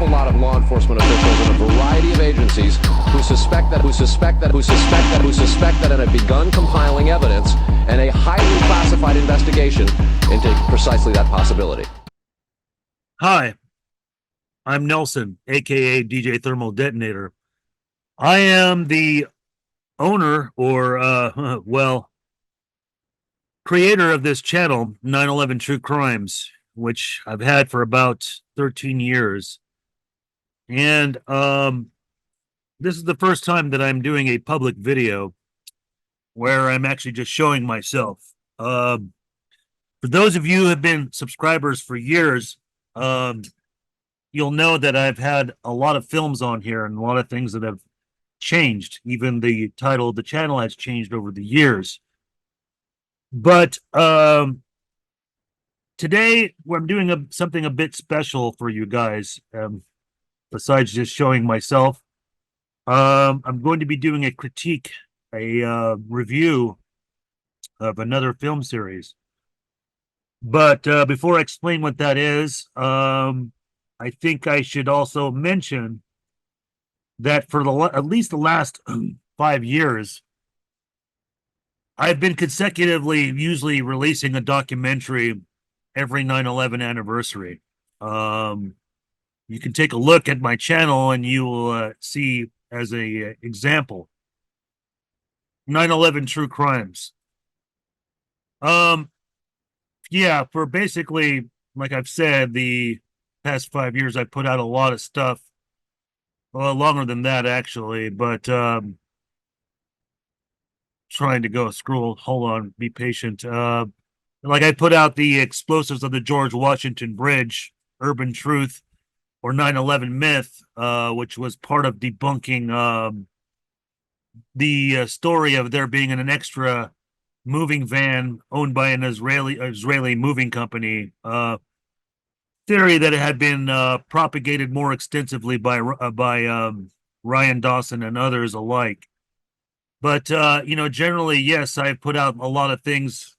awful lot of law enforcement officials in a variety of agencies who suspect that and have begun compiling evidence and a highly classified investigation into precisely that possibility. Hi, I'm Nelson, aka DJ Thermal Detonator. I am the owner or creator of this channel, 9/11 True Crimes, which I've had for about 13 years. And this is the first time that I'm doing a public video where I'm actually just showing myself. For those of you who have been subscribers for years, you'll know that I've had a lot of films on here and a lot of things that have changed. Even the title of the channel has changed over the years. But today I'm doing something a bit special for you guys. Besides just showing myself, I'm going to be doing a critique, a review of another film series. But before I explain what that is, I think I should also mention that for at least the last 5 years, I've been consecutively usually releasing a documentary every 9/11 anniversary. You can take a look at my channel and you will see as a example 9/11 True Crimes. Yeah, for basically, like I've said, the past 5 years, I put out a lot of stuff. Well, longer than that, actually, but trying to go scroll. Hold on, be patient. Like I put out the explosives of the George Washington Bridge, Urban Truth, or 9/11 Myth, which was part of debunking the story of there being an extra moving van owned by an Israeli moving company. Theory that it had been propagated more extensively by Ryan Dawson and others alike. But generally, yes, I've put out a lot of things.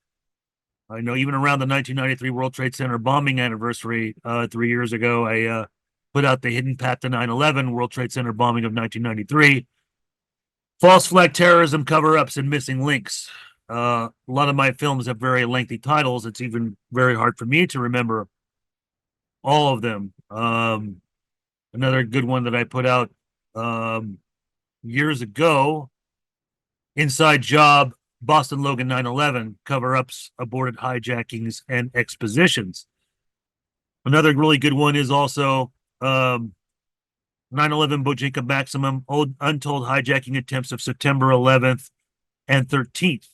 I know even around the 1993 World Trade Center bombing anniversary 3 years ago, I put out the Hidden Path to 9/11 World Trade Center bombing of 1993, false flag terrorism cover-ups, and missing links. A lot of my films have very lengthy titles. It's even very hard for me to remember all of them. Another good one that I put out years ago, Inside Job, Boston Logan 9/11, cover-ups, aborted hijackings, and expositions. Another really good one is also 9/11 Bojinka Maximum, untold hijacking attempts of September 11th and 13th.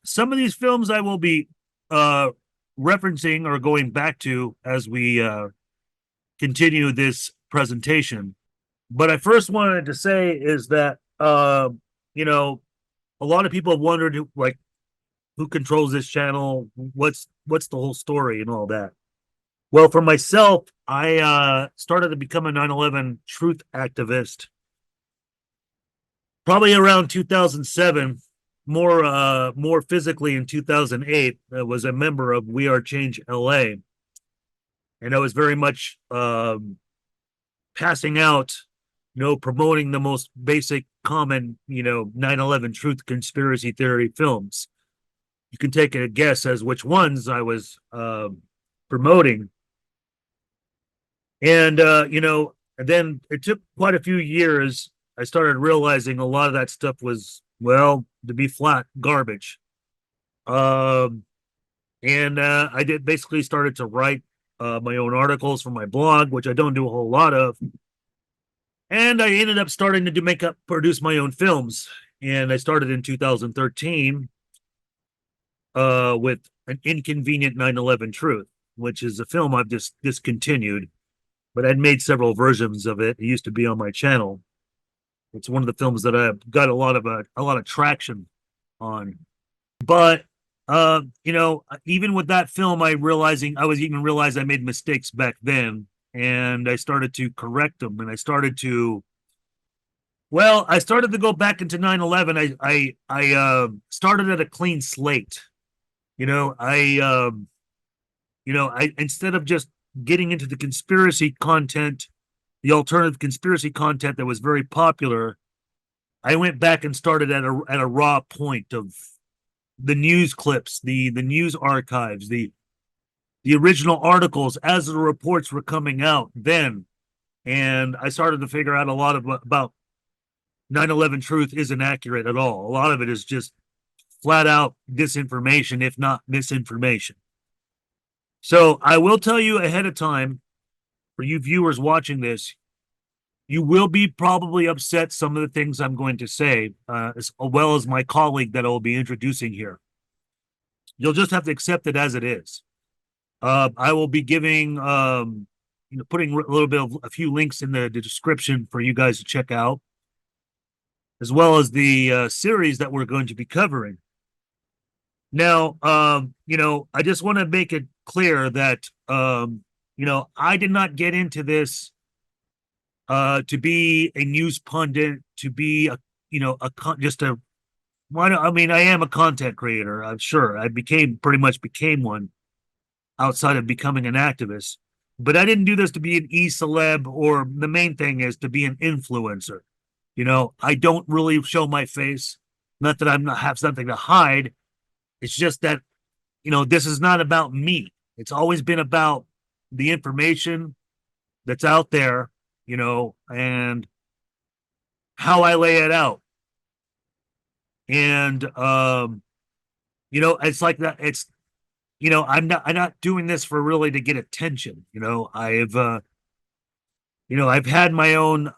Some of these films I will be referencing or going back to as we continue this presentation. But I first wanted to say is that, a lot of people have wondered who controls this channel, what's the whole story and all that. Well, for myself, I started to become a 9/11 truth activist probably around 2007. More physically in 2008, I was a member of We Are Change LA, and I was very much passing out, promoting the most basic, common, 9/11 truth conspiracy theory films. You can take a guess as which ones I was promoting, and then it took quite a few years. I started realizing a lot of that stuff was, well, to be flat, garbage. And I basically started to write my own articles for my blog, which I don't do a whole lot of. And I ended up starting to produce my own films. And I started in 2013 with An Inconvenient 9/11 Truth, which is a film I've just discontinued, but I'd made several versions of it. It used to be on my channel. It's one of the films that I've got a lot of traction on. But even with that film, I realized I made mistakes back then, and I started to correct them, and I started to go back into 9/11. I started at a clean slate. I instead of just getting into the conspiracy content, the alternative conspiracy content that was very popular, I went back and started at a raw point of the news clips, the news archives, the original articles as the reports were coming out then. And I started to figure out a lot of about 9/11 truth isn't accurate at all. A lot of it is just flat out disinformation, if not misinformation. So I will tell you ahead of time, for you viewers watching this, you will be probably upset some of the things I'm going to say, as well as my colleague that I will be introducing here. You'll just have to accept it as it is. I will be giving, putting a little bit of a few links in the description for you guys to check out, as well as the series that we're going to be covering. Now, I just want to make it clear that, I did not get into this to be a news pundit, to be I am a content creator. I'm sure I pretty much became one outside of becoming an activist, but I didn't do this to be an e-celeb, or the main thing is to be an influencer. I don't really show my face. Not that I'm not have something to hide. It's just that, this is not about me. It's always been about the information that's out there, and how I lay it out. And, it's like that. It's, I'm not doing this for really to get attention. I've had my own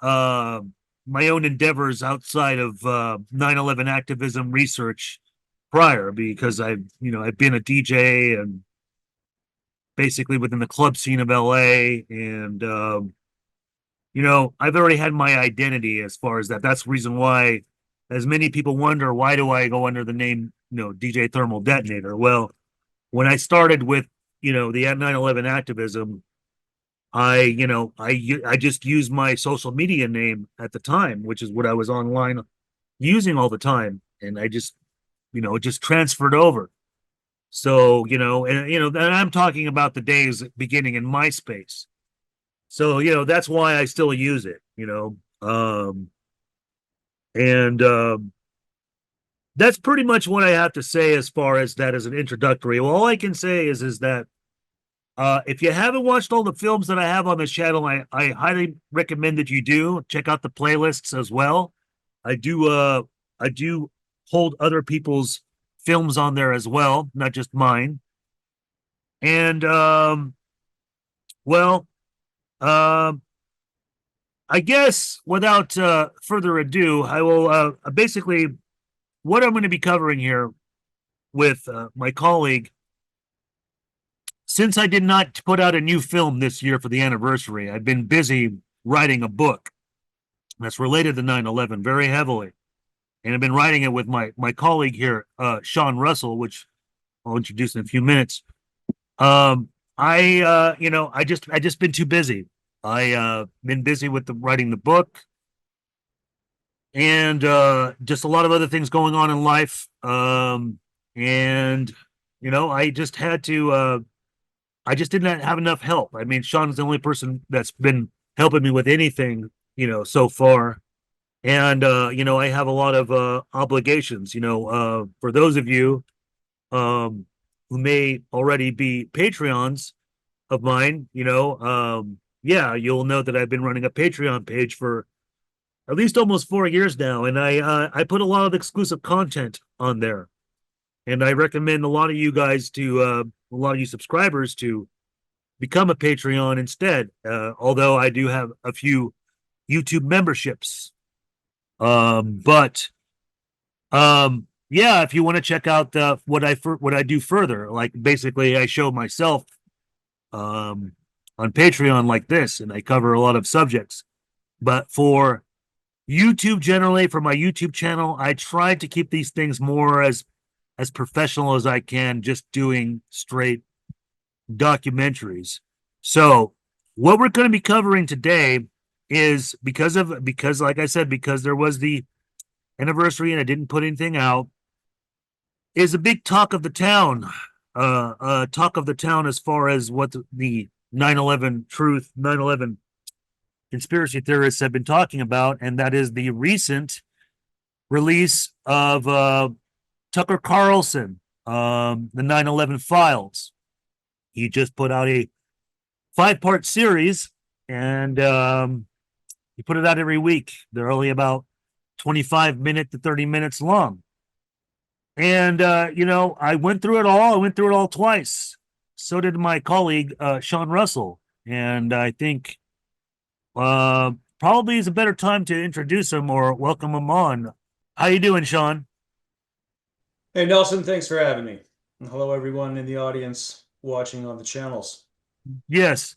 endeavors outside of 9/11 activism research prior, because I've been a DJ and basically within the club scene of LA, and I've already had my identity as far as that. That's the reason why, as many people wonder, why do I go under the name DJ Thermal Detonator? Well, when I started with the 9/11 activism, I just used my social media name at the time, which is what I was online using all the time, and I just it just transferred over. So, and I'm talking about the days beginning in MySpace. So, that's why I still use it, and that's pretty much what I have to say as far as that as an introductory. Well, all I can say is that if you haven't watched all the films that I have on this channel, I highly recommend that you do check out the playlists as well. I do hold other people's films on there as well, not just mine. And I guess without further ado, I will basically, what I'm going to be covering here with my colleague, since I did not put out a new film this year for the anniversary, I've been busy writing a book that's related to 9/11 very heavily. And I've been writing it with my colleague here, Sean Russell, which I'll introduce in a few minutes. I just been too busy. I been busy with writing the book, and just a lot of other things going on in life. And I just had to. I just didn't have enough help. I mean, Sean's the only person that's been helping me with anything, so far. And I have a lot of obligations. For those of you who may already be Patreons of mine, you'll know that I've been running a Patreon page for at least almost 4 years now, and I put a lot of exclusive content on there, and I recommend a lot of you guys a lot of you subscribers to become a Patreon instead. Although I do have a few YouTube memberships. If you want to check out what I do further, like basically I show myself on Patreon like this, and I cover a lot of subjects. But for YouTube generally, for my YouTube channel, I try to keep these things more as professional as I can, just doing straight documentaries. So what we're going to be covering today is because like I said, because there was the anniversary and I didn't put anything out, is a big talk of the town. Talk of the town as far as what the 9/11 truth, 9/11 conspiracy theorists have been talking about, and that is the recent release of Tucker Carlson, the 9/11 files. He just put out a 5-part series, and he put it out every week. They're only about 25 minutes to 30 minutes long. And, I went through it all. I went through it all twice. So did my colleague, Sean Russell. And I think probably is a better time to introduce him or welcome him on. How you doing, Sean? Hey Nelson, thanks for having me. And hello everyone in the audience watching on the channels. Yes.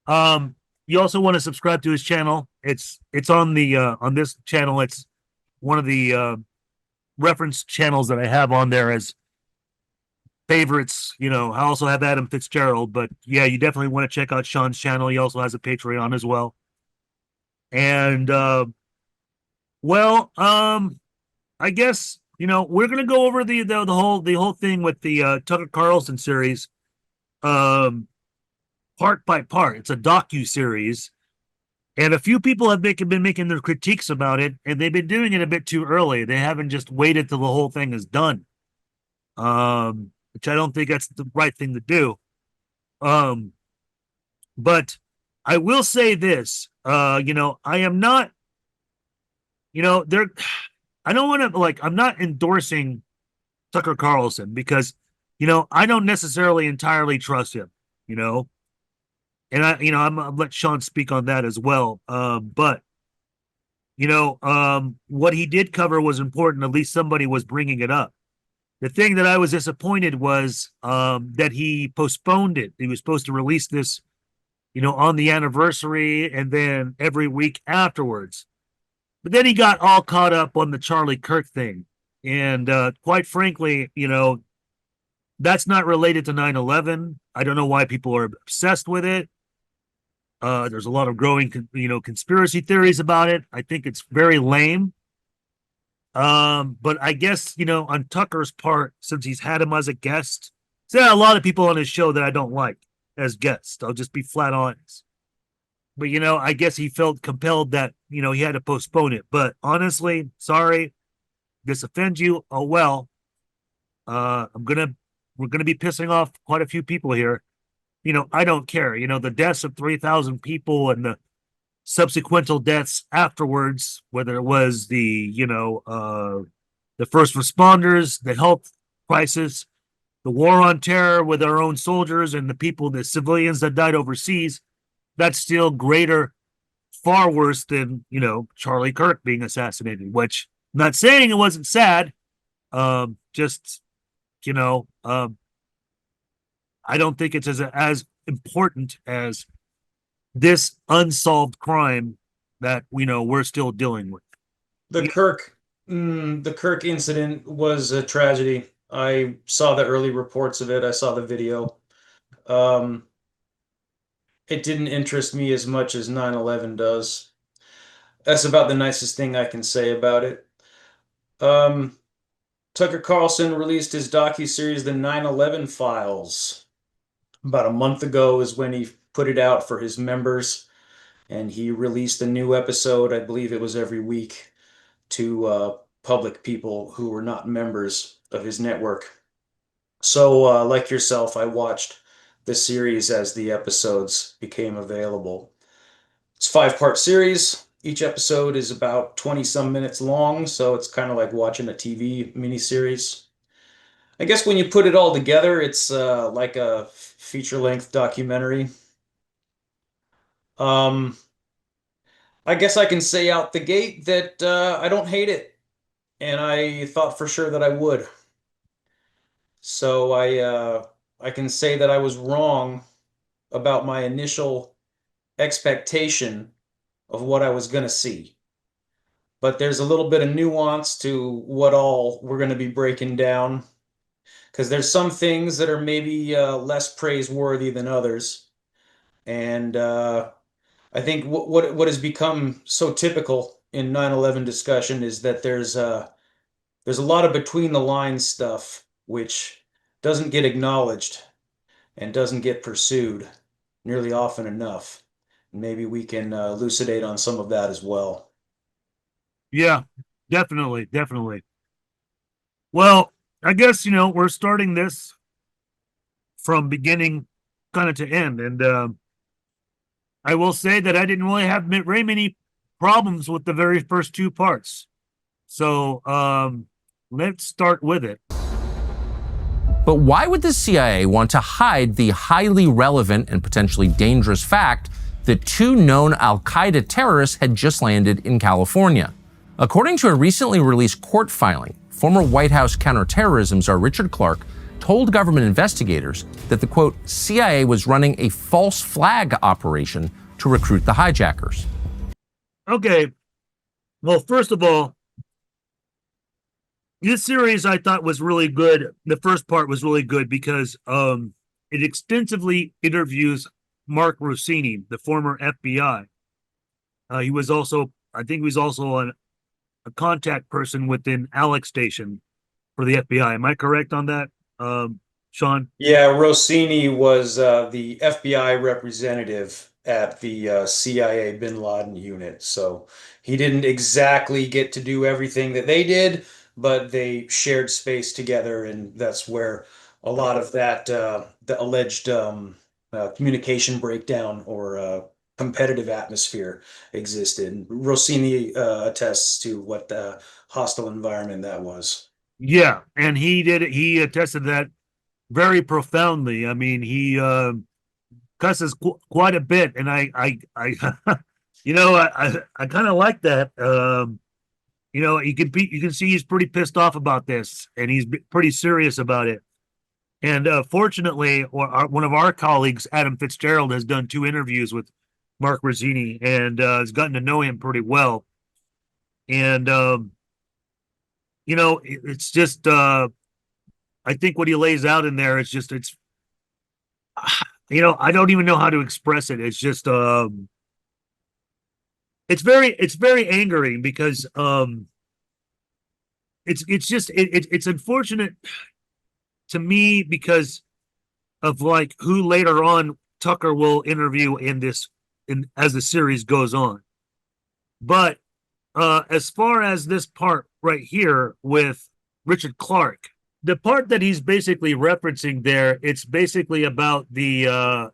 You also want to subscribe to his channel. It's on the on this channel. It's one of the reference channels that I have on there as favorites. I also have Adam Fitzgerald, but yeah, you definitely want to check out Sean's channel. He also has a Patreon as well. And well, I guess we're gonna go over the whole thing with the Tucker Carlson series, part by part. It's a docu-series, and a few people have been making their critiques about it, and they've been doing it a bit too early. They haven't just waited till the whole thing is done, which I don't think that's the right thing to do. But I will say this, I am not, there. I don't want to I'm not endorsing Tucker Carlson because, I don't necessarily entirely trust him, and I'm gonna let Sean speak on that as well. But what he did cover was important. At least somebody was bringing it up. The thing that I was disappointed was that he postponed it. He was supposed to release this, on the anniversary and then every week afterwards. But then he got all caught up on the Charlie Kirk thing. And quite frankly, that's not related to 9/11. I don't know why people are obsessed with it. There's a lot of growing, conspiracy theories about it. I think it's very lame. But I guess, on Tucker's part, since he's had him as a guest, there are a lot of people on his show that I don't like as guests. I'll just be flat honest. But, I guess he felt compelled that, he had to postpone it. But honestly, sorry, this offends you. Oh, well, we're going to be pissing off quite a few people here. I don't care. The deaths of 3,000 people and the subsequent deaths afterwards, whether it was the first responders, the health crisis, the war on terror with our own soldiers and the civilians that died overseas, that's still greater, far worse than, Charlie Kirk being assassinated, which I'm not saying it wasn't sad. Just, I don't think it's as important as this unsolved crime that we're still dealing with. The Kirk incident was a tragedy. I saw the early reports of it. I saw the video. It didn't interest me as much as 9/11 does. That's about the nicest thing I can say about it. Tucker Carlson released his docu-series, The 9/11 Files. About a month ago is when he put it out for his members, and he released a new episode. I believe it was every week to public people who were not members of his network. So, like yourself, I watched the series as the episodes became available. It's a 5-part series. Each episode is about 20 some minutes long, so it's kind of like watching a TV miniseries. I guess when you put it all together, it's like a feature-length documentary. I guess I can say out the gate that I don't hate it, and I thought for sure that I would. So I can say that I was wrong about my initial expectation of what I was going to see. But there's a little bit of nuance to what all we're going to be breaking down, because there's some things that are maybe less praiseworthy than others. And I think what has become so typical in 9/11 discussion is that there's a lot of between the lines stuff which doesn't get acknowledged and doesn't get pursued. nearly often enough. Maybe we can elucidate on some of that as well. Yeah, definitely, definitely. Well, I guess, we're starting this from beginning kind of to end. And I will say that I didn't really have very many problems with the very first two parts. So let's start with it. But why would the CIA want to hide the highly relevant and potentially dangerous fact that two known al-Qaeda terrorists had just landed in California? According to a recently released court filing, former White House counterterrorism czar Richard Clarke told government investigators that the, quote, CIA was running a false flag operation to recruit the hijackers. Okay. Well, first of all, this series I thought was really good. The first part was really good because it extensively interviews Mark Rossini, the former FBI. He was also, I think he was also a contact person within Alex Station for the FBI. Am I correct on that, Sean? Yeah, Rossini was the FBI representative at the CIA Bin Laden unit. So he didn't exactly get to do everything that they did, but they shared space together, and that's where a lot of that the alleged communication breakdown or competitive atmosphere existed. Rossini attests to what the hostile environment that was. Yeah, and he did it. He attested that very profoundly. I mean, he cusses quite a bit, and I I kind of like that. You can see he's pretty pissed off about this, and he's pretty serious about it. And fortunately, one of our colleagues, Adam Fitzgerald, has done 2 interviews with Mark Rossini and has gotten to know him pretty well. And it's just I think what he lays out in there is just it's I don't even know how to express it. It's just it's very angering because it's unfortunate to me because of like who later on Tucker will interview as the series goes on. But as far as this part right here with Richard Clarke, the part that he's basically referencing there, it's basically about the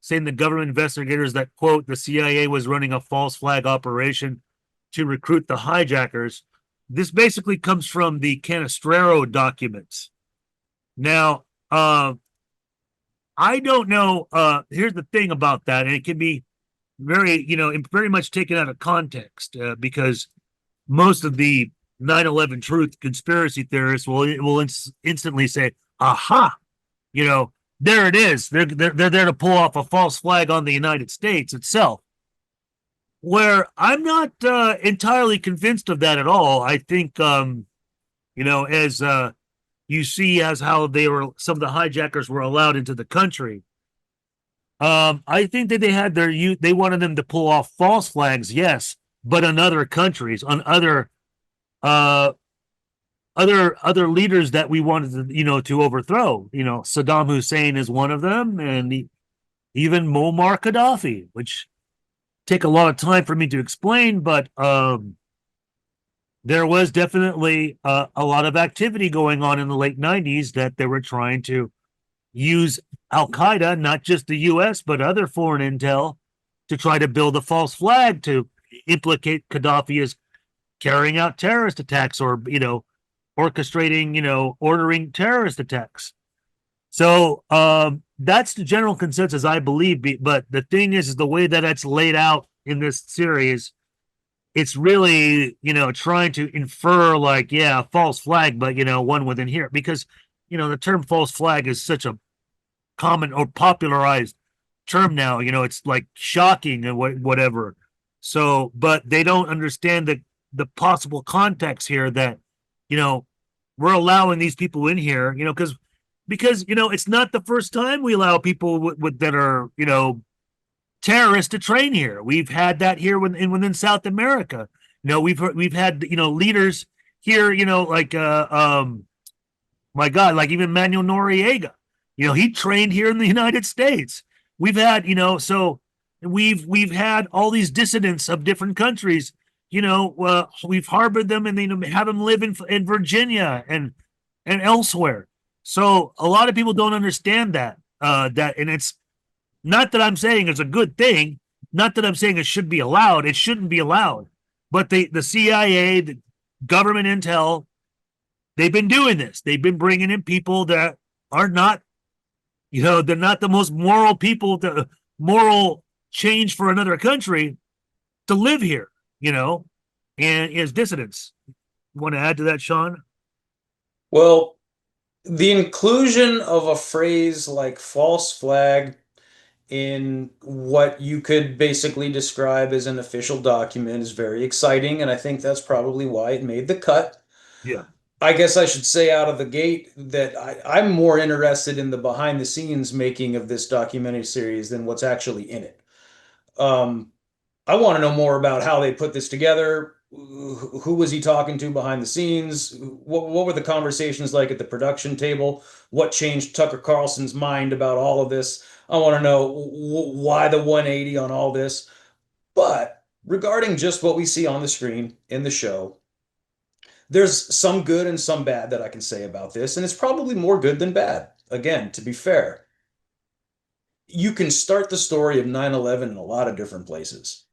saying the government investigators that, quote, the CIA was running a false flag operation to recruit the hijackers. This basically comes from the Canestraro documents. Now, I don't know. Here's the thing about that, and it can be very much taken out of context because most of the 9/11 truth conspiracy theorists will instantly say, "Aha, there it is. They're there to pull off a false flag on the United States itself." Where I'm not entirely convinced of that at all. I think, as you see as how some of the hijackers were allowed into the country. I think that they wanted them to pull off false flags, yes, but on other countries, on other leaders that we wanted to overthrow. Saddam Hussein is one of them, and even Muammar Gaddafi, which take a lot of time for me to explain, but there was definitely a lot of activity going on in the late 90s that they were trying to use al-Qaeda, not just the U.S., but other foreign intel, to try to build a false flag to implicate Gaddafi as carrying out terrorist attacks or, orchestrating, ordering terrorist attacks. So that's the general consensus, I believe. But the thing is the way that it's laid out in this series, it's really, trying to infer like, yeah, false flag, but, one within here. Because, the term false flag is such a common or popularized term now. It's like shocking and whatever. So, but they don't understand the possible context here that, we're allowing these people in here, because it's not the first time we allow people that are, terrorists to train here. We've had that here within South America. We've had, leaders here, like, my God, like even Manuel Noriega, he trained here in the United States. we've had, so we've had all these dissidents of different countries. We've harbored them and have them live in Virginia and elsewhere. So a lot of people don't understand that. And it's not that I'm saying it's a good thing. Not that I'm saying it should be allowed. It shouldn't be allowed. But the CIA, the government intel, they've been doing this. They've been bringing in people that are not, they're not the most moral people, the moral change for another country to live here, and as dissidents. You want to add to that, Sean? Well, the inclusion of a phrase like false flag in what you could basically describe as an official document is very exciting, and I think that's probably why it made the cut. Yeah. I guess I should say out of the gate that I'm more interested in the behind the scenes making of this documentary series than what's actually in it. I want to know more about how they put this together. Who was he talking to behind the scenes? What were the conversations like at the production table? What changed Tucker Carlson's mind about all of this? I want to know why the 180 on all this. But regarding just what we see on the screen in the show, there's some good and some bad that I can say about this, and it's probably more good than bad. Again, to be fair, you can start the story of 9/11 in a lot of different places.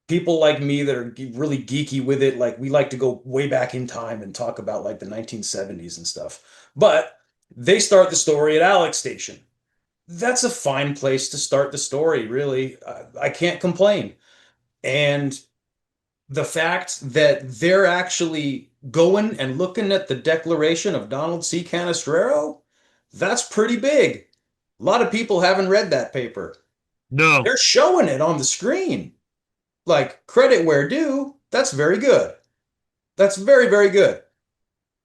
People like me that are really geeky with it, like we like to go way back in time and talk about like the 1970s and stuff. But they start the story at Alex Station. That's a fine place to start the story, really. I can't complain. And the fact that they're actually going and looking at the declaration of Donald C. Canestraro, that's pretty big. A lot of people haven't read that paper. No. They're showing it on the screen. Like, credit where due, that's very good. That's very, very good.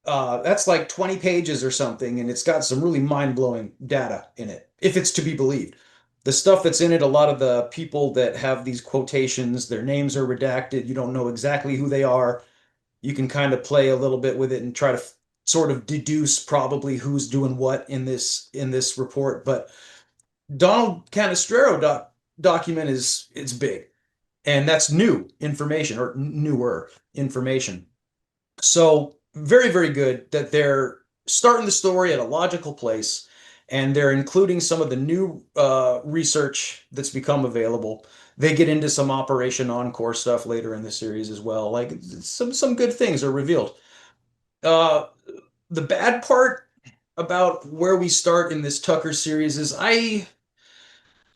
That's like 20 pages or something, and it's got some really mind-blowing data in it, if it's to be believed. The stuff that's in it, a lot of the people that have these quotations, their names are redacted. You don't know exactly who they are. You can kind of play a little bit with it and try to sort of deduce probably who's doing what in this report. But Donald Canestraro document it's big. And that's new information or newer information. So very, very good that they're starting the story at a logical place and they're including some of the new research that's become available. They get into some Operation Encore stuff later in the series as well. Like some good things are revealed. The bad part about where we start in this Tucker series is I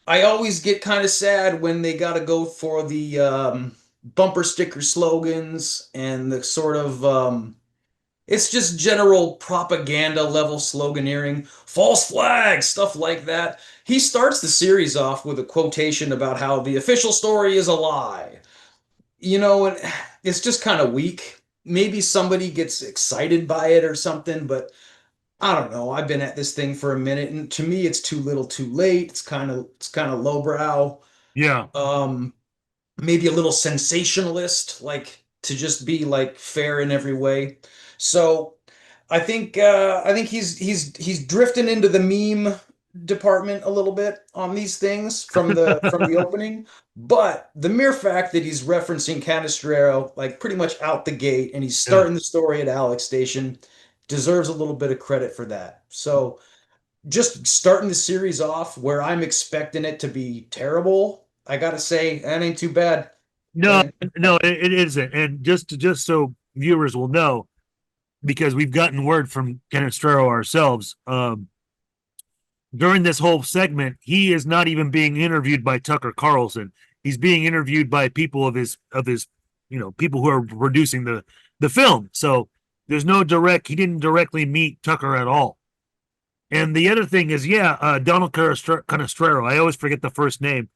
always get kind of sad when they got to go for the bumper sticker slogans and the sort of it's just general propaganda level sloganeering, false flags, stuff like that. He starts the series off with a quotation about how the official story is a lie. And it's just kind of weak. Maybe somebody gets excited by it or something, but I don't know. I've been at this thing for a minute, and to me, it's too little, too late. It's kind of lowbrow. Yeah. Maybe a little sensationalist, like to just be like fair in every way. So I think he's drifting into the meme department a little bit on these things from the opening. But the mere fact that he's referencing Canestraro like pretty much out the gate, and he's starting the story at Alex Station, deserves a little bit of credit for that. So just starting the series off where I'm expecting it to be terrible, I gotta say that ain't too bad. No, it isn't. And just so viewers will know, because we've gotten word from Canestraro ourselves, during this whole segment, he is not even being interviewed by Tucker Carlson. He's being interviewed by people of his people who are producing the film. So there's no he didn't directly meet Tucker at all. And the other thing is, Donald Canestraro, I always forget the first name.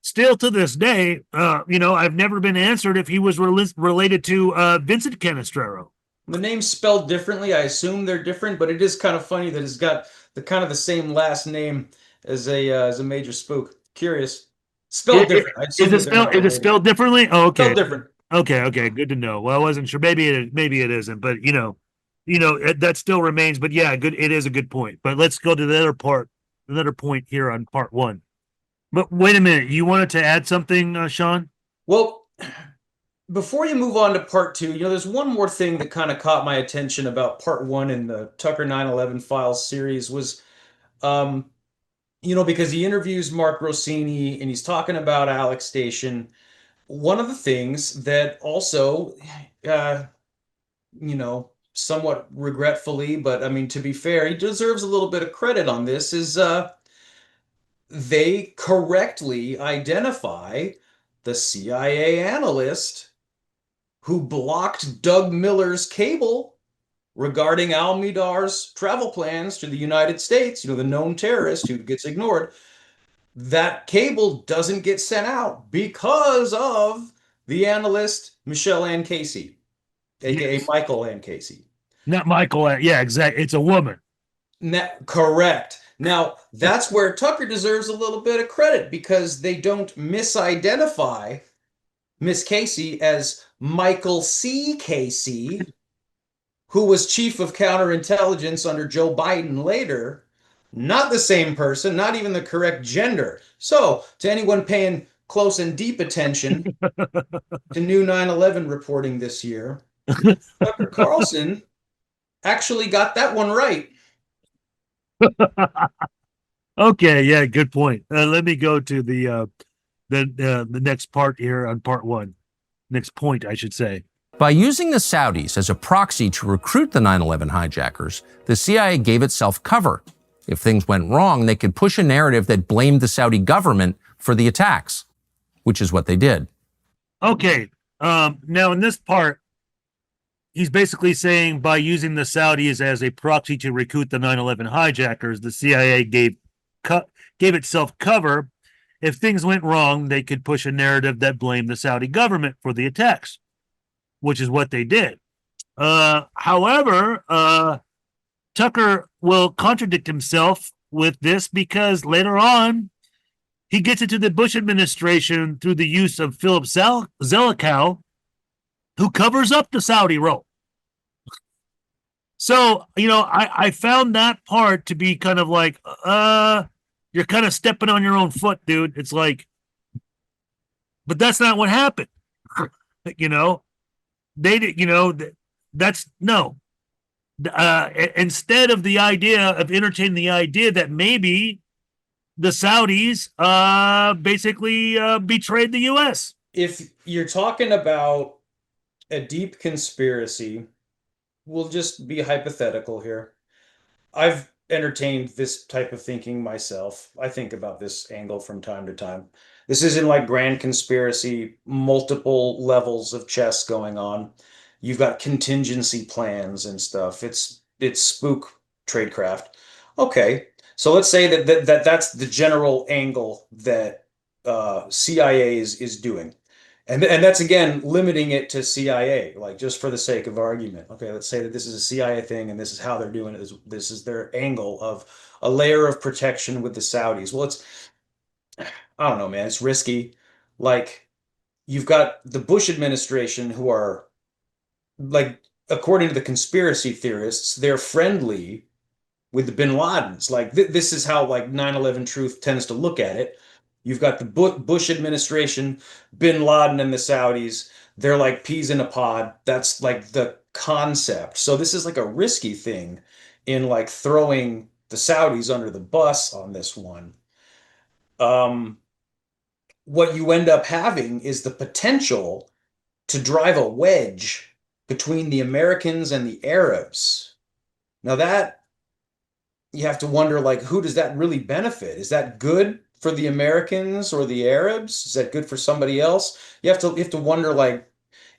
Still to this day, I've never been answered if he was related to Vincent Canestraro. The name's spelled differently. I assume they're different, but it is kind of funny that it's got the same last name as a major spook. Curious. Spelled different. I assume is it spelled differently? Oh, okay. Spelled different. Okay, good to know. Well, I wasn't sure. Maybe it isn't, but that still remains. But yeah, good. It is a good point. But let's go to the other point here on part one. But wait a minute, you wanted to add something, Sean? Well, before you move on to part two, there's one more thing that kind of caught my attention about part one in the Tucker 9/11 Files series was, um, because he interviews Mark Rossini and he's talking about Alex Station. One of the things that also, uh, somewhat regretfully, but I mean, to be fair, he deserves a little bit of credit on this, is they correctly identify the CIA analyst who blocked Doug Miller's cable regarding Al Midar's travel plans to the United States, the known terrorist who gets ignored. That cable doesn't get sent out because of the analyst Michelle Ann Casey, aka Yes. Michael Ann Casey. Not Michael. Yeah, exactly. It's a woman. Correct. Now, that's where Tucker deserves a little bit of credit because they don't misidentify Miss Casey as Michael C. Casey, who was chief of counterintelligence under Joe Biden later. Not the same person, not even the correct gender. So, to anyone paying close and deep attention to new 9/11 reporting this year, Tucker Carlson actually got that one right. Okay, yeah, good point. Let me go to the next part here on part one. Next point, I should say. By using the Saudis as a proxy to recruit the 9/11 hijackers, the CIA gave itself cover. If things went wrong, they could push a narrative that blamed the Saudi government for the attacks, which is what they did. Okay, now in this part, he's basically saying by using the Saudis as a proxy to recruit the 9/11 hijackers, the CIA gave itself cover. If things went wrong, they could push a narrative that blamed the Saudi government for the attacks, which is what they did. However, Tucker will contradict himself with this because later on, he gets into the Bush administration through the use of Philip Zelikow, who covers up the Saudi role. So, I found that part to be kind of like, you're kind of stepping on your own foot, dude. It's like, but that's not what happened. They did, that's no. Instead of the idea of entertaining the idea that maybe the Saudis basically betrayed the U.S. If you're talking about a deep conspiracy, we'll just be hypothetical here. I've entertained this type of thinking myself. I think about this angle from time to time. This isn't like grand conspiracy, multiple levels of chess going on. You've got contingency plans and stuff. It's spook tradecraft. Okay, so let's say that's the general angle that CIA is doing. And that's again limiting it to CIA, like just for the sake of argument. Okay, let's say that this is a CIA thing and this is how they're doing it. This is their angle of a layer of protection with the Saudis. Well, I don't know, man, it's risky. Like you've got the Bush administration who are like, according to the conspiracy theorists, they're friendly with the bin Ladens. Like this is how like 9/11 Truth tends to look at it. You've got the Bush administration, bin Laden and the Saudis. They're like peas in a pod. That's like the concept. So this is like a risky thing in like throwing the Saudis under the bus on this one. What you end up having is the potential to drive a wedge between the Americans and the Arabs. Now that you have to wonder, like, who does that really benefit? Is that good for the Americans or the Arabs? Is that good for somebody else? You have to wonder, like,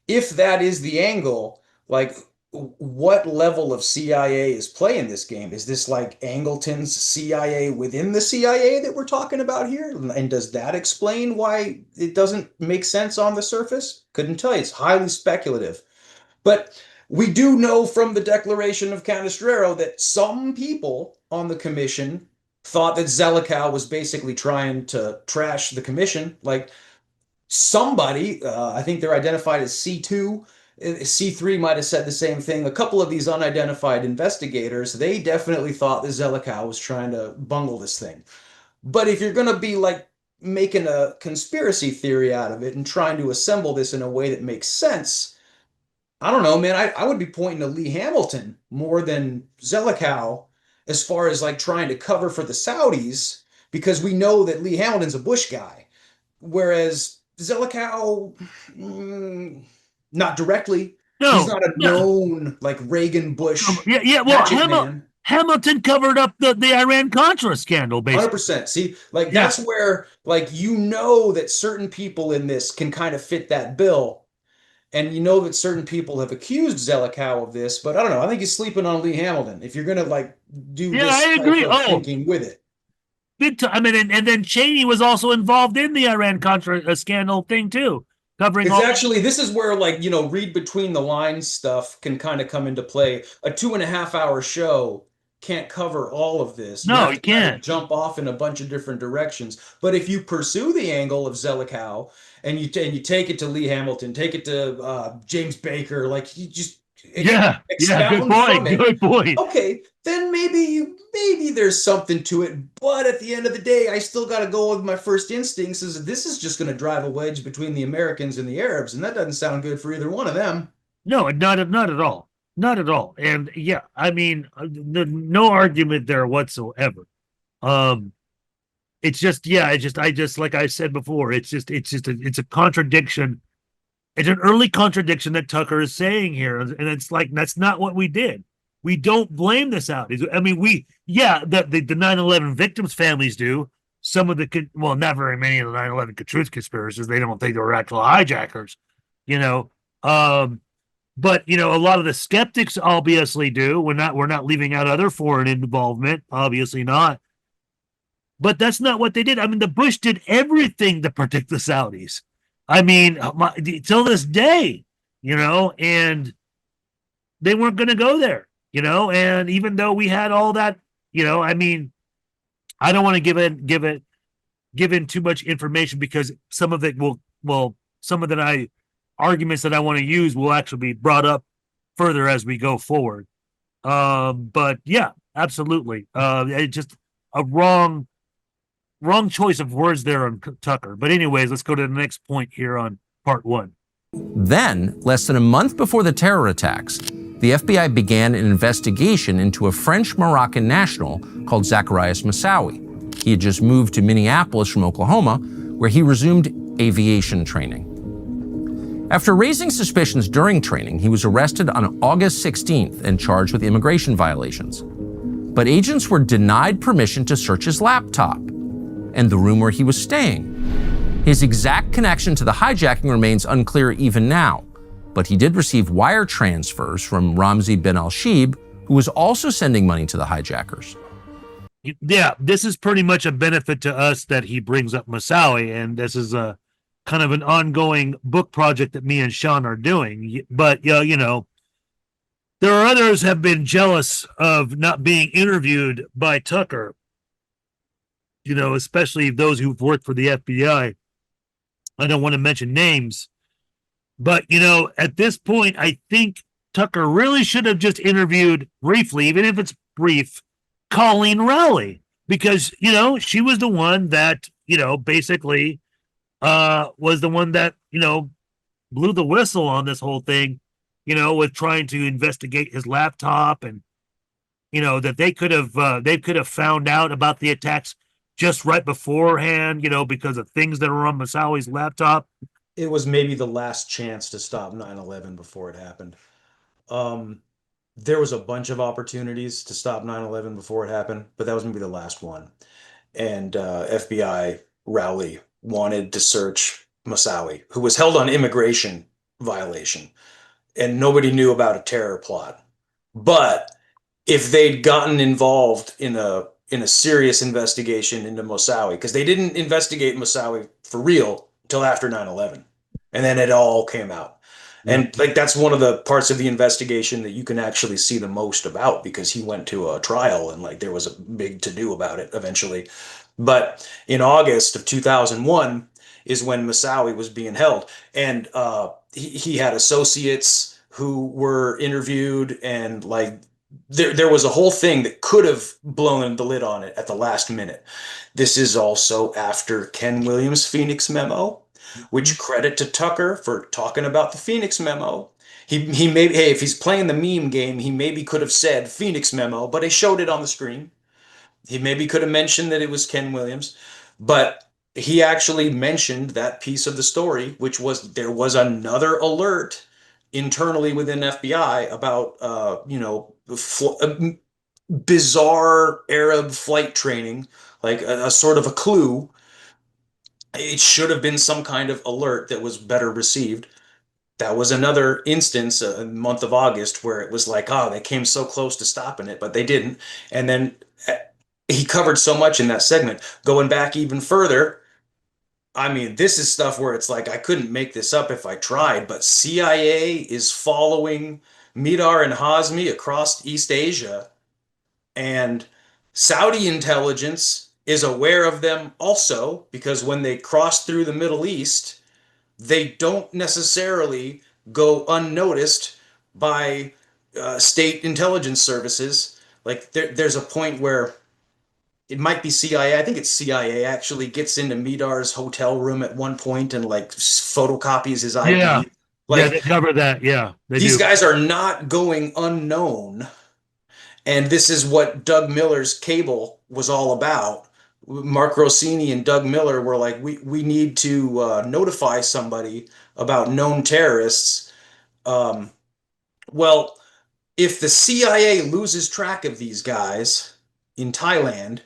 if that is the angle, like, what level of CIA is playing this game? Is this like Angleton's CIA within the CIA that we're talking about here? And does that explain why it doesn't make sense on the surface? Couldn't tell you. It's highly speculative. But we do know from the declaration of Canestraro that some people on the commission thought that Zelikow was basically trying to trash the commission. Like somebody, I think they're identified as C2, C3 might have said the same thing. A couple of these unidentified investigators, they definitely thought that Zelikow was trying to bungle this thing. But if you're going to be like making a conspiracy theory out of it and trying to assemble this in a way that makes sense, I don't know, man. I would be pointing to Lee Hamilton more than Zelikow as far as like trying to cover for the Saudis, because we know that Lee Hamilton's a Bush guy, whereas Zelikow, not directly. He's No, not a no. known like Reagan Bush Yeah. Well, magic man. Hamilton covered up the Iran-Contra scandal, basically. 100%. See, like Yeah. that's where like you know that certain people in this can kind of fit that bill. And you know that certain people have accused Zelikow of this, but I don't know. I think he's sleeping on Lee Hamilton. If you're gonna like do Yeah, this I type agree. of Oh, thinking with it. big time. I mean, and then Cheney was also involved in the Iran-Contra scandal thing too, covering It's all. actually, this is where like, read between the lines stuff can kind of come into play. A 2.5 hour show can't cover all of this. You No, have you to kind of can't. jump off in a bunch of different directions. But if you pursue the angle of Zelikow and you take it to Lee Hamilton, take it to James Baker, like you just Yeah. Good expound from point. it. Good point. Okay, then maybe there's something to it, but at the end of the day, I still got to go with my first instincts is this is just going to drive a wedge between the Americans and the Arabs, and that doesn't sound good for either one of them. No, not at all. Not at all. And yeah, I mean, no argument there whatsoever. It's just, yeah, I just like I said before, it's a contradiction. It's an early contradiction that Tucker is saying here, and it's like that's not what we did. We don't blame the Saudis. I mean, the 9/11 victims' families do. Some of not very many of the 9/11 truth conspiracies. They don't think they were actual hijackers, you know. But a lot of the skeptics obviously do. We're not leaving out other foreign involvement, obviously not. But that's not what they did. I mean, the Bush did everything to protect the Saudis. I mean, till this day, and they weren't going to go there, and even though we had all that, I mean, I don't want to give in too much information because some of it some of the arguments that I want to use will actually be brought up further as we go forward. But yeah, absolutely. It's just a wrong choice of words there on Tucker. But anyways, let's go to the next point here on part 1. Then, less than a month before the terror attacks, the FBI began an investigation into a French-Moroccan national called Zacarias Moussaoui. He had just moved to Minneapolis from Oklahoma, where he resumed aviation training. After raising suspicions during training, he was arrested on August 16th and charged with immigration violations. But agents were denied permission to search his laptop and the room where he was staying. His exact connection to the hijacking remains unclear even now, but he did receive wire transfers from Ramzi bin al-Shibh, who was also sending money to the hijackers. Yeah, this is pretty much a benefit to us that he brings up Moussaoui, and this is a kind of an ongoing book project that me and Sean are doing. But there are others have been jealous of not being interviewed by Tucker. Especially those who've worked for the FBI. I don't want to mention names, but at this point, I think Tucker really should have just interviewed briefly, even if it's brief, Colleen Rowley, because she was the one that basically was the one that blew the whistle on this whole thing, with trying to investigate his laptop, and that they could have found out about the attacks just right beforehand, because of things that were on Moussaoui's laptop. It was maybe the last chance to stop 9/11 before it happened. There was a bunch of opportunities to stop 9/11 before it happened, but that was maybe the last one. And FBI Rowley wanted to search Moussaoui, who was held on immigration violation, and nobody knew about a terror plot. But if they'd gotten involved in a serious investigation into Moussaoui, because they didn't investigate Moussaoui for real until after 9/11, and then it all came out. And like that's one of the parts of the investigation that you can actually see the most about, because he went to a trial and like there was a big to-do about it eventually. But in August of 2001 is when Moussaoui was being held, and he had associates who were interviewed, and like there was a whole thing that could have blown the lid on it at the last minute. This is also after Ken Williams' Phoenix memo, which credit to Tucker for talking about the Phoenix memo. He maybe, hey, if he's playing the meme game, he maybe could have said Phoenix memo, but he showed it on the screen. He maybe could have mentioned that it was Ken Williams, but he actually mentioned that piece of the story, which was there was another alert internally within FBI about bizarre Arab flight training, like a sort of a clue. It should have been some kind of alert that was better received. That was another instance, a month of August, where it was like, oh, they came so close to stopping it, but they didn't. And then he covered so much in that segment. Going back even further, I mean, this is stuff where it's like I couldn't make this up if I tried, but CIA is following Midar and Hazmi across East Asia, and Saudi intelligence is aware of them also because when they cross through the Middle East, they don't necessarily go unnoticed by state intelligence services. Like there's a point where it might be CIA. I think it's CIA actually gets into Midar's hotel room at one point and like photocopies his ID. Yeah. Like they cover that. Yeah, they these do. guys are not going unknown. And this is what Doug Miller's cable was all about. Mark Rossini and Doug Miller were like, we need to notify somebody about known terrorists. Well, if the CIA loses track of these guys in Thailand,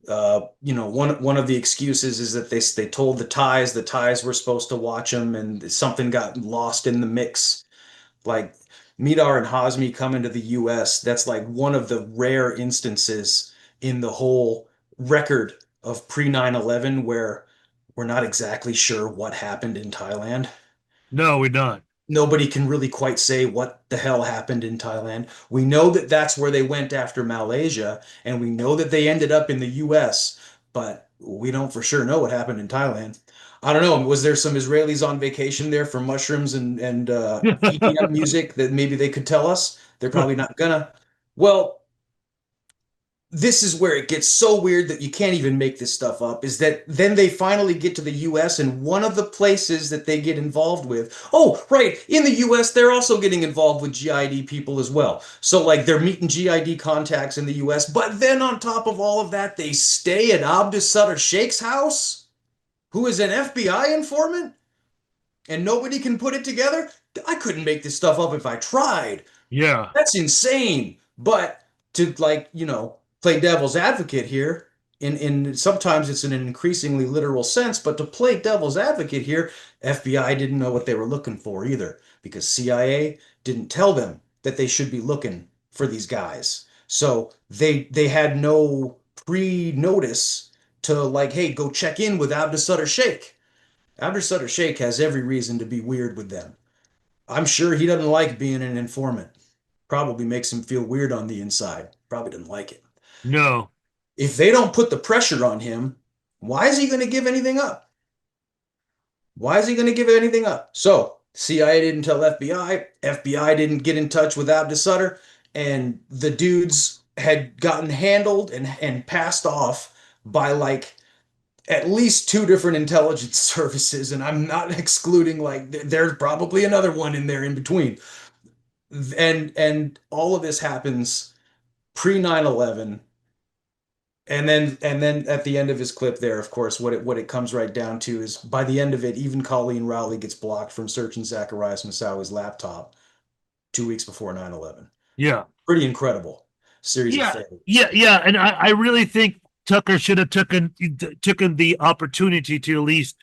one of the excuses is that they told the Thais were supposed to watch them, and something got lost in the mix. Like Midar and Hazmi coming to the US, that's like one of the rare instances in the whole record of pre 9/11 where we're not exactly sure what happened in Thailand. No, we're not. Nobody can really quite say what the hell happened in Thailand. We know that that's where they went after Malaysia, and we know that they ended up in the US, but we don't for sure know what happened in Thailand. I don't know. Was there some Israelis on vacation there for mushrooms and EDM music that maybe they could tell us? They're probably not gonna. Well, this is where it gets so weird that you can't even make this stuff up, is that then they finally get to the US, and one of the places that they get involved with, oh, right, in the US, they're also getting involved with GID people as well. So, like, they're meeting GID contacts in the US, but then on top of all of that, they stay at Abdus Sutter Sheikh's house, who is an FBI informant, and nobody can put it together. I couldn't make this stuff up if I tried. Yeah. That's insane. But to, like, play devil's advocate here, in sometimes it's in an increasingly literal sense, but to play devil's advocate here, FBI didn't know what they were looking for either, because CIA didn't tell them that they should be looking for these guys. So they had no pre-notice to, like, hey, go check in with Abdus Sutter Sheikh. Abdus Sutter Sheikh has every reason to be weird with them. I'm sure he doesn't like being an informant. Probably makes him feel weird on the inside. Probably doesn't like it. No. If they don't put the pressure on him, why is he going to give anything up? Why is he going to give anything up? So, CIA didn't tell FBI. FBI didn't get in touch with Abdus Sutter. And the dudes had gotten handled and passed off by, like, at least two different intelligence services. And I'm not excluding, like, there's probably another one in there in between. And all of this happens pre 9/11. And then at the end of his clip there, of course, what it comes right down to is by the end of it, even Colleen Rowley gets blocked from searching Zacharias Moussaoui's laptop 2 weeks before 9/11. Yeah. Pretty incredible series of things. Yeah. And I really think Tucker should have taken the opportunity to at least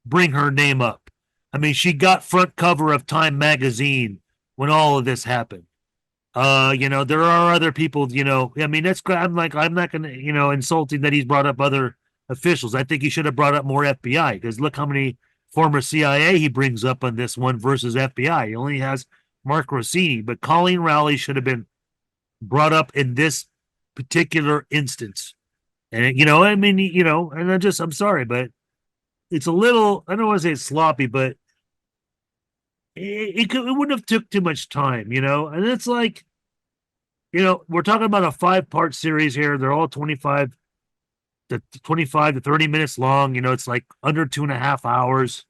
bring her name up. I mean, she got front cover of Time magazine when all of this happened. There are other people, I mean, I'm not going to, insulting that he's brought up other officials. I think he should have brought up more FBI, because look how many former CIA he brings up on this one versus FBI. He only has Mark Rossini, but Colleen Rowley should have been brought up in this particular instance. And, I mean, and I'm sorry, but it's a little, I don't want to say it's sloppy, but it wouldn't have took too much time, and it's like, we're talking about a 5-part series here. They're all 25 to 30 minutes long. It's like under 2.5 hours.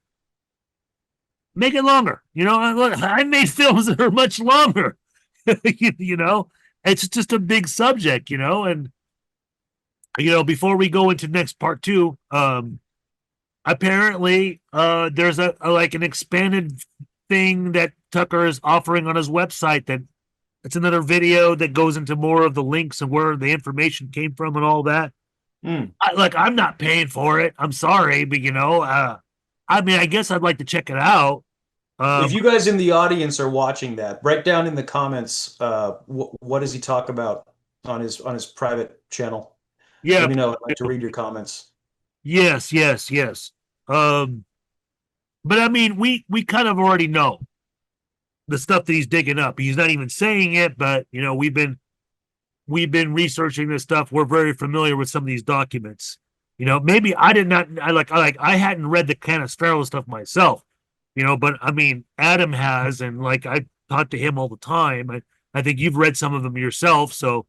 Make it longer. I made films that are much longer. It's just a big subject, and before we go into next part 2, apparently there's an expanded thing that Tucker is offering on his website, that it's another video that goes into more of the links and where the information came from and all that. I'm not paying for it. I'm sorry, but I guess I'd like to check it out. If you guys in the audience are watching that, write down in the comments what does he talk about on his private channel. Yeah, let me know. I'd like to read your comments. Yes. But I mean, we kind of already know the stuff that he's digging up. He's not even saying it, but we've been researching this stuff. We're very familiar with some of these documents. Maybe I hadn't read the Canestraro stuff myself. But I mean, Adam has, and I talk to him all the time. I think you've read some of them yourself, so.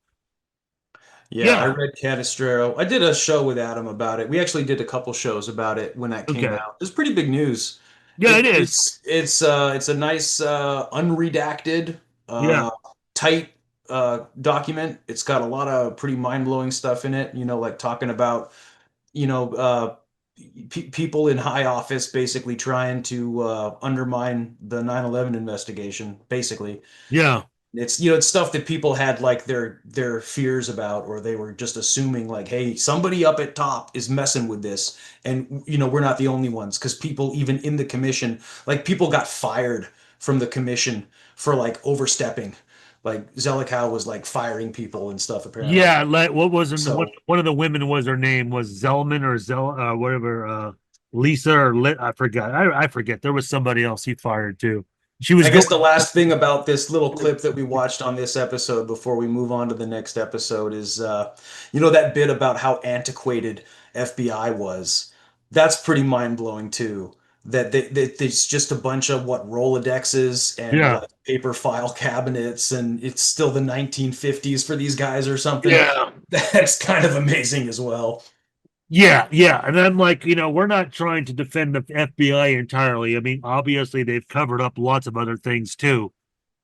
Yeah, I read Canestraro. I did a show with Adam about it. We actually did a couple shows about it when that came out. It's pretty big news. Yeah, it is. It's a nice unredacted, tight document. It's got a lot of pretty mind-blowing stuff in it. Talking about people in high office basically trying to undermine the 9/11 investigation. Basically, it's it's stuff that people had their fears about, or they were just assuming hey, somebody up at top is messing with this, and we're not the only ones, because people even in the commission, people got fired from the commission for overstepping. Zelikow was firing people and stuff, apparently. Yeah, what was one of the women, was her name was Zellman or whatever, Lisa or I forgot. I forget. There was somebody else he fired too. I guess the last thing about this little clip that we watched on this episode before we move on to the next episode is, that bit about how antiquated FBI was. That's pretty mind-blowing too. That it's just a bunch of Rolodexes and paper file cabinets, and it's still the 1950s for these guys or something. Yeah. That's kind of amazing as well. Yeah. And I'm we're not trying to defend the FBI entirely. I mean, obviously they've covered up lots of other things too,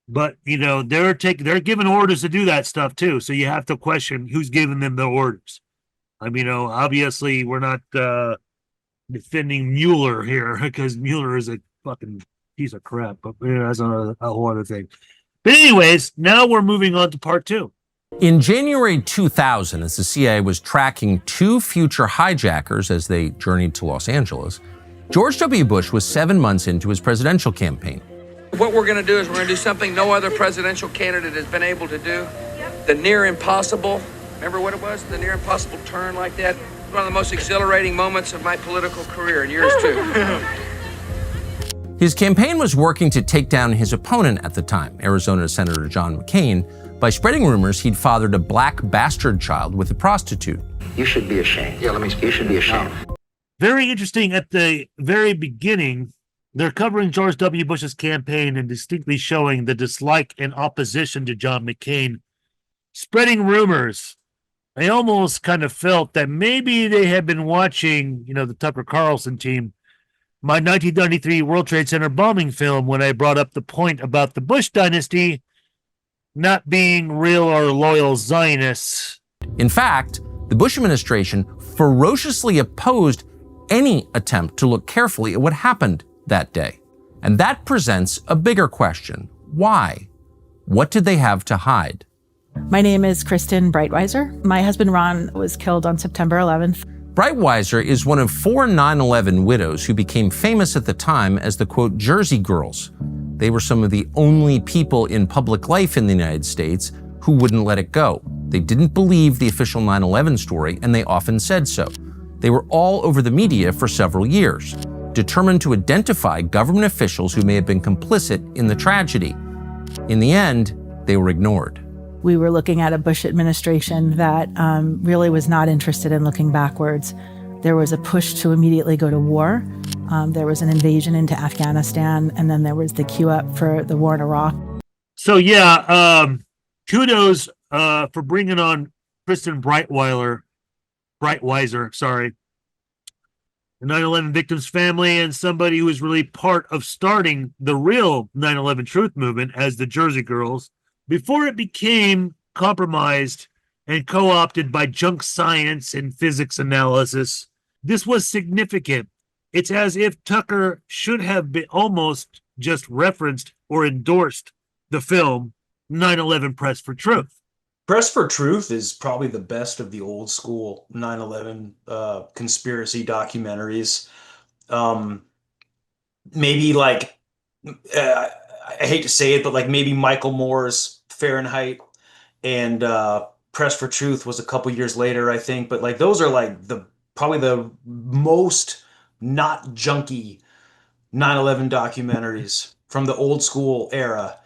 but they're given orders to do that stuff too. So you have to question who's giving them the orders. I mean, obviously we're not defending Mueller here, because Mueller is a fucking piece of crap, but that's a whole other thing. But anyways, now we're moving on to part 2. In January 2000, as the CIA was tracking 2 future hijackers as they journeyed to Los Angeles, George W. Bush was 7 months into his presidential campaign. What we're going to do is we're going to do something no other presidential candidate has been able to do. The near impossible. Remember what it was? The near impossible turn like that. One of the most exhilarating moments of my political career, and yours too. His campaign was working to take down his opponent at the time, Arizona Senator John McCain, by spreading rumors he'd fathered a black bastard child with a prostitute. You should be ashamed. You should be ashamed. Very interesting. At the very beginning, they're covering George W. Bush's campaign and distinctly showing the dislike and opposition to John McCain, spreading rumors. I almost kind of felt that maybe they had been watching, the Tucker Carlson team, my 1993 World Trade Center bombing film, when I brought up the point about the Bush dynasty not being real or loyal Zionists. In fact, the Bush administration ferociously opposed any attempt to look carefully at what happened that day. And that presents a bigger question. Why? What did they have to hide? My name is Kristen Breitweiser. My husband Ron was killed on September 11th. Breitweiser is one of 4 9/11 widows who became famous at the time as the, quote, Jersey Girls. They were some of the only people in public life in the United States who wouldn't let it go. They didn't believe the official 9/11 story, and they often said so. They were all over the media for several years, determined to identify government officials who may have been complicit in the tragedy. In the end, they were ignored. We were looking at a Bush administration that really was not interested in looking backwards. There was a push to immediately go to war. There was an invasion into Afghanistan, and then there was the queue up for the war in Iraq. So kudos for bringing on Kristen Brightweiser, sorry, the 9/11 victims' family, and somebody who was really part of starting the real 9/11 truth movement as the Jersey Girls before it became compromised and co-opted by junk science and physics analysis. This was significant. It's as if Tucker should have been almost just referenced or endorsed the film 9/11 Press for Truth. Press for Truth is probably the best of the old school 9/11 conspiracy documentaries. Maybe like I hate to say it, but like maybe Michael Moore's Fahrenheit and Press for Truth was a couple years later, I think. But like those are like the probably the most not junky 9/11 documentaries from the old school era,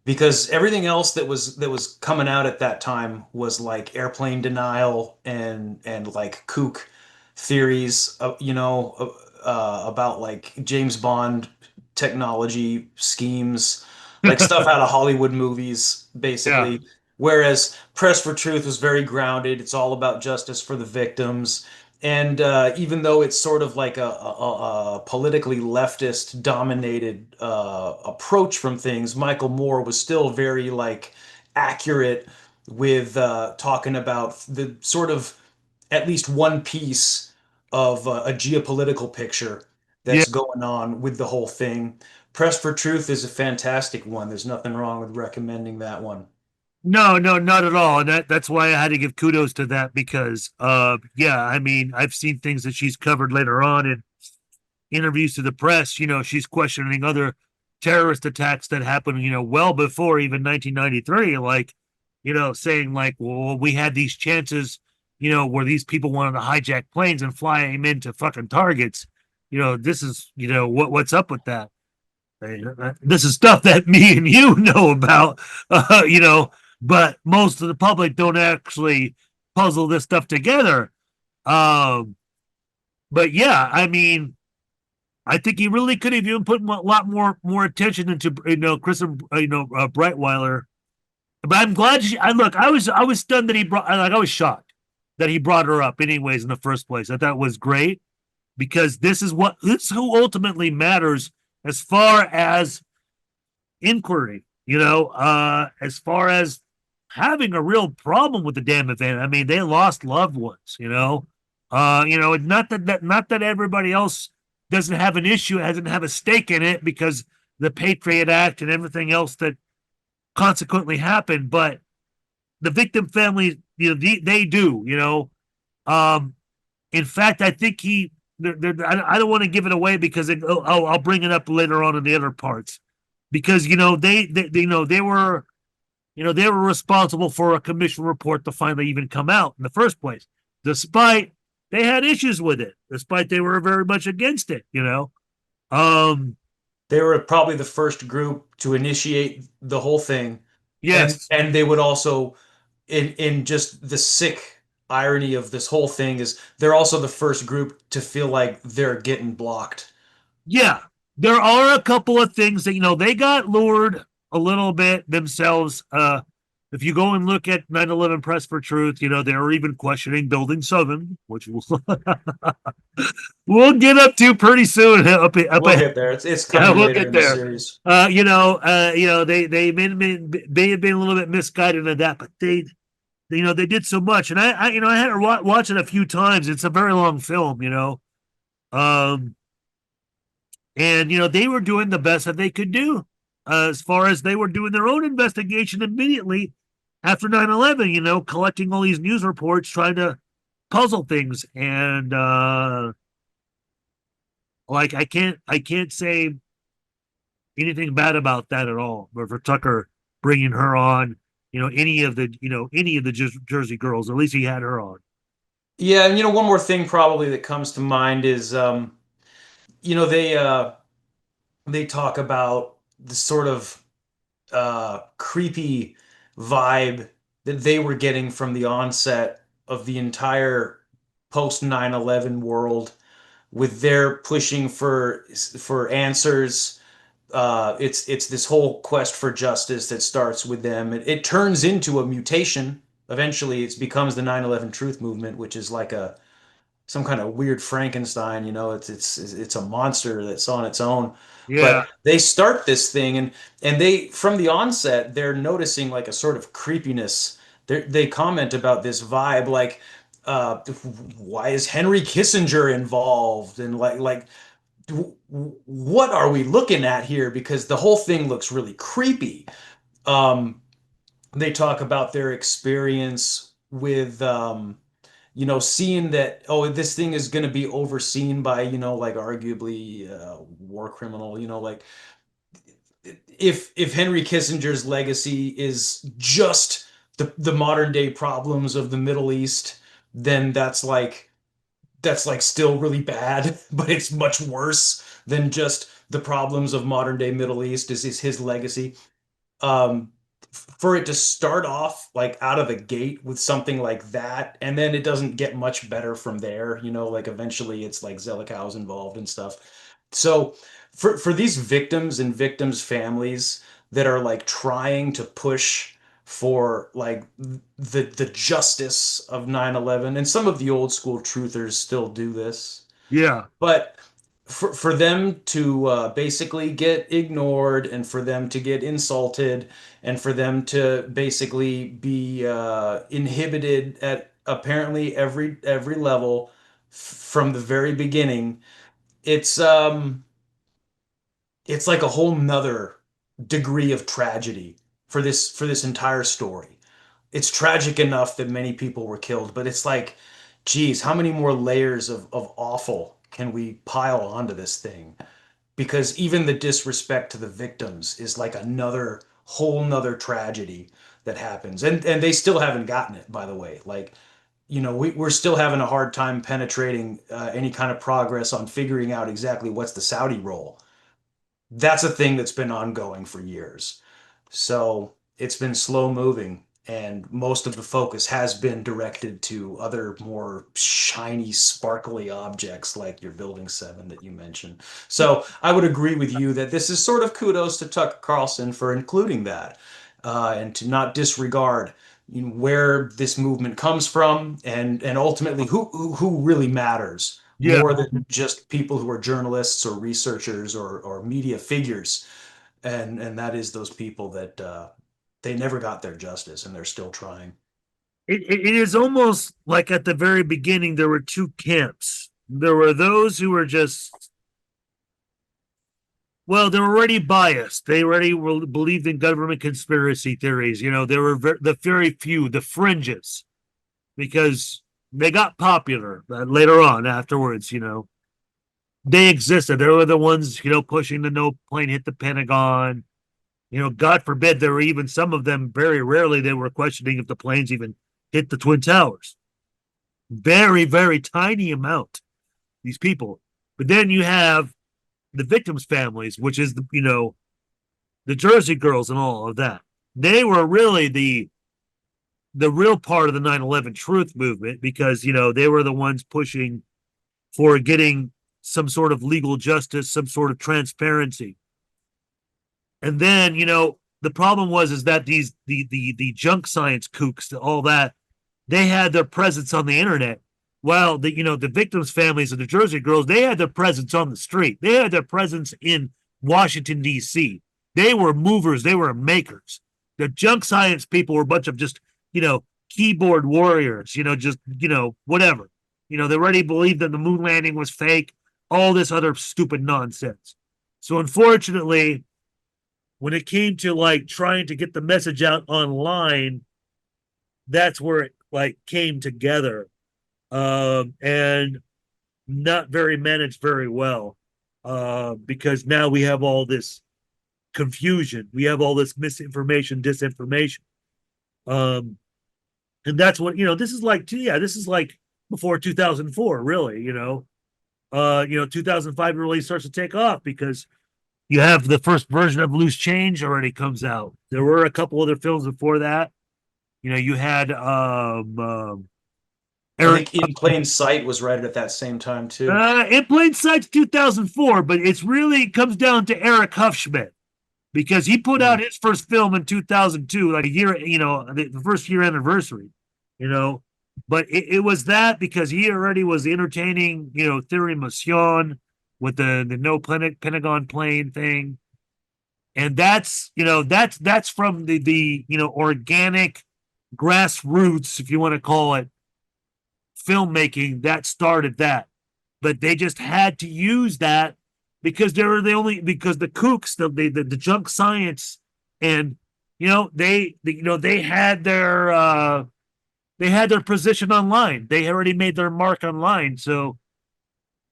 because everything else that was coming out at that time was like airplane denial and like kook theories, about like James Bond technology schemes, like stuff out of Hollywood movies, basically. Yeah. Whereas Press for Truth was very grounded. It's all about justice for the victims. And even though it's sort of like a politically leftist dominated approach from things, Michael Moore was still very like accurate with talking about the sort of at least one piece of a geopolitical picture Yeah. that's going on with the whole thing. Press for Truth is a fantastic one. There's nothing wrong with recommending that one. No, no, not at all. And that's why I had to give kudos to that because yeah, I mean, I've seen things that she's covered later on in interviews to the press. She's questioning other terrorist attacks that happened, well before even 1993, like, saying like, well, we had these chances, where these people wanted to hijack planes and fly them into fucking targets. This is, what's up with that? This is stuff that me and you know about, but most of the public don't actually puzzle this stuff together. Um, but yeah, I mean, I think he really could have even put a lot more attention into Kristen Brightweiler. But I'm glad I was stunned that he brought, like, I was shocked that he brought her up anyways in the first place. I thought it was great because this is who ultimately matters as far as inquiry, as far as having a real problem with the damn event. I mean, they lost loved ones, not that everybody else doesn't have an issue, doesn't have a stake in it because the Patriot Act and everything else that consequently happened, but the victim families, they do, in fact, I think I don't want to give it away because I'll bring it up later on in the other parts because they were responsible for a commission report to finally even come out in the first place, despite they had issues with it, despite they were very much against it. They were probably the first group to initiate the whole thing. Yes, And they would also, in just the sick irony of this whole thing, is they're also the first group to feel like they're getting blocked. yeah, there are a couple of things that they got lured a little bit themselves. If you go and look at 9/11 Press for Truth, they were even questioning Building 7, which we'll get up to pretty soon. We'll get there. It's coming we'll later get in there. the series. They may have been a little bit misguided in that, but they did so much, and I had to watch it a few times. It's a very long film, and they were doing the best that they could do, as far as they were doing their own investigation immediately after 9/11. Collecting all these news reports, trying to puzzle things, and like I can't say anything bad about that at all. But for Tucker bringing her on, any of the Jersey Girls, at least he had her on. Yeah, and one more thing probably that comes to mind is they talk about the sort of creepy vibe that they were getting from the onset of the entire post 9/11 world, with their pushing for answers it's this whole quest for justice that starts with them. It turns into a mutation. Eventually, it becomes the 9/11 Truth Movement, which is like some kind of weird Frankenstein. It's a monster that's on its own. Yeah. But they start this thing, and they from the onset they're noticing like a sort of creepiness. They comment about this vibe, like, why is Henry Kissinger involved, and like what are we looking at here? Because the whole thing looks really creepy. Um, they talk about their experience with seeing that, oh, this thing is going to be overseen by, like arguably war criminal, like if Henry Kissinger's legacy is just the modern day problems of the Middle East, then that's like still really bad, but it's much worse than just the problems of modern day Middle East is his legacy. Um, for it to start off like out of the gate with something like that, and then it doesn't get much better from there, like eventually it's like Zelikow's involved and stuff. So for these victims and victims' families that are like trying to push for like the justice of 9/11, and some of the old school truthers still do this, Yeah. but for them to basically get ignored, and for them to get insulted, and for them to basically be inhibited at apparently every level from the very beginning, it's it's like a whole nother degree of tragedy for this entire story. It's tragic enough that many people were killed, but it's like, geez, how many more layers of awful can we pile onto this thing? Because even the disrespect to the victims is like another whole nother tragedy that happens. And they still haven't gotten it, by the way. Like, we're still having a hard time penetrating any kind of progress on figuring out exactly what's the Saudi role. That's a thing that's been ongoing for years. So it's been slow moving, and most of the focus has been directed to other more shiny, sparkly objects like your Building 7 that you mentioned. So I would agree with you that this is sort of kudos to Tucker Carlson for including that, and to not disregard where this movement comes from, and ultimately who really matters Yeah. more than just people who are journalists or researchers or media figures, and that is those people that they never got their justice and they're still trying. It is almost like at the very beginning there were two camps. There were those who were just, well, they were already biased. They already believed in government conspiracy theories. There were the very few, the fringes, because they got popular later on afterwards. They existed. They were the ones, pushing the no plane hit the Pentagon. God forbid, there were even some of them, very rarely, they were questioning if the planes even hit the Twin Towers. Very, very tiny amount, these people. But then you have the victims' families, which is, the Jersey girls and all of that. They were really the real part of the 9/11 truth movement, because, they were the ones pushing for getting some sort of legal justice, some sort of transparency. And then, the problem is that the junk science kooks, all that, they had their presence on the internet. While the victims' families of the Jersey girls, they had their presence on the street. They had their presence in Washington, D.C. They were movers. They were makers. The junk science people were a bunch of just, keyboard warriors, just, whatever. They already believed that the moon landing was fake, all this other stupid nonsense. So unfortunately, when it came to like trying to get the message out online, that's where it like came together, and not very managed very well, because now we have all this confusion, we have all this misinformation, disinformation, and that's what this is like. Yeah, this is like before 2004, really. 2005 really starts to take off because you have the first version of Loose Change already comes out. There were a couple other films before that. You had I Eric, think In Plain Sight was right at that same time too. In Plain Sight's 2004, but it's really comes down to Eric Huffschmidt because he put out his first film in 2002, like a year, the first year anniversary, But it was that because he already was entertaining, Theory Motion with the no Pentagon plane thing. And that's from the organic grassroots, if you want to call it, filmmaking that started that. But they just had to use that because because the kooks, the junk science, and they had their position online. They already made their mark online, so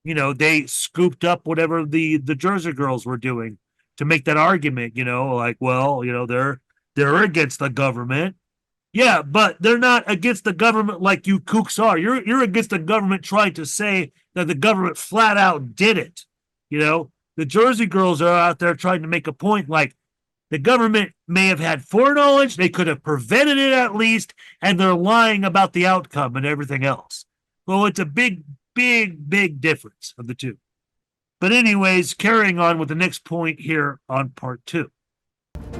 they scooped up whatever the Jersey Girls were doing to make that argument. They're against the government. Yeah, but they're not against the government like you kooks are. You're against the government trying to say that the government flat out did it. The Jersey Girls are out there trying to make a point like the government may have had foreknowledge, they could have prevented it at least, and they're lying about the outcome and everything else. Well, it's a big, big, big difference of the two. But anyways, carrying on with the next point here on part 2.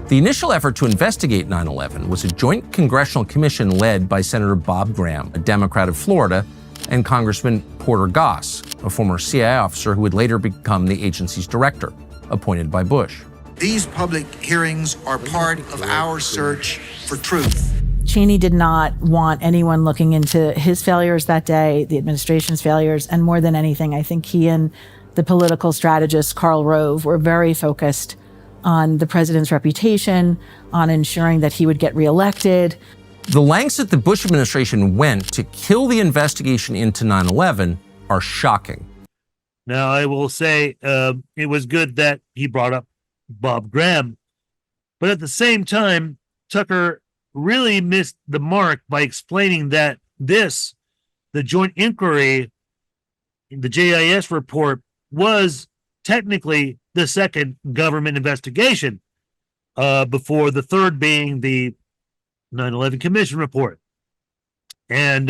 The initial effort to investigate 9/11 was a joint congressional commission led by Senator Bob Graham, a Democrat of Florida, and Congressman Porter Goss, a former CIA officer who would later become the agency's director, appointed by Bush. These public hearings are part of our search for truth. Cheney did not want anyone looking into his failures that day, the administration's failures, and more than anything, I think he and the political strategist Karl Rove were very focused on the president's reputation, on ensuring that he would get reelected. The lengths that the Bush administration went to kill the investigation into 9/11 are shocking. Now, I will say it was good that he brought up Bob Graham, but at the same time, Tucker really missed the mark by explaining that the joint inquiry, the JIS report, was technically the second government investigation, before the third being the 9/11 Commission report. And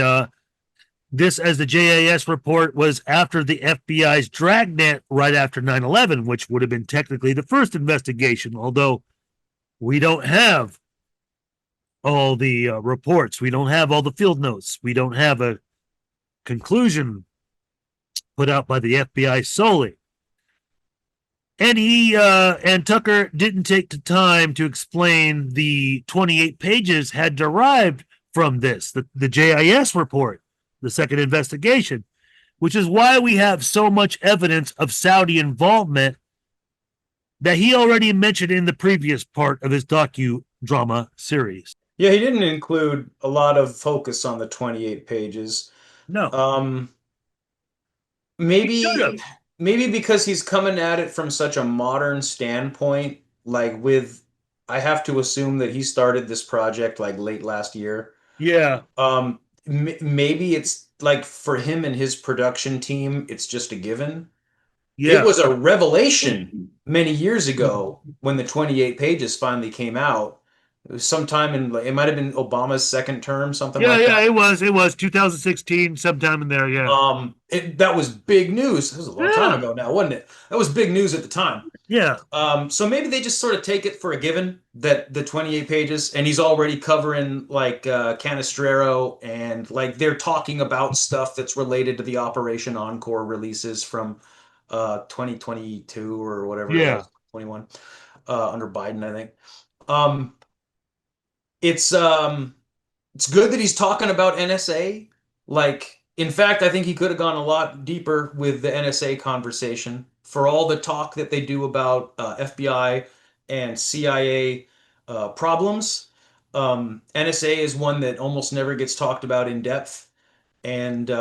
this, as the JIS report, was after the FBI's dragnet right after 9/11, which would have been technically the first investigation, although we don't have all the reports. We don't have all the field notes. We don't have a conclusion put out by the FBI solely. And Tucker didn't take the time to explain the 28 pages had derived from this, the JIS report, the second investigation, which is why we have so much evidence of Saudi involvement that he already mentioned in the previous part of his docudrama series. Yeah, he didn't include a lot of focus on the 28 pages. No. Maybe because he's coming at it from such a modern standpoint, I have to assume that he started this project like late last year. Yeah. Maybe it's like for him and his production team, it's just a given. Yeah. It was a revelation many years ago when the 28 pages finally came out. It was sometime it might have been Obama's second term, something like that. Yeah, it was 2016, sometime in there, yeah. That was big news. That was a long time ago now, wasn't it? That was big news at the time. Yeah. So maybe they just sort of take it for a given that the 28 pages, and he's already covering Canestraro, and they're talking about stuff that's related to the Operation Encore releases from 2022 or whatever. Yeah. It was, 21 under Biden, I think. It's good that he's talking about NSA. In fact, I think he could have gone a lot deeper with the NSA conversation for all the talk that they do about FBI and CIA problems. NSA is one that almost never gets talked about in depth. And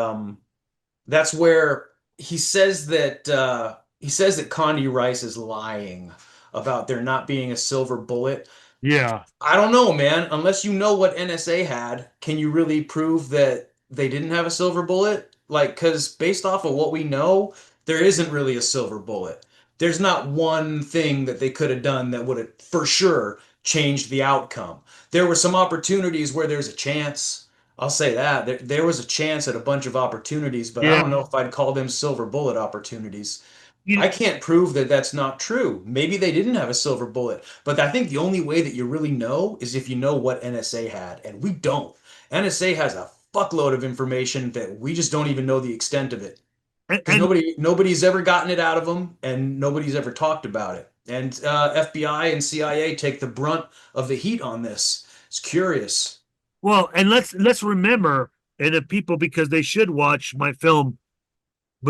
that's where he says that Condi Rice is lying about there not being a silver bullet. Yeah. I don't know, man. Unless you know what NSA had, can you really prove that they didn't have a silver bullet? Because based off of what we know, there isn't really a silver bullet. There's not one thing that they could have done that would have for sure changed the outcome. There were some opportunities where there's a chance. I'll say that there was a chance at a bunch of opportunities, but I Yeah. don't know if I'd call them silver bullet opportunities. You- I can't prove that that's not true. Maybe they didn't have a silver bullet, but I think the only way that you really know is if you know what NSA had, and we don't. NSA has a fuckload of information that we just don't even know the extent of it. Because and nobody's ever gotten it out of them, and nobody's ever talked about it. And FBI and CIA take the brunt of the heat on this. It's curious. well, and let's remember, and if people, because they should watch my film,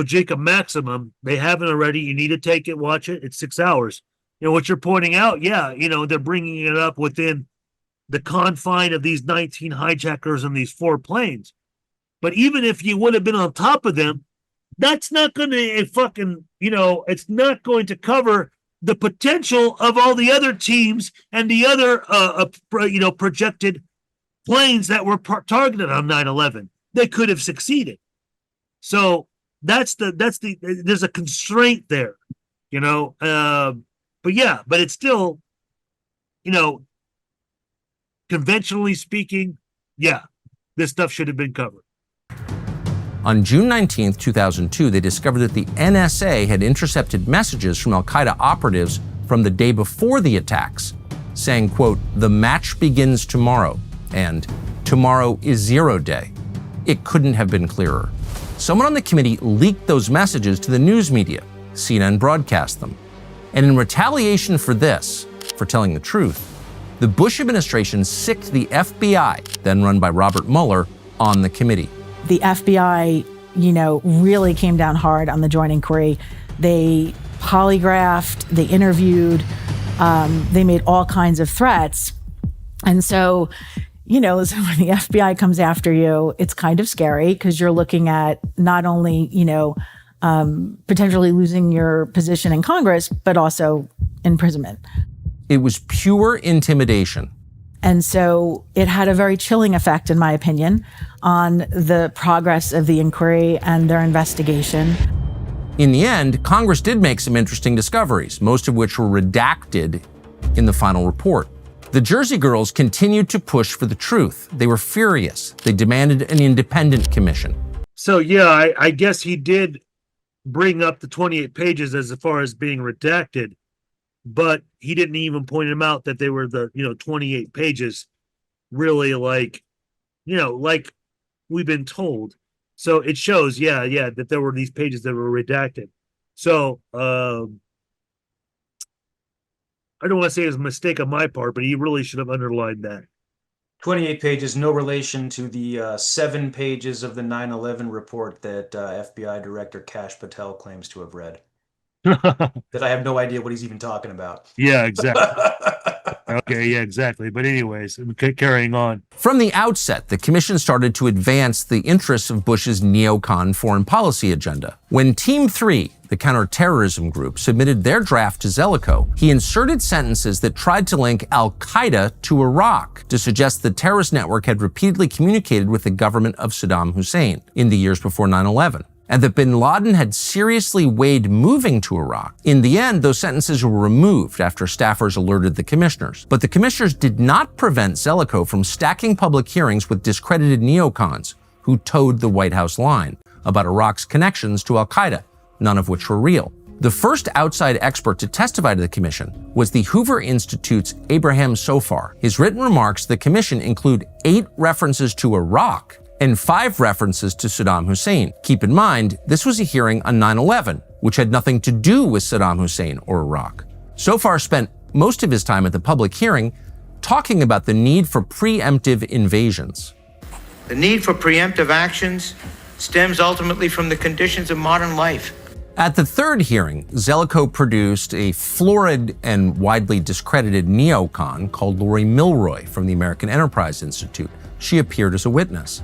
Jacob Maximum, they haven't already. You need to take it, watch it. It's 6 hours. What you're pointing out, yeah, they're bringing it up within the confine of these 19 hijackers and these 4 planes. But even if you would have been on top of them, that's not going to fucking, it's not going to cover the potential of all the other teams and the other, projected planes that were targeted on 9/11. They could have succeeded. So there's a constraint there, but yeah, but it's still, conventionally speaking, yeah, this stuff should have been covered. On June 19, 2002, they discovered that the NSA had intercepted messages from al-Qaeda operatives from the day before the attacks, saying, quote, "The match begins tomorrow," and "Tomorrow is 0 day." It couldn't have been clearer. Someone on the committee leaked those messages to the news media. CNN broadcast them. And in retaliation for this, for telling the truth, the Bush administration sicked the FBI, then run by Robert Mueller, on the committee. The FBI, really came down hard on the joint inquiry. They polygraphed, they interviewed, they made all kinds of threats. And so, when the FBI comes after you, it's kind of scary because you're looking at not only, potentially losing your position in Congress, but also imprisonment. It was pure intimidation. And so it had a very chilling effect, in my opinion, on the progress of the inquiry and their investigation. In the end, Congress did make some interesting discoveries, most of which were redacted in the final report. The Jersey Girls continued to push for the truth. They were furious. They demanded an independent commission. So, yeah, I guess he did bring up the 28 pages as far as being redacted, but he didn't even point them out that they were the 28 pages, really, like we've been told. So it shows, that there were these pages that were redacted. So I don't want to say it was a mistake on my part, but he really should have underlined that. 28 pages, no relation to the 7 pages of the 9/11 report that FBI Director Kash Patel claims to have read. That I have no idea what he's even talking about. Yeah, exactly. Okay, yeah, exactly. But anyways, carrying on. From the outset, the commission started to advance the interests of Bush's neocon foreign policy agenda. When Team 3, the counterterrorism group, submitted their draft to Zelikow, he inserted sentences that tried to link al-Qaeda to Iraq to suggest the terrorist network had repeatedly communicated with the government of Saddam Hussein in the years before 9/11. And that bin Laden had seriously weighed moving to Iraq. In the end, those sentences were removed after staffers alerted the commissioners. But the commissioners did not prevent Zelikow from stacking public hearings with discredited neocons who towed the White House line about Iraq's connections to al-Qaeda, none of which were real. The first outside expert to testify to the commission was the Hoover Institute's Abraham Sofar. His written remarks to the commission include 8 references to Iraq and 5 references to Saddam Hussein. Keep in mind, this was a hearing on 9/11, which had nothing to do with Saddam Hussein or Iraq. Sofar spent most of his time at the public hearing talking about the need for preemptive invasions. The need for preemptive actions stems ultimately from the conditions of modern life. At the third hearing, Zelikow produced a florid and widely discredited neocon called Lori Milroy from the American Enterprise Institute. She appeared as a witness.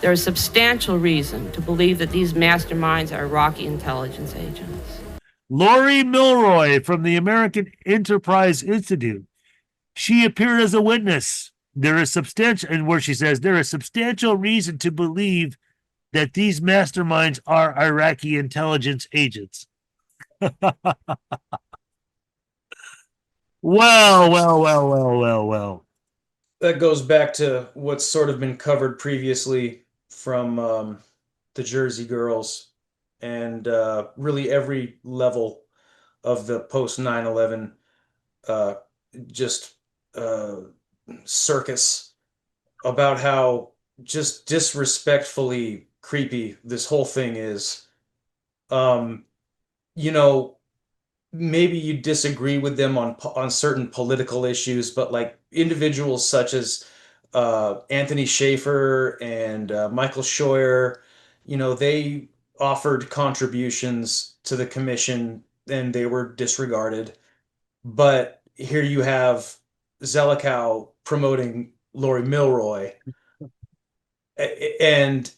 There is substantial reason to believe that these masterminds are Iraqi intelligence agents. Lori Milroy from the American Enterprise Institute. She appeared as a witness. There is substantial, and where she says there is substantial reason to believe that these masterminds are Iraqi intelligence agents. Well. that goes back to what's sort of been covered previously from the Jersey Girls and really every level of the post 9/11 uh, just circus about how just disrespectfully creepy this whole thing is. Um, you know, maybe you disagree with them on certain political issues, but like individuals such as Anthony Schaefer and Michael Scheuer, they offered contributions to the commission and they were disregarded. But here you have Zelikow promoting Lori Milroy, and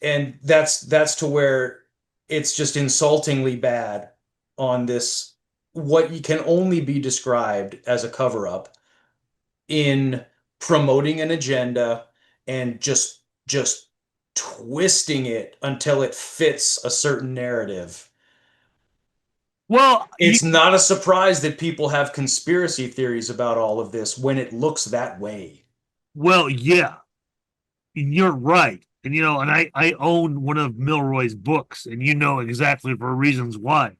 that's to where it's just insultingly bad on this what can only be described as a cover up in promoting an agenda and just twisting it until it fits a certain narrative. Well, it's not a surprise that people have conspiracy theories about all of this when it looks that way. Well, yeah, you're right. And, and I own one of Milroy's books, and exactly for reasons why.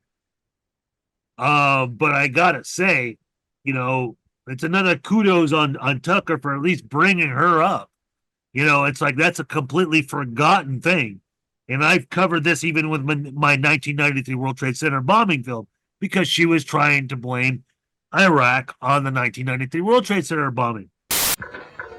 But I gotta say, it's another kudos on Tucker for at least bringing her up. It's like that's a completely forgotten thing. And I've covered this even with my 1993 World Trade Center bombing film because she was trying to blame Iraq on the 1993 World Trade Center bombing.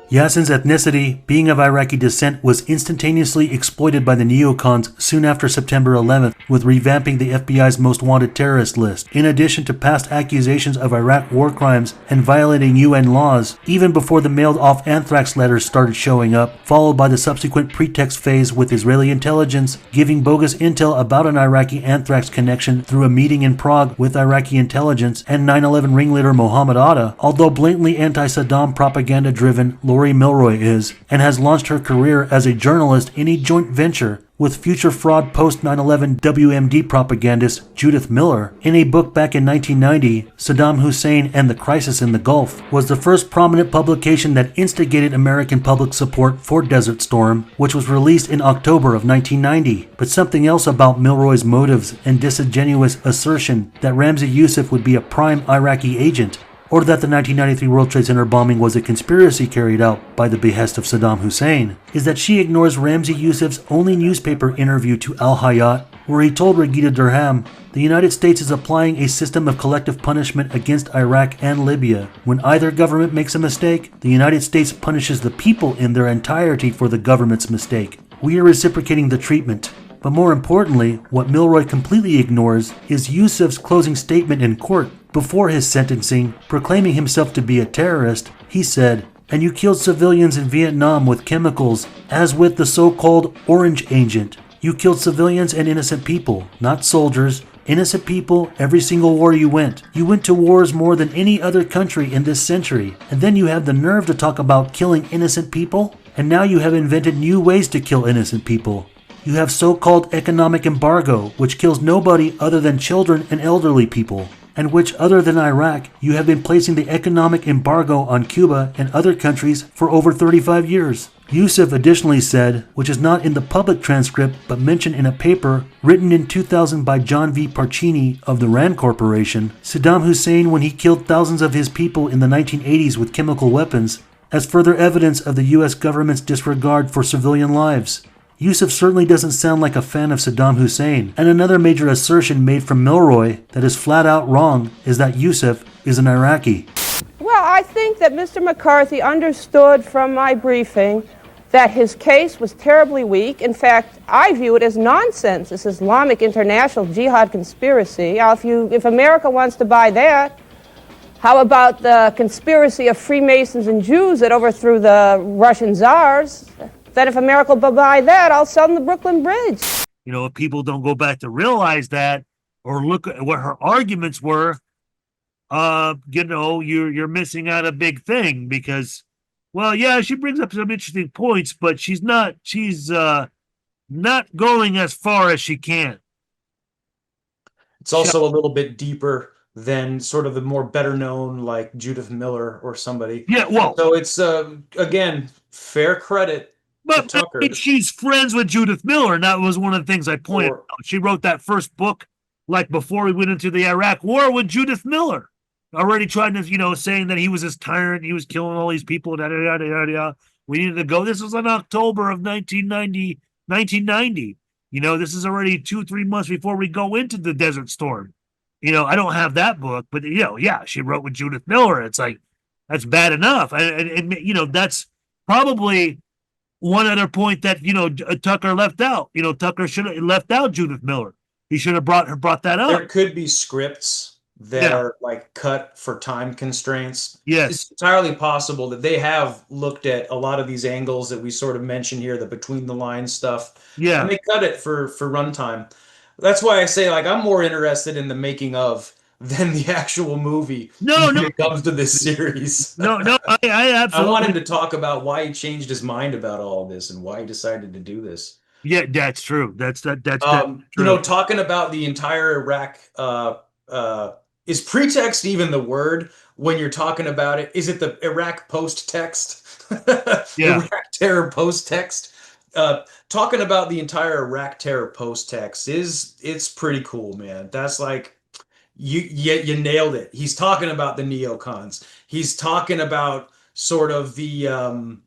Yassin's ethnicity, being of Iraqi descent, was instantaneously exploited by the neocons soon after September 11th with revamping the FBI's most wanted terrorist list. In addition to past accusations of Iraq war crimes and violating UN laws, even before the mailed-off anthrax letters started showing up, followed by the subsequent pretext phase with Israeli intelligence giving bogus intel about an Iraqi anthrax connection through a meeting in Prague with Iraqi intelligence and 9/11 ringleader Mohammed Atta, although blatantly anti-Saddam propaganda-driven, Lori Milroy is, and has launched her career as a journalist in a joint venture with future fraud post-9/11 WMD propagandist Judith Miller. In a book back in 1990, Saddam Hussein and the Crisis in the Gulf was the first prominent publication that instigated American public support for Desert Storm, which was released in October of 1990. But something else about Milroy's motives and disingenuous assertion that Ramzi Youssef would be a prime Iraqi agent, or that the 1993 World Trade Center bombing was a conspiracy carried out by the behest of Saddam Hussein, is that she ignores Ramzi Youssef's only newspaper interview to Al Hayat, where he told Regita Durham, the United States is applying a system of collective punishment against Iraq and Libya. When either government makes a mistake, the United States punishes the people in their entirety for the government's mistake. We are reciprocating the treatment. But more importantly, what Milroy completely ignores is Youssef's closing statement in court. Before his sentencing, proclaiming himself to be a terrorist, he said, "And you killed civilians in Vietnam with chemicals, as with the so-called Orange Agent. You killed civilians and innocent people, not soldiers. Innocent people, every single war you went. You went to wars more than any other country in this century. And then you have the nerve to talk about killing innocent people? And now you have invented new ways to kill innocent people. You have so-called economic embargo, which kills nobody other than children and elderly people, and which, other than Iraq, you have been placing the economic embargo on Cuba and other countries for over 35 years. Youssef additionally said, which is not in the public transcript but mentioned in a paper written in 2000 by John V. Parchini of the RAND Corporation, Saddam Hussein, when he killed thousands of his people in the 1980s with chemical weapons, as further evidence of the U.S. government's disregard for civilian lives. Youssef certainly doesn't sound like a fan of Saddam Hussein, and another major assertion made from Milroy that is flat out wrong is that Youssef is an Iraqi. Well, I think that Mr. McCarthy understood from my briefing that his case was terribly weak. In fact, I view it as nonsense, this Islamic international jihad conspiracy. Now, if America wants to buy that, how about the conspiracy of Freemasons and Jews that overthrew the Russian czars? That if America will buy that, I'll sell them the Brooklyn Bridge. If people don't go back to realize that or look at what her arguments were, you're missing out a big thing because, well, yeah, she brings up some interesting points, but she's not going as far as she can. It's also a little bit deeper than sort of the more better known like Judith Miller or somebody. Yeah, well, So it's again, fair credit to but Tucker. she's friends with Judith Miller, and that was one of the things I pointed Or- out. She wrote that first book like before we went into the Iraq War with Judith Miller, already trying to, saying that he was this tyrant, he was killing all these people, da, da, da, da, da. We needed to go. This was in October of 1990. This is already 2-3 months before we go into the Desert Storm. I don't have that book, but yeah, she wrote with Judith Miller. It's like, that's bad enough. And that's probably one other point that, Tucker left out. Tucker should have left out Judith Miller. He should have brought that up. There could be scripts that Yeah. are like cut for time constraints. Yes. It's entirely possible that they have looked at a lot of these angles that we sort of mentioned here, the between the lines stuff. Yeah. And they cut it for runtime. That's why I say, like, I'm more interested in the making of than the actual movie when it comes to this series. No, I absolutely. I want him to talk about why he changed his mind about all of this and why he decided to do this. Yeah, that's true. That's true. Talking about the entire Iraq, is pretext even the word when you're talking about it? Is it the Iraq post text? Yeah. Iraq terror post text. Talking about the entire Iraq terror post text it's pretty cool, man. That's like you nailed it. He's talking about the neocons. He's talking about sort of the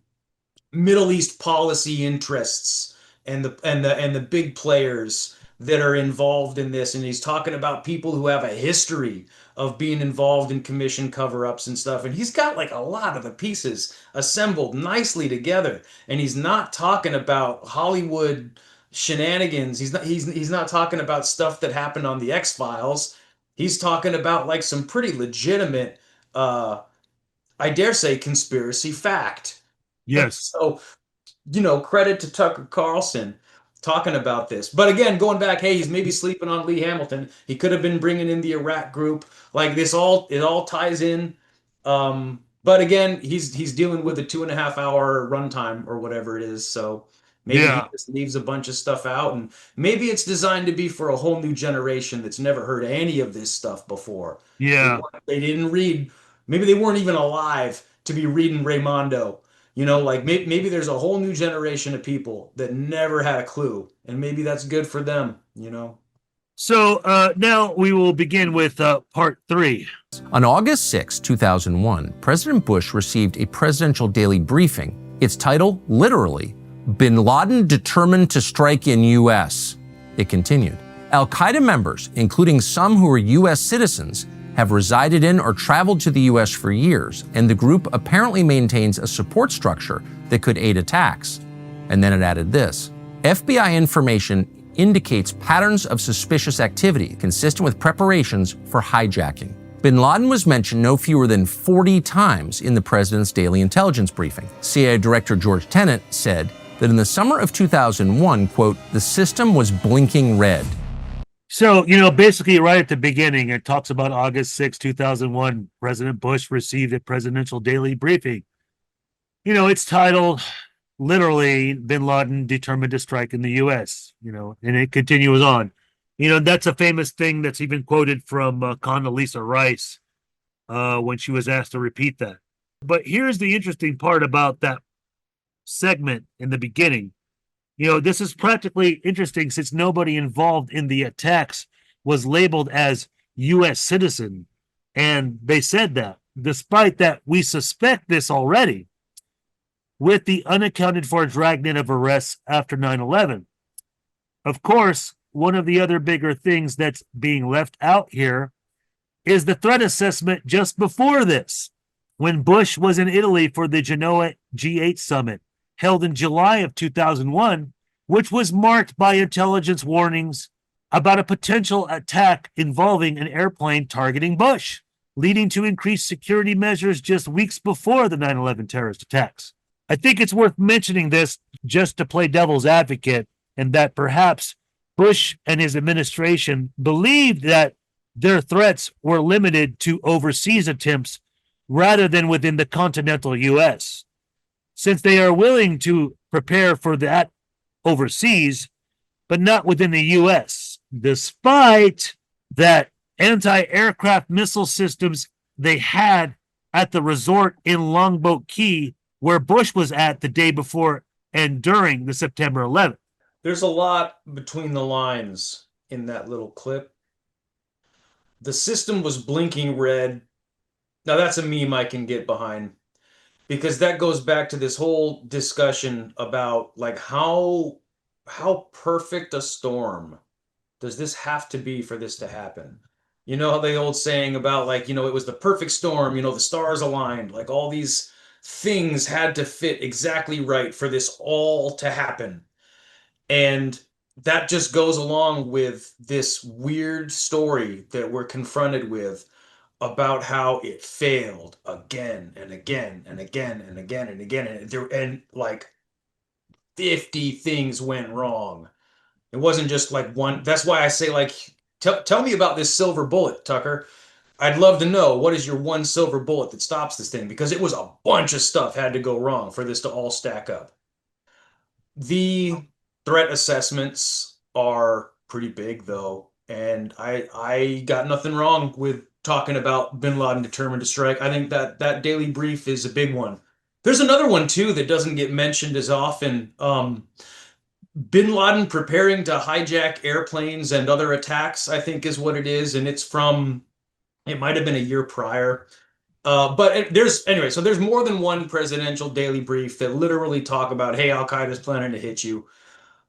Middle East policy interests and the big players that are involved in this, and he's talking about people who have a history of being involved in commission cover-ups and stuff, and he's got like a lot of the pieces assembled nicely together, and he's not talking about Hollywood shenanigans. He's not talking about stuff that happened on the X-Files. He's talking about like some pretty legitimate, I dare say, conspiracy fact. Yes. So, credit to Tucker Carlson talking about this. But again, going back, hey, he's maybe sleeping on Lee Hamilton. He could have been bringing in the Iraq group. Like it all ties in. But again, he's dealing with a 2.5 hour runtime or whatever it is. So maybe he just leaves a bunch of stuff out, and maybe it's designed to be for a whole new generation that's never heard any of this stuff before. Yeah. They didn't read. Maybe they weren't even alive to be reading Raimondo. Maybe there's a whole new generation of people that never had a clue, and maybe that's good for them, So now we will begin with part 3. On August 6, 2001, President Bush received a presidential daily briefing. Its title, literally, Bin Laden Determined to Strike in U.S. It continued. Al-Qaeda members, including some who were U.S. citizens, have resided in or traveled to the U.S. for years, and the group apparently maintains a support structure that could aid attacks. And then it added this. FBI information indicates patterns of suspicious activity consistent with preparations for hijacking. Bin Laden was mentioned no fewer than 40 times in the president's daily intelligence briefing. CIA Director George Tenet said that in the summer of 2001, quote, the system was blinking red. So, basically right at the beginning, it talks about August 6, 2001, President Bush received a presidential daily briefing. It's titled, literally, Bin Laden Determined to Strike in the U.S., and it continues on. That's a famous thing that's even quoted from Condoleezza Rice when she was asked to repeat that. But here's the interesting part about that segment in the beginning. This is practically interesting since nobody involved in the attacks was labeled as U.S. citizen. And they said that, despite that we suspect this already, with the unaccounted for dragnet of arrests after 9/11. Of course, one of the other bigger things that's being left out here is the threat assessment just before this, when Bush was in Italy for the Genoa G8 summit, held in July of 2001, which was marked by intelligence warnings about a potential attack involving an airplane targeting Bush, leading to increased security measures just weeks before the 9/11 terrorist attacks. I think it's worth mentioning this just to play devil's advocate, and that perhaps Bush and his administration believed that their threats were limited to overseas attempts rather than within the continental U.S., since they are willing to prepare for that overseas, but not within the U.S., despite that anti-aircraft missile systems they had at the resort in Longboat Key, where Bush was at the day before and during the September 11th. There's a lot between the lines in that little clip. The system was blinking red. Now that's a meme I can get behind, because that goes back to this whole discussion about like how perfect a storm does this have to be for this to happen? You know, the old saying about like, it was the perfect storm, the stars aligned, like all these things had to fit exactly right for this all to happen. And that just goes along with this weird story that we're confronted with about how it failed again and again and again and again and again. And like 50 things went wrong. It wasn't just like one. That's why I say, like, tell me about this silver bullet, Tucker. I'd love to know, what is your one silver bullet that stops this thing? Because it was a bunch of stuff had to go wrong for this to all stack up. The threat assessments are pretty big, though, and I got nothing wrong with talking about bin Laden determined to strike. I think that daily brief is a big one. There's another one too that doesn't get mentioned as often. Bin Laden preparing to hijack airplanes and other attacks, I think is what it is, and it's from, it might have been a year prior. But so there's more than one presidential daily brief that literally talk about, hey, Al-Qaeda's planning to hit you.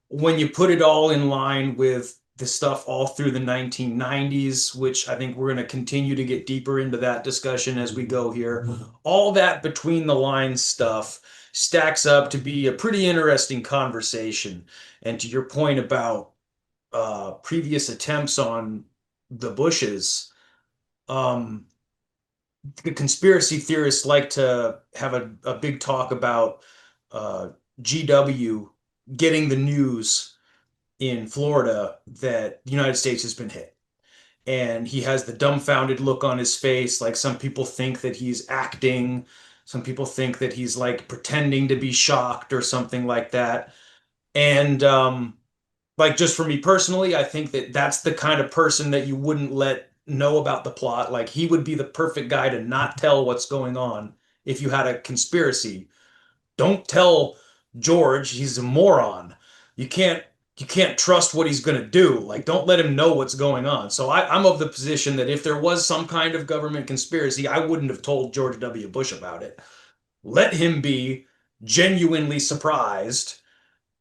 When you put it all in line with the stuff all through the 1990s, which I think we're going to continue to get deeper into that discussion as we go here, all that between the lines stuff stacks up to be a pretty interesting conversation. And to your point about previous attempts on the Bushes, the conspiracy theorists like to have a big talk about GW getting the news in Florida that the United States has been hit. And he has the dumbfounded look on his face. Like, some people think that he's acting. Some people think that he's like pretending to be shocked or something like that. And like, just for me personally, I think that that's the kind of person that you wouldn't let know about the plot. Like, he would be the perfect guy to not tell what's going on if you had a conspiracy. Don't tell George, he's a moron. You can't trust what he's going to do. Like, don't let him know what's going on. So I'm of the position that if there was some kind of government conspiracy, I wouldn't have told George W. Bush about it. Let him be genuinely surprised,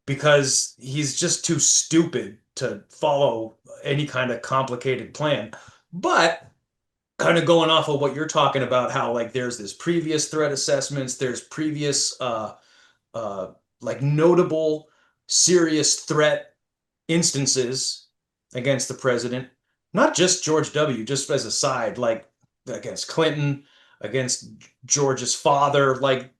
because he's just too stupid to follow any kind of complicated plan. But kind of going off of what you're talking about, how like there's this previous threat assessments, there's previous like notable serious threat instances against the president, not just George W., just as a side, like against Clinton, against George's father, like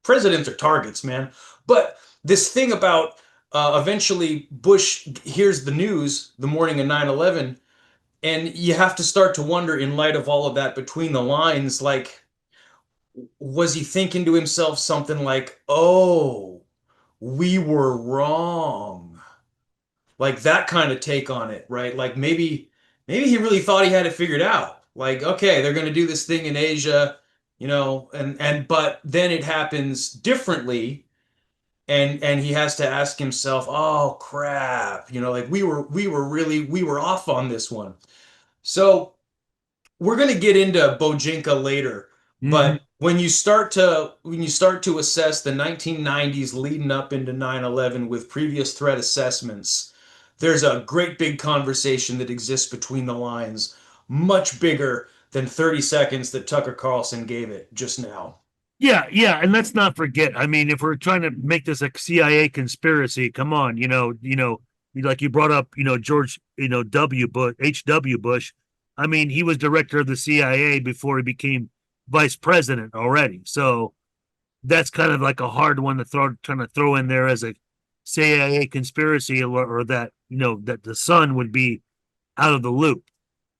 presidents are targets, man. But this thing about eventually Bush hears the news the morning of 9/11, and you have to start to wonder, in light of all of that between the lines, like, was he thinking to himself something like, oh, we were wrong? Like that kind of take on it, right? Like maybe he really thought he had it figured out. Like, okay, they're going to do this thing in Asia, but then it happens differently, and he has to ask himself, oh crap, like we were off on this one. So we're going to get into Bojinka later, but when you start to assess the 1990s leading up into 9/11 with previous threat assessments, there's a great big conversation that exists between the lines, much bigger than 30 seconds that Tucker Carlson gave it just now. Yeah, and let's not forget. I mean, if we're trying to make this a CIA conspiracy, come on, like you brought up, George, H.W. Bush. I mean, he was director of the CIA before he became vice president already. So that's kind of like a hard one to trying to throw in there as a CIA conspiracy, or that, that the son would be out of the loop.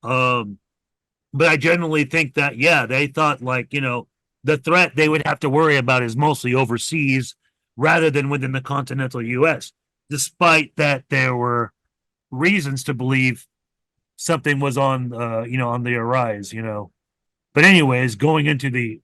But I generally think that, yeah, they thought like, the threat they would have to worry about is mostly overseas rather than within the continental U.S., despite that there were reasons to believe something was on, on the arise, But anyways, going into the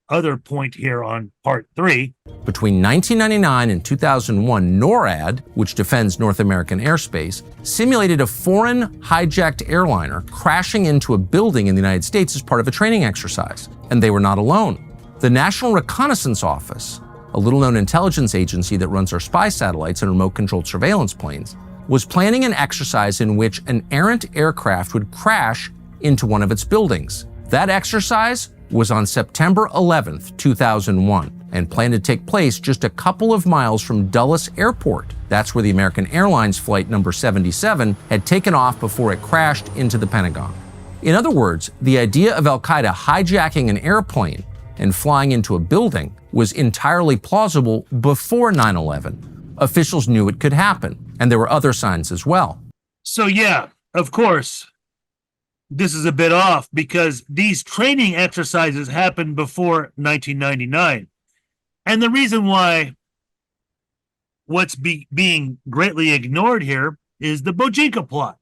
other point here on part 3. Between 1999 and 2001, NORAD, which defends North American airspace, simulated a foreign hijacked airliner crashing into a building in the United States as part of a training exercise. And they were not alone. The National Reconnaissance Office, a little-known intelligence agency that runs our spy satellites and remote-controlled surveillance planes, was planning an exercise in which an errant aircraft would crash into one of its buildings. That exercise was on September 11th, 2001, and planned to take place just a couple of miles from Dulles Airport. That's where the American Airlines flight number 77 had taken off before it crashed into the Pentagon. In other words, the idea of al-Qaeda hijacking an airplane and flying into a building was entirely plausible before 9/11. Officials knew it could happen, and there were other signs as well. So yeah, of course, this is a bit off because these training exercises happened before 1999. And the reason why what's being greatly ignored here is the Bojinka plot,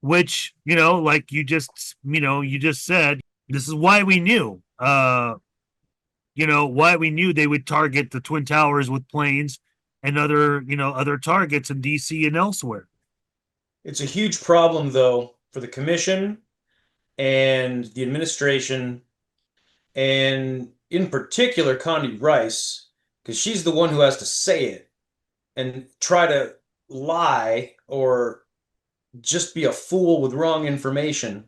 which, like you just said, this is why we knew, why we knew they would target the Twin Towers with planes and other targets in DC and elsewhere. It's a huge problem, though, for the commission and the administration, and in particular Condi Rice, because she's the one who has to say it and try to lie or just be a fool with wrong information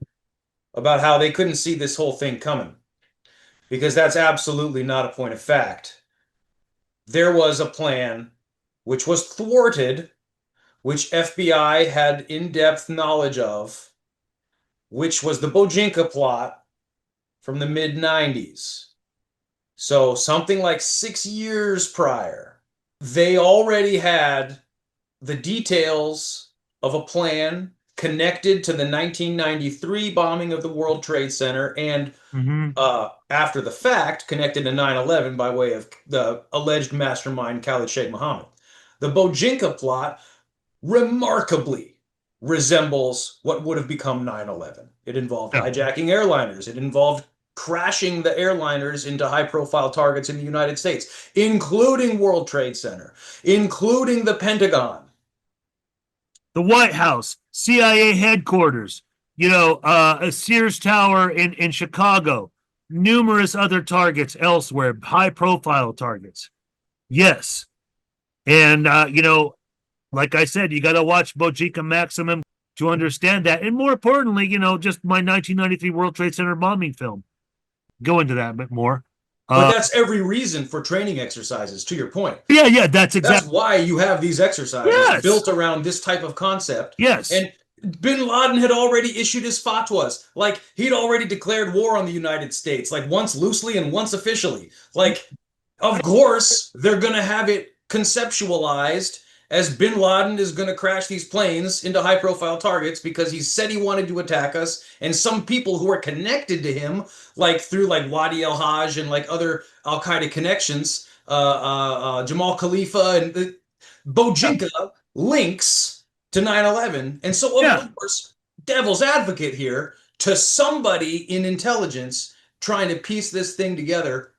about how they couldn't see this whole thing coming, because that's absolutely not a point of fact. There was a plan which was thwarted, which FBI had in-depth knowledge of, which was the Bojinka plot from the mid-90s. So something like 6 years prior, they already had the details of a plan connected to the 1993 bombing of the World Trade Center and after the fact, connected to 9/11 by way of the alleged mastermind Khalid Sheikh Mohammed. The Bojinka plot remarkably resembles what would have become 9/11. It involved hijacking airliners. It involved crashing the airliners into high-profile targets in the United States, including World Trade Center, including the Pentagon, the White House, CIA headquarters, a Sears Tower in Chicago, numerous other targets elsewhere, high-profile targets. Yes. And, like I said, you got to watch Bojinka Maximum to understand that. And more importantly, just my 1993 World Trade Center bombing film. Go into that a bit more. But that's every reason for training exercises, to your point. Yeah, that's exactly. That's why you have these exercises built around this type of concept. Yes. And bin Laden had already issued his fatwas. Like, he'd already declared war on the United States, like once loosely and once officially. Like, of course, they're going to have it conceptualized as bin Laden is going to crash these planes into high-profile targets because he said he wanted to attack us, and some people who are connected to him, like through like Wadi al-Hajj and like other al-Qaeda connections, Jamal Khalifa and the Bojinka links to 9/11. And so, of course, devil's advocate here to somebody in intelligence trying to piece this thing together,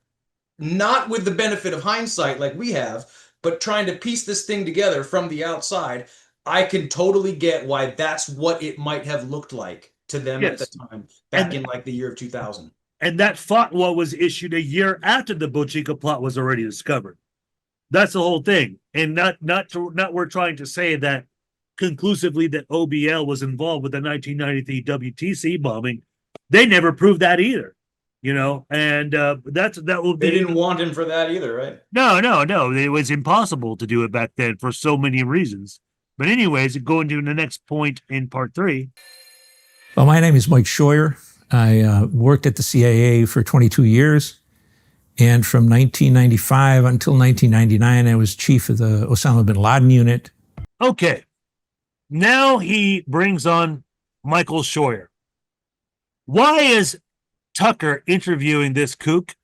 not with the benefit of hindsight like we have, but trying to piece this thing together from the outside. I can totally get why that's what it might have looked like to them at the time, back in like the year of 2000. And that fatwa was issued a year after the Bojinka plot was already discovered. That's the whole thing. And not we're trying to say that conclusively that OBL was involved with the 1993 WTC bombing. They never proved that either. And that will be. They didn't want him for that either, right? No. It was impossible to do it back then for so many reasons. But anyways, going to the next point in part 3. Well, my name is Mike Scheuer. I worked at the CIA for 22 years. And from 1995 until 1999, I was chief of the Osama bin Laden unit. Okay. Now he brings on Michael Scheuer. Why is Tucker interviewing this kook?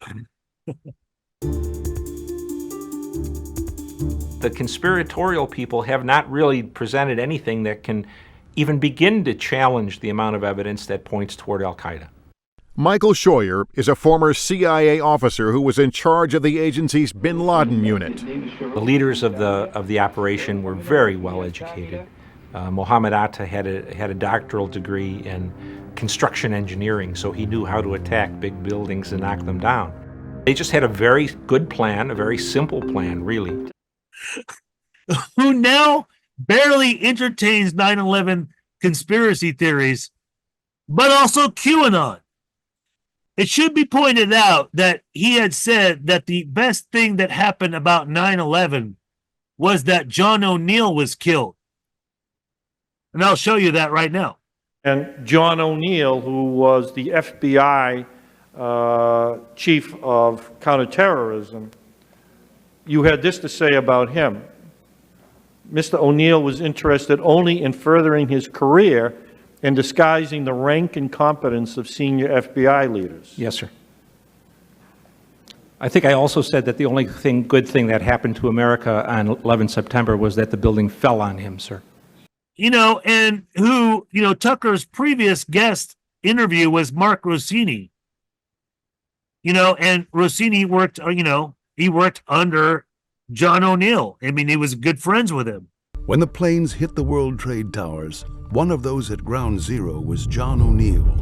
The conspiratorial people have not really presented anything that can even begin to challenge the amount of evidence that points toward al-Qaeda. Michael Scheuer is a former CIA officer who was in charge of the agency's bin Laden unit. The leaders of the operation were very well educated. Mohammed Atta had a doctoral degree in construction engineering, so he knew how to attack big buildings and knock them down. They just had a very good plan, a very simple plan, really. Who now barely entertains 9/11 conspiracy theories, but also QAnon. It should be pointed out that he had said that the best thing that happened about 9/11 was that John O'Neill was killed. And I'll show you that right now. And John O'Neill, who was the FBI chief of counterterrorism, you had this to say about him. Mr. O'Neill was interested only in furthering his career and disguising the rank and competence of senior FBI leaders. Yes, sir. I think I also said that the only good thing that happened to America on 11 September was that the building fell on him, sir. And who, Tucker's previous guest interview was Mark Rossini. And Rossini worked, he worked under John O'Neill. I mean, he was good friends with him. When the planes hit the World Trade Towers, one of those at Ground Zero was John O'Neill.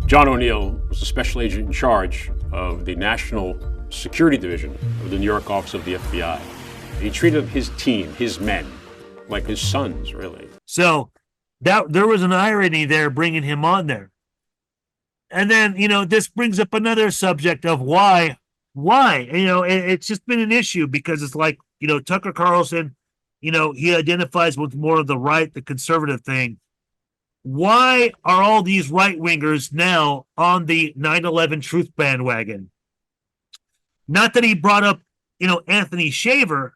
John O'Neill was a special agent in charge of the National Security Division of the New York office of the FBI. He treated his team, his men, like his sons, really. So there was an irony there bringing him on there. And then, this brings up another subject of why, it's just been an issue because it's like, Tucker Carlson, he identifies with more of the right, the conservative thing. Why are all these right-wingers now on the 9/11 truth bandwagon? Not that he brought up, Anthony Shaver,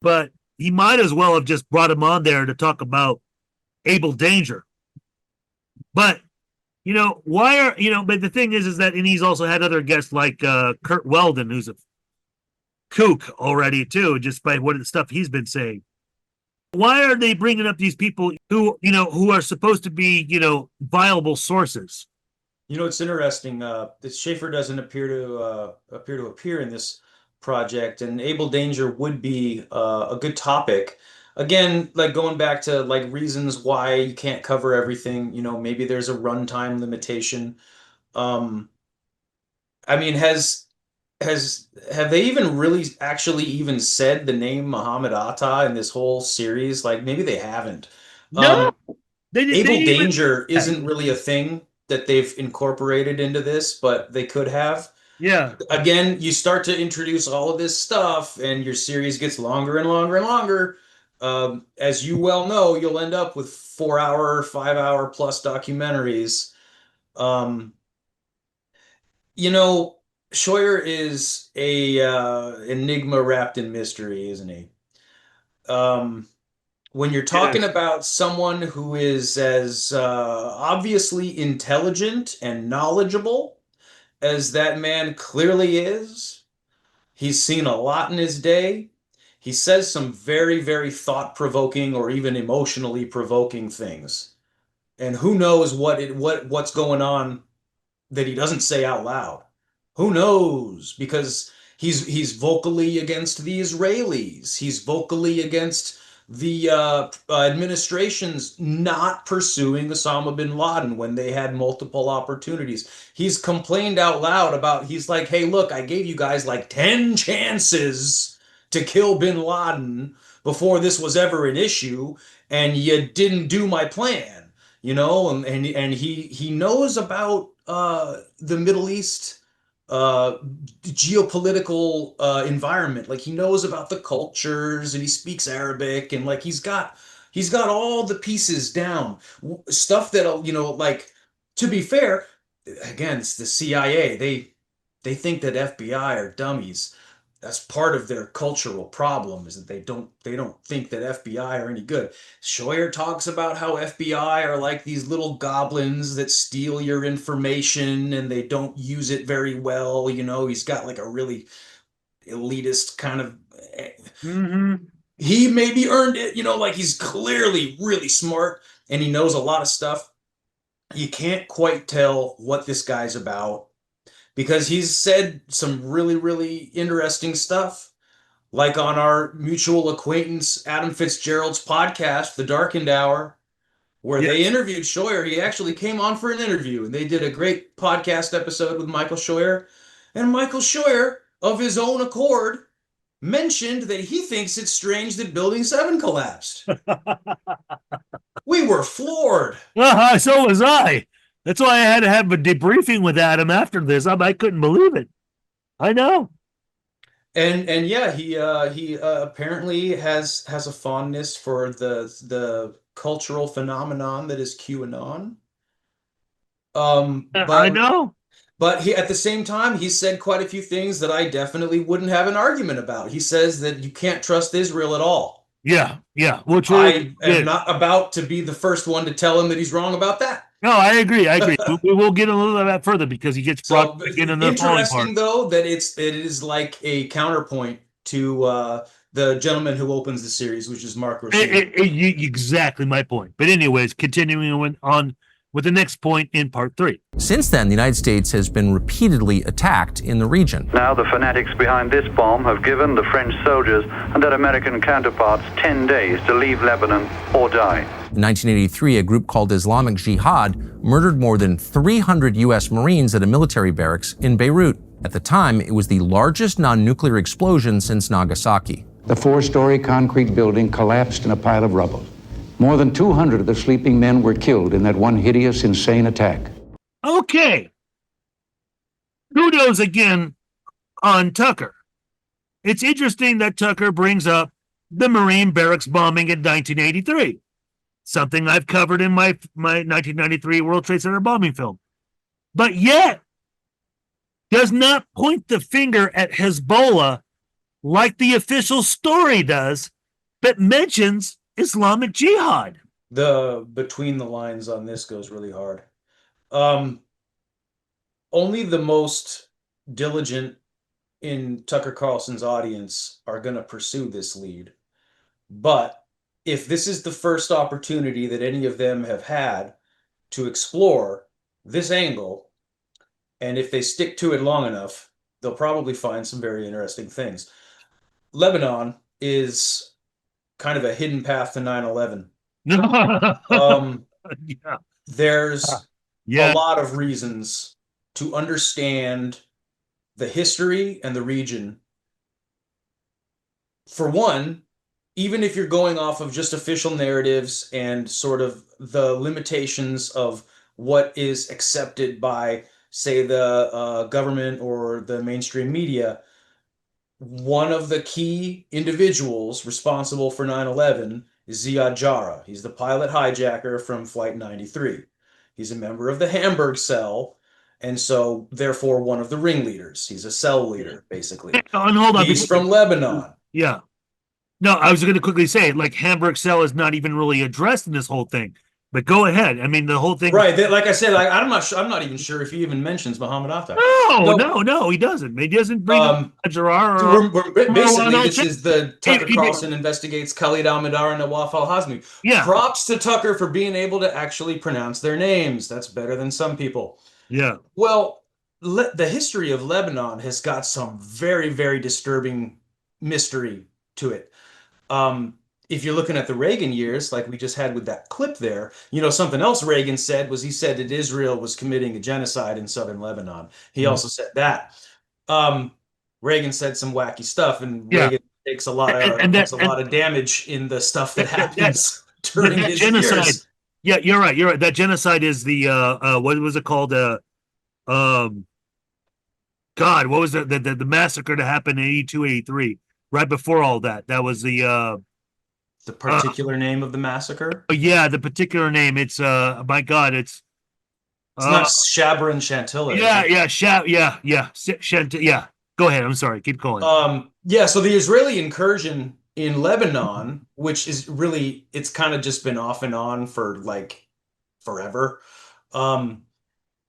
but he might as well have just brought him on there to talk about Abel Danger. But, why are, but the thing is that, and he's also had other guests like Kurt Weldon, who's a kook already too, just by what the stuff he's been saying. Why are they bringing up these people who are supposed to be, viable sources? It's interesting. That Schaefer doesn't appear to appear in this project, and Abel Danger would be a good topic. Again, like going back to like reasons why you can't cover everything. Maybe there's a runtime limitation. I mean, have they even really actually even said the name Muhammad Atta in this whole series? Like maybe they haven't. No, Abel Danger isn't really a thing that they've incorporated into this, but they could have. Yeah. Again, you start to introduce all of this stuff, and your series gets longer and longer and longer. As you well know, you'll end up with 4-hour, 5-hour plus documentaries. Scheuer is a enigma wrapped in mystery, isn't he? When you're talking about someone who is as obviously intelligent and knowledgeable as that man clearly is, he's seen a lot in his day. He says some very, very thought-provoking or even emotionally provoking things. And who knows what's going on that he doesn't say out loud. Who knows? Because he's vocally against the Israelis. He's vocally against the administration's not pursuing Osama bin Laden when they had multiple opportunities. He's complained out loud about, he's like, hey, look, I gave you guys like 10 chances to kill bin Laden before this was ever an issue, and you didn't do my plan, and he knows about the Middle East geopolitical environment. Like he knows about the cultures, and he speaks Arabic, and like he's got all the pieces down. Stuff that like, to be fair, again, it's the CIA. They think that FBI are dummies. That's part of their cultural problem, is that they don't think that FBI are any good. Scheuer talks about how FBI are like these little goblins that steal your information and they don't use it very well. He's got like a really elitist kind of. Mm-hmm. He maybe earned it. Like he's clearly really smart, and he knows a lot of stuff. You can't quite tell what this guy's about because he's said some really, really interesting stuff. Like on our mutual acquaintance Adam Fitzgerald's podcast, The Darkened Hour, where they interviewed Scheuer. He actually came on for an interview, and they did a great podcast episode with Michael Scheuer. And Michael Scheuer, of his own accord, mentioned that he thinks it's strange that Building 7 collapsed. We were floored. So was I. That's why I had to have a debriefing with Adam after this. I couldn't believe it. I know. And yeah, he apparently has a fondness for the cultural phenomenon that is QAnon. I know. But he, at the same time, he said quite a few things that I definitely wouldn't have an argument about. He says that you can't trust Israel at all. Yeah. Which I am not about to be the first one to tell him that he's wrong about that. No, I agree. We will get a little of that further because he gets brought back into the falling part. Interesting, though, that it is like a counterpoint to the gentleman who opens the series, which is Mark Rossini. Exactly my point. But anyways, continuing on with the next point in part 3. Since then, the United States has been repeatedly attacked in the region. Now the fanatics behind this bomb have given the French soldiers and their American counterparts 10 days to leave Lebanon or die. In 1983, a group called Islamic Jihad murdered more than 300 U.S. Marines at a military barracks in Beirut. At the time, it was the largest non-nuclear explosion since Nagasaki. The 4-story concrete building collapsed in a pile of rubble. More than 200 of the sleeping men were killed in that one hideous, insane attack. Okay. Kudos again on Tucker. It's interesting that Tucker brings up the Marine barracks bombing in 1983. Something I've covered in my 1993 World Trade Center bombing film. But yet, does not point the finger at Hezbollah like the official story does, but mentions Islamic Jihad. The between the lines on this goes really hard. Only the most diligent in Tucker Carlson's audience are going to pursue this lead. But if this is the first opportunity that any of them have had to explore this angle, and if they stick to it long enough, they'll probably find some very interesting things. Lebanon is kind of a hidden path to 9/11. There's a lot of reasons to understand the history and the region. For one, even if you're going off of just official narratives and sort of the limitations of what is accepted by, say, the government or the mainstream media, one of the key individuals responsible for 9/11 is Ziad Jarrah. He's the pilot hijacker from Flight 93. He's a member of the Hamburg cell, and so therefore one of the ringleaders. He's a cell leader, basically. And hold on, he's from Lebanon. Yeah. No, I was going to quickly say, like, Hamburg cell is not even really addressed in this whole thing. But go ahead. I mean, the whole thing. Right. Like I said, I'm not even sure if he even mentions Mohammed Atta. No, he doesn't. He doesn't bring up Jarrah. Basically, this is the Tucker Carlson investigates Khalid al-Mihdhar and Nawaf al-Hazmi. Yeah. Props to Tucker for being able to actually pronounce their names. That's better than some people. Yeah. Well, the history of Lebanon has got some very, very disturbing mystery to it. If you're looking at the Reagan years, like we just had with that clip there, something else Reagan said was he said that Israel was committing a genocide in southern Lebanon. He also said that. Reagan said some wacky stuff, and Reagan takes a lot of damage in the stuff that happens during his genocide. years. Yeah, you're right. That genocide is the what was it called? God, what was the massacre that happened in 82, 83? Right before all that. That was the particular name of the massacre? Yeah, the particular name. It's my God, it's not Shabra Chantilly. Yeah. Go ahead. I'm sorry. Keep going. So the Israeli incursion in Lebanon, which is really, it's kind of just been off and on for like forever.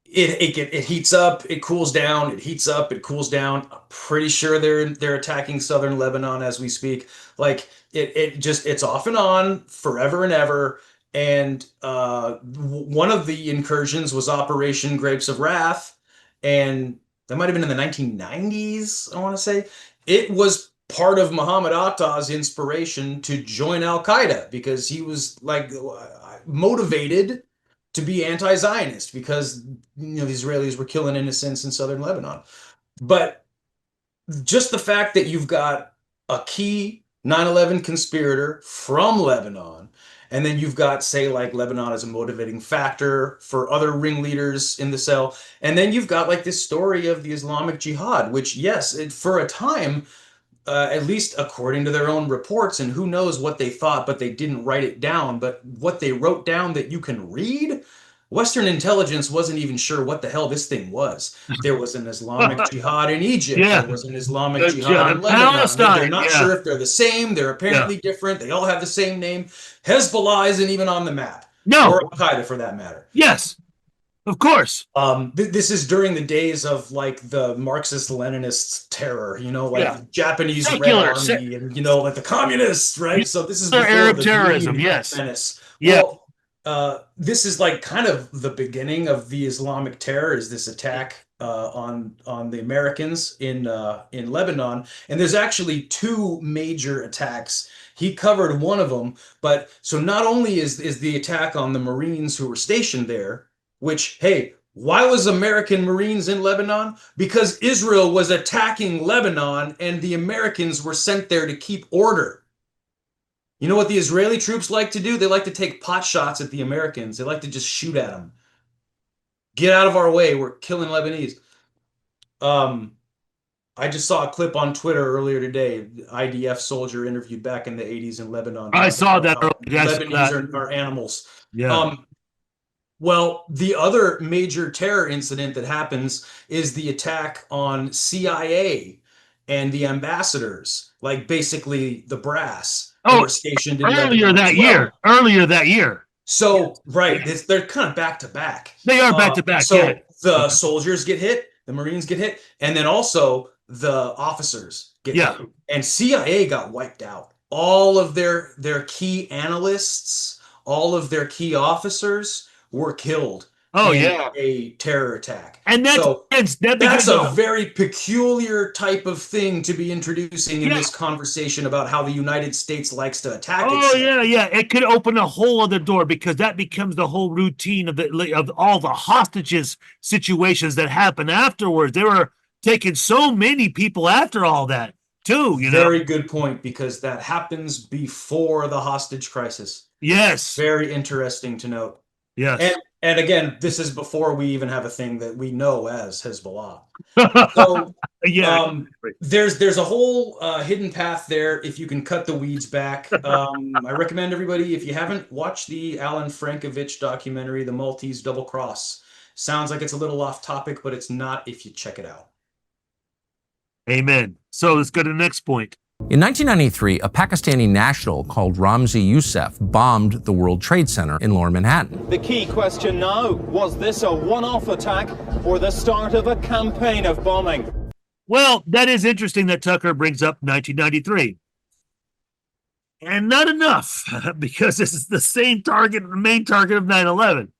It heats up, it cools down, it heats up, it cools down. I'm pretty sure they're attacking southern Lebanon as we speak. Like it's off and on forever and ever. And one of the incursions was Operation Grapes of Wrath, and that might have been in the 1990s, I want to say. It was part of Muhammad Atta's inspiration to join Al-Qaeda because he was like motivated to be anti-Zionist because the Israelis were killing innocents in southern Lebanon. But just the fact that you've got a key 9/11 conspirator from Lebanon, and then you've got, say, like Lebanon as a motivating factor for other ringleaders in the cell, and then you've got like this story of the Islamic Jihad, which, yes, for a time, at least according to their own reports, and who knows what they thought, but they didn't write it down. But what they wrote down that you can read, Western intelligence wasn't even sure what the hell this thing was. There was an Islamic Jihad in Egypt. Yeah. There was an Islamic Jihad in Lebanon. They're not sure if they're the same. They're apparently different. They all have the same name. Hezbollah isn't even on the map. No. Or Al-Qaeda, for that matter. Yes. Of course. This is during the days of like the Marxist-Leninist terror, the Japanese Red Army and, like the communists, right? So this is before Arab the terrorism, Green yes. Menace. Yeah. Well, this is like kind of the beginning of the Islamic terror, is this attack on the Americans in Lebanon. And there's actually two major attacks. He covered one of them, but so not only is the attack on the Marines who were stationed there, which, hey, why was American Marines in Lebanon? Because Israel was attacking Lebanon and the Americans were sent there to keep order. You know what the Israeli troops like to do? They like to take pot shots at the Americans. They like to just shoot at them. Get out of our way. We're killing Lebanese. I just saw a clip on Twitter earlier today. IDF soldier interviewed back in the 80s in Lebanon. I saw that. Lebanese are animals. Yeah. Well, the other major terror incident that happens is the attack on CIA and the ambassadors, like basically the brass who were stationed in earlier Lebanon that as well. year. Earlier that year. So, right, they're kind of back to back. They are back to back. So the soldiers get hit, the Marines get hit, and then also the officers get hit. And CIA got wiped out. All of their key analysts, all of their key officers were killed in a terror attack. And that's a very peculiar type of thing to be introducing in this conversation about how the United States likes to attack itself. It could open a whole other door because that becomes the whole routine of all the hostages situations that happen afterwards. They were taking so many people after all that too, Very good point, because that happens before the hostage crisis. Yes. Very interesting to note. Yes. And again, this is before we even have a thing that we know as Hezbollah. So there's a whole hidden path there if you can cut the weeds back. I recommend everybody, if you haven't watched the Alan Frankovich documentary, The Maltese Double Cross. Sounds like it's a little off topic, but it's not if you check it out. Amen. So let's go to the next point. In 1993, a Pakistani national called Ramzi Youssef bombed the World Trade Center in Lower Manhattan. The key question now, was this a one-off attack or the start of a campaign of bombing? Well, that is interesting that Tucker brings up 1993. And not enough, because this is the same target, the main target of 9/11.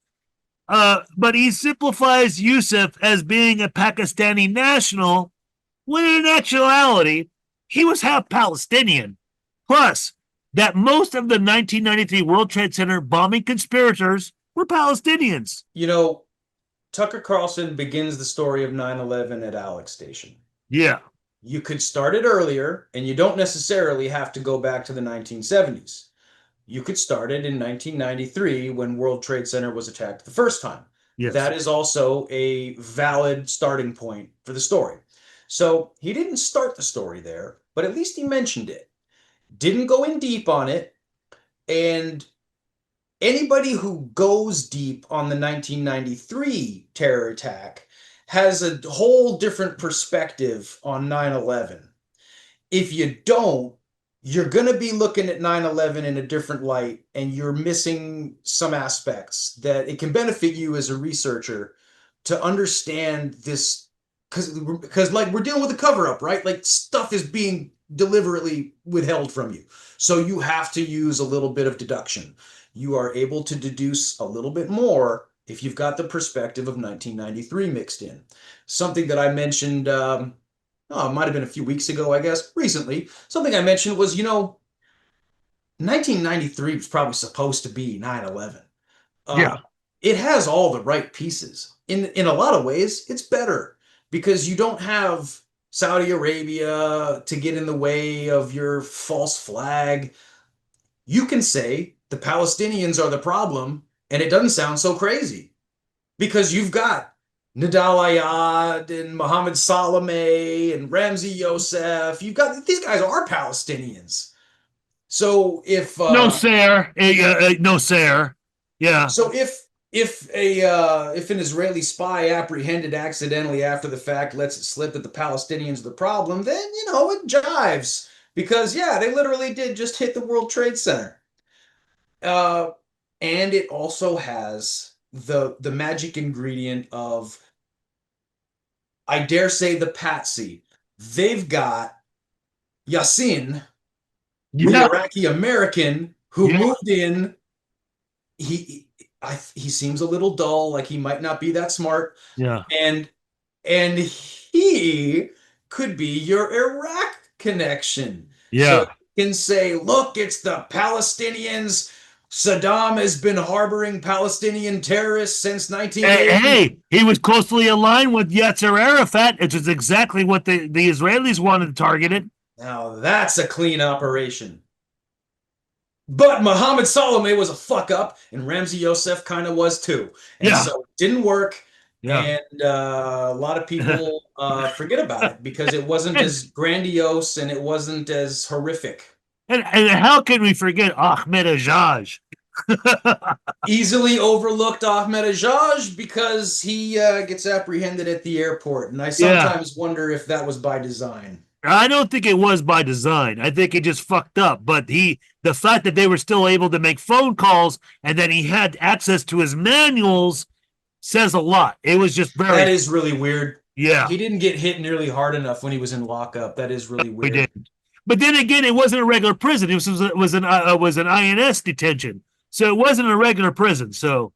But he simplifies Youssef as being a Pakistani national, when in actuality, he was half Palestinian. Plus, that most of the 1993 World Trade Center bombing conspirators were Palestinians. Tucker Carlson begins the story of 9/11 at Alex Station. Yeah. You could start it earlier, and you don't necessarily have to go back to the 1970s. You could start it in 1993 when World Trade Center was attacked the first time. Yes. That is also a valid starting point for the story. So he didn't start the story there, but at least he mentioned it. Didn't go in deep on it. And anybody who goes deep on the 1993 terror attack has a whole different perspective on 9/11. If you don't, you're going to be looking at 9/11 in a different light, and you're missing some aspects that it can benefit you as a researcher to understand this. Because like we're dealing with a cover-up, right? Like stuff is being deliberately withheld from you. So you have to use a little bit of deduction. you are able to deduce a little bit more if you've got the perspective of 1993 mixed in. Something that I mentioned, it might have been a few weeks ago, I guess, recently. Something I mentioned was, 1993 was probably supposed to be 9/11. Yeah. It has all the right pieces. In a lot of ways, it's better because you don't have Saudi Arabia to get in the way of your false flag. You can say the Palestinians are the problem, and it doesn't sound so crazy because you've got Nidal Ayad and Mohammed Salameh and Ramzi Youssef. You've got these guys are Palestinians. So if No, sir. No, sir. Yeah. So if an Israeli spy apprehended accidentally after the fact lets it slip that the Palestinians are the problem, then it jives because they literally did just hit the World Trade Center. And it also has the magic ingredient of, I dare say, the patsy. They've got Yassin, the Iraqi American who moved in. He seems a little dull, like he might not be that smart. Yeah. And he could be your Iraq connection. Yeah. So you can say, look, it's the Palestinians. Saddam has been harboring Palestinian terrorists since 1980. Hey, he was closely aligned with Yasser Arafat, which is exactly what the Israelis wanted to target it. Now that's a clean operation. But Mohammed Salameh was a fuck up, and Ramzi Youssef kind of was too. And so it didn't work. Yeah. And a lot of people forget about it because it wasn't as grandiose and it wasn't as horrific. And how can we forget Ahmed Ajaj? Easily overlooked Ahmed Ajaj because he gets apprehended at the airport. And I sometimes wonder if that was by design. I don't think it was by design. I think it just fucked up. But the fact that they were still able to make phone calls and that he had access to his manuals says a lot. It was just very... That is really weird. Yeah. He didn't get hit nearly hard enough when he was in lockup. That is really weird. He didn't. But then again, it wasn't a regular prison. It was an INS detention. So it wasn't a regular prison. So,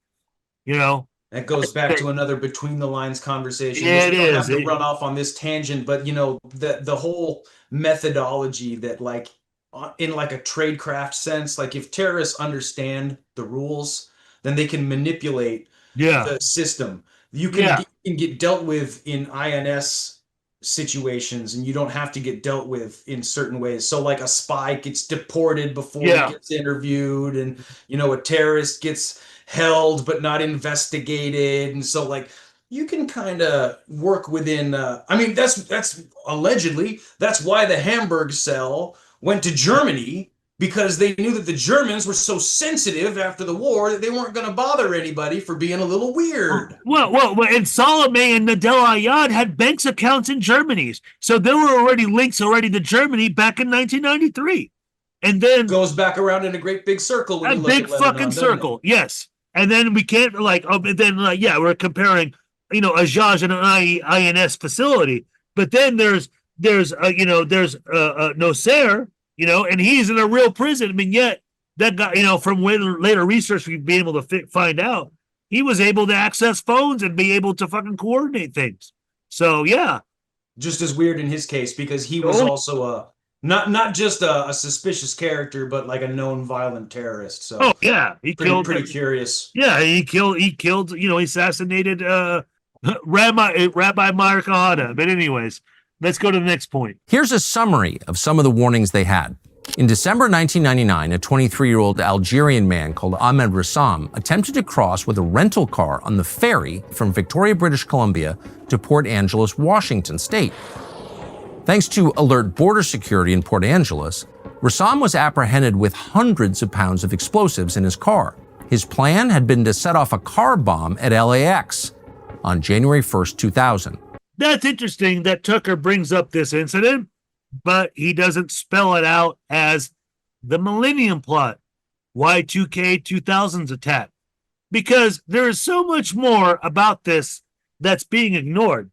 That goes back to another between the lines conversation. Yeah, we it don't is. have to run off on this tangent, but the whole methodology that in like a tradecraft sense, like if terrorists understand the rules, then they can manipulate the system. You can get dealt with in INS situations, and you don't have to get dealt with in certain ways. So like a spy gets deported before he gets interviewed, and a terrorist gets held but not investigated, and so like you can kind of work within that's allegedly that's why the Hamburg cell went to Germany, because they knew that the Germans were so sensitive after the war that they weren't going to bother anybody for being a little weird. Well, and Salameh and Nidal Ayad had bank accounts in Germany, so there were already links to Germany back in 1993, and then goes back around in a great big circle. When a you big look at Lebanon, fucking circle, yes. And then we can't we're comparing, Ajaj and an INS facility, but then there's Nosair, and he's in a real prison. I mean, yet that guy, from later research we've been able to find out, he was able to access phones and be able to fucking coordinate things. So yeah, just as weird in his case because he was also not just a suspicious character, but like a known violent terrorist. So he killed pretty curious. Yeah, he assassinated Rabbi Meir Kahana. But anyways, let's go to the next point. Here's a summary of some of the warnings they had. In December 1999, a 23-year-old Algerian man called Ahmed Rassam attempted to cross with a rental car on the ferry from Victoria, British Columbia to Port Angeles, Washington State. Thanks to alert border security in Port Angeles, Rassam was apprehended with hundreds of pounds of explosives in his car. His plan had been to set off a car bomb at LAX on January 1st, 2000. That's interesting that Tucker brings up this incident, but he doesn't spell it out as the Millennium Plot, Y2K 2000s attack, because there is so much more about this that's being ignored,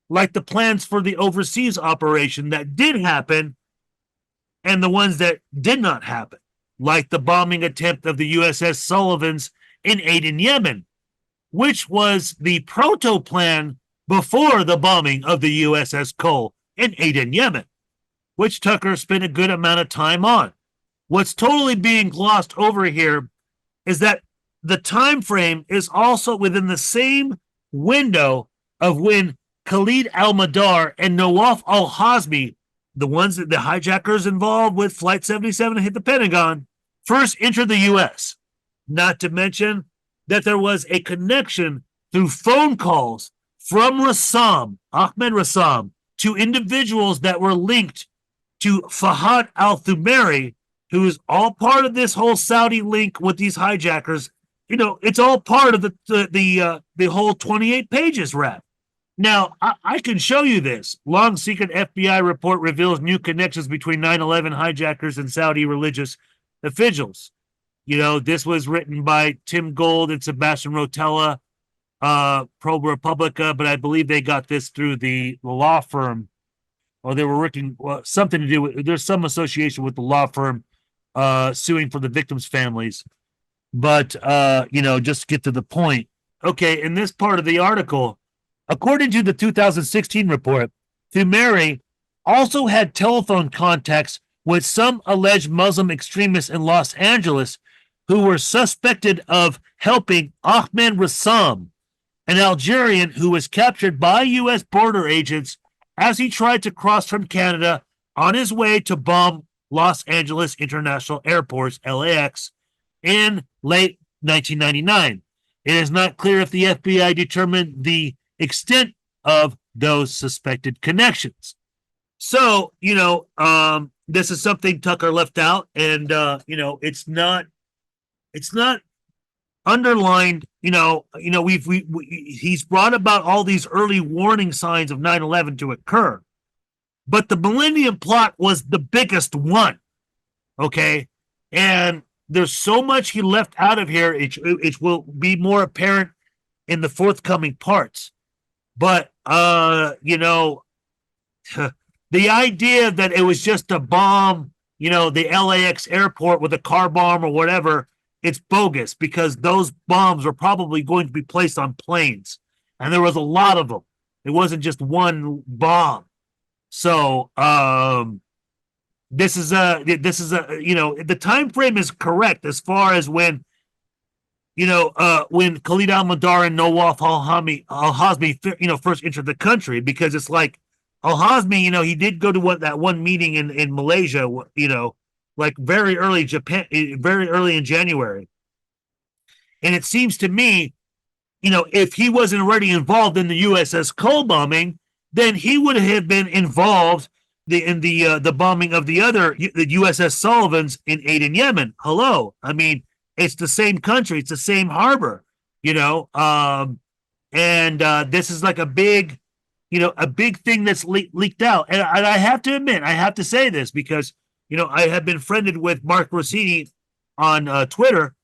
like the plans for the overseas operation that did happen and the ones that did not happen. like the bombing attempt of the USS Sullivans in Aden, Yemen, which was the proto plan before the bombing of the USS Cole in Aden, Yemen, which Tucker spent a good amount of time on. What's totally being glossed over here is that the time frame is also within the same window of when Khalid al-Madar and Nawaf al-Hazmi, the ones that the hijackers involved with Flight 77 hit the Pentagon, first entered the U.S. Not to mention that there was a connection through phone calls from Rassam, Ahmed Rassam, to individuals that were linked to Fahad al-Thumari, who is all part of this whole Saudi link with these hijackers. You know, it's all part of the whole 28 pages wrap. Now, I can show you this. Long secret FBI report reveals new connections between 9/11 hijackers and Saudi religious officials. You know, this was written by Tim Gold and Sebastian Rotella, ProPublica, but I believe they got this through the law firm, or they were working something to do with, there's some association with the law firm suing for the victims' families. But, you know, just to get to the point. Okay, in this part of the article, according to the 2016 report, Thumari also had telephone contacts with some alleged Muslim extremists in Los Angeles who were suspected of helping Ahmed Rassam, an Algerian who was captured by U.S. border agents as he tried to cross from Canada on his way to bomb Los Angeles International Airport, LAX, in late 1999. It is not clear if the FBI determined the extent of those suspected connections. So, you know, this is something Tucker left out, and you know, it's not underlined. He's brought about all these early warning signs of 9/11 to occur, but the Millennium Plot was the biggest one. Okay, and there's so much he left out of here. It will be more apparent in the forthcoming parts. But, you know, the idea that it was just a bomb, you know, the LAX airport with a car bomb or whatever, it's bogus, because those bombs were probably going to be placed on planes. And there was a lot of them. It wasn't just one bomb. So, this is a, you know, the time frame is correct as far as when, you know, when Khalid al-Madar and Nawaf al-Hazmi, you know, first entered the country, because it's like al-Hazmi, you know, he did go to that one meeting in Malaysia, you know, like very early in January. And it seems to me, you know, if he wasn't already involved in the USS Cole bombing, then he would have been involved in the bombing of the USS Sullivans in Aden, Yemen. Hello. I mean, it's the same country. It's the same harbor, you know. And this is like a big thing that's leaked out. And I have to admit, I have to say this, because, you know, I have been friended with Mark Rossini on Twitter,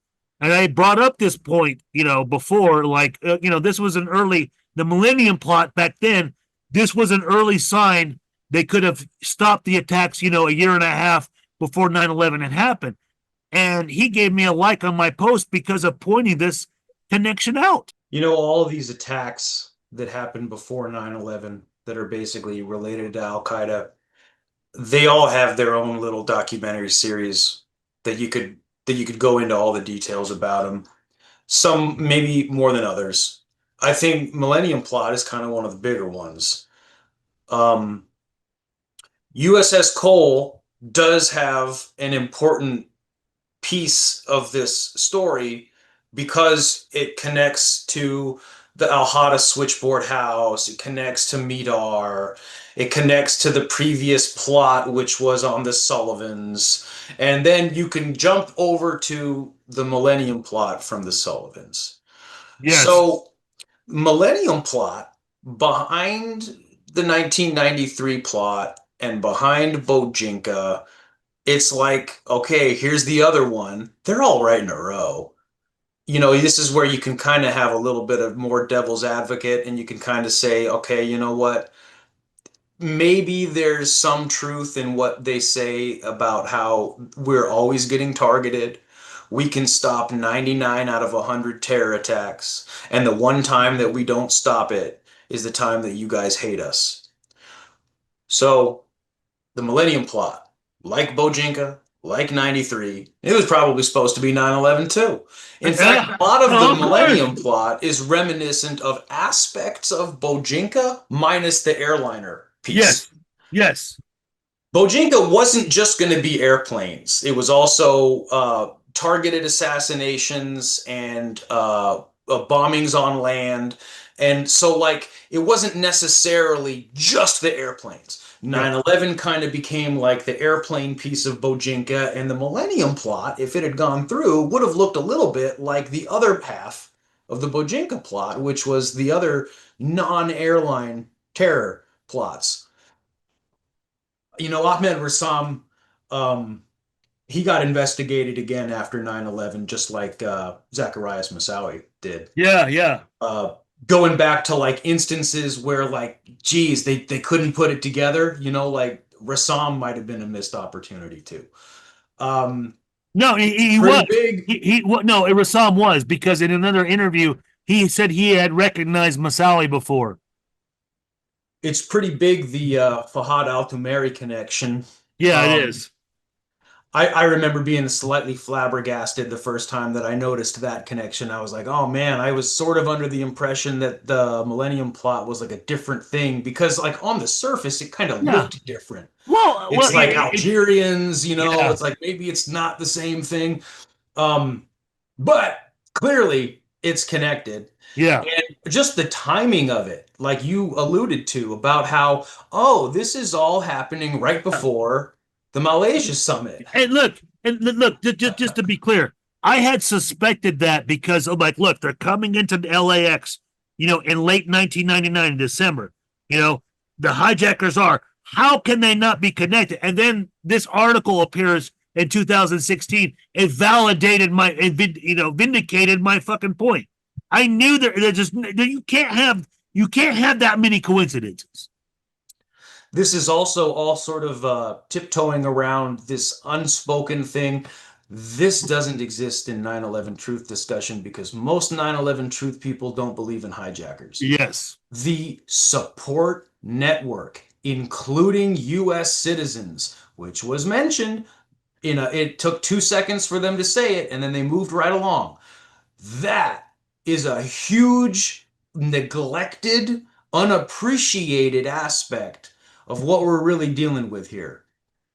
and I brought up this point, you know, before, like, you know, this was the Millennium Plot back then. This was an early sign they could have stopped the attacks, you know, a year and a half before 9/11 had happened. And he gave me a like on my post because of pointing this connection out. You know, all of these attacks that happened before 9/11 that are basically related to Al-Qaeda, they all have their own little documentary series that you could go into all the details about them. Some maybe more than others. I think Millennium Plot is kind of one of the bigger ones. USS Cole does have an important piece of this story because it connects to the Al-Hada switchboard house, it connects to Midar, it connects to the previous plot, which was on the Sullivans, and then you can jump over to the Millennium Plot from the Sullivans. Yes. So, Millennium Plot, behind the 1993 plot and behind Bojinka, it's like, okay, here's the other one. They're all right in a row. You know, this is where you can kind of have a little bit of more devil's advocate, and you can kind of say, okay, you know what? maybe there's some truth in what they say about how we're always getting targeted. We can stop 99 out of 100 terror attacks, and the one time that we don't stop it is the time that you guys hate us. So, the Millennium Plot, like Bojinka, like 93, it was probably supposed to be 9/11 too. In fact, a lot of the Millennium Plot is reminiscent of aspects of Bojinka minus the airliner piece. Yes. Yes. Bojinka wasn't just going to be airplanes. It was also targeted assassinations and bombings on land. And so, like, it wasn't necessarily just the airplanes. 9/11 kind of became like the airplane piece of Bojinka, and the Millennium Plot, if it had gone through, would have looked a little bit like the other half of the Bojinka plot, which was the other non-airline terror plots. You know, Ahmed Rassam, he got investigated again after 9/11, just like Zacharias Moussaoui did. Yeah, yeah. Going back to like instances where like, geez, they couldn't put it together, you know, like Rassam might have been a missed opportunity too. No, he was. No, Rassam was, because in another interview, he said he had recognized Moussaoui before. It's pretty big, the Fahad Al-Tumeri connection. Yeah, it is. I remember being slightly flabbergasted the first time that I noticed that connection. I was like, oh man, I was sort of under the impression that the Millennium Plot was like a different thing, because like on the surface, it kind of looked different. It's like Algerians, you know, it's like maybe it's not the same thing. But clearly it's connected. Yeah. And just the timing of it, like you alluded to, about how, oh, this is all happening right before the Malaysia summit. And look, just to be clear, I had suspected that because I'm like, look, they're coming into the LAX, you know, in late 1999 in December. You know, the hijackers are. How can they not be connected? And then this article appears in 2016. It validated vindicated my fucking point. I knew that you can't have that many coincidences. This is also all sort of tiptoeing around this unspoken thing. This doesn't exist in 9/11 truth discussion because most 9/11 truth people don't believe in hijackers. Yes. The support network, including U.S. citizens, which was mentioned, it took 2 seconds for them to say it, and then they moved right along. That is a huge, neglected, unappreciated aspect of what we're really dealing with here.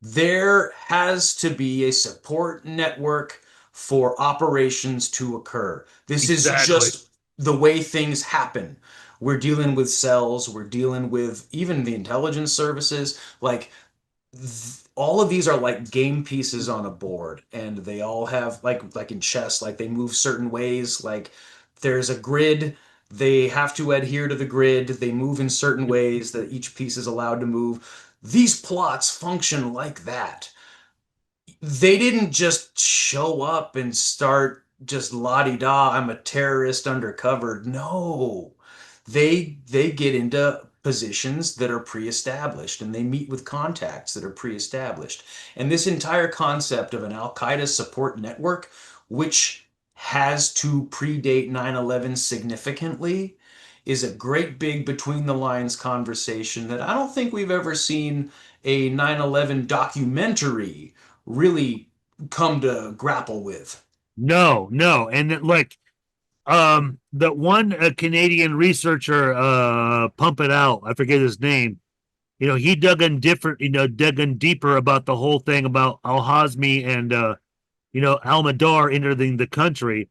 There has to be a support network for operations to occur. This is just the way things happen. We're dealing with cells, we're dealing with even the intelligence services. Like, all of these are like game pieces on a board, and they all have, like in chess, like they move certain ways. Like, there's a grid, they have to adhere to the grid, they move in certain ways that each piece is allowed to move. These plots function like that. They didn't just show up and start just la-di-da, I'm a terrorist undercover. No, they get into positions that are pre-established, and they meet with contacts that are pre-established. And this entire concept of an Al-Qaeda support network, which has to predate 9/11 significantly, is a great big between the lines conversation that I don't think we've ever seen a 9/11 documentary really come to grapple with. No. And the one Canadian researcher, Pump It Out, I forget his name, you know, he dug in deeper about the whole thing about Al-Hazmi and, Al-Madar entering the country.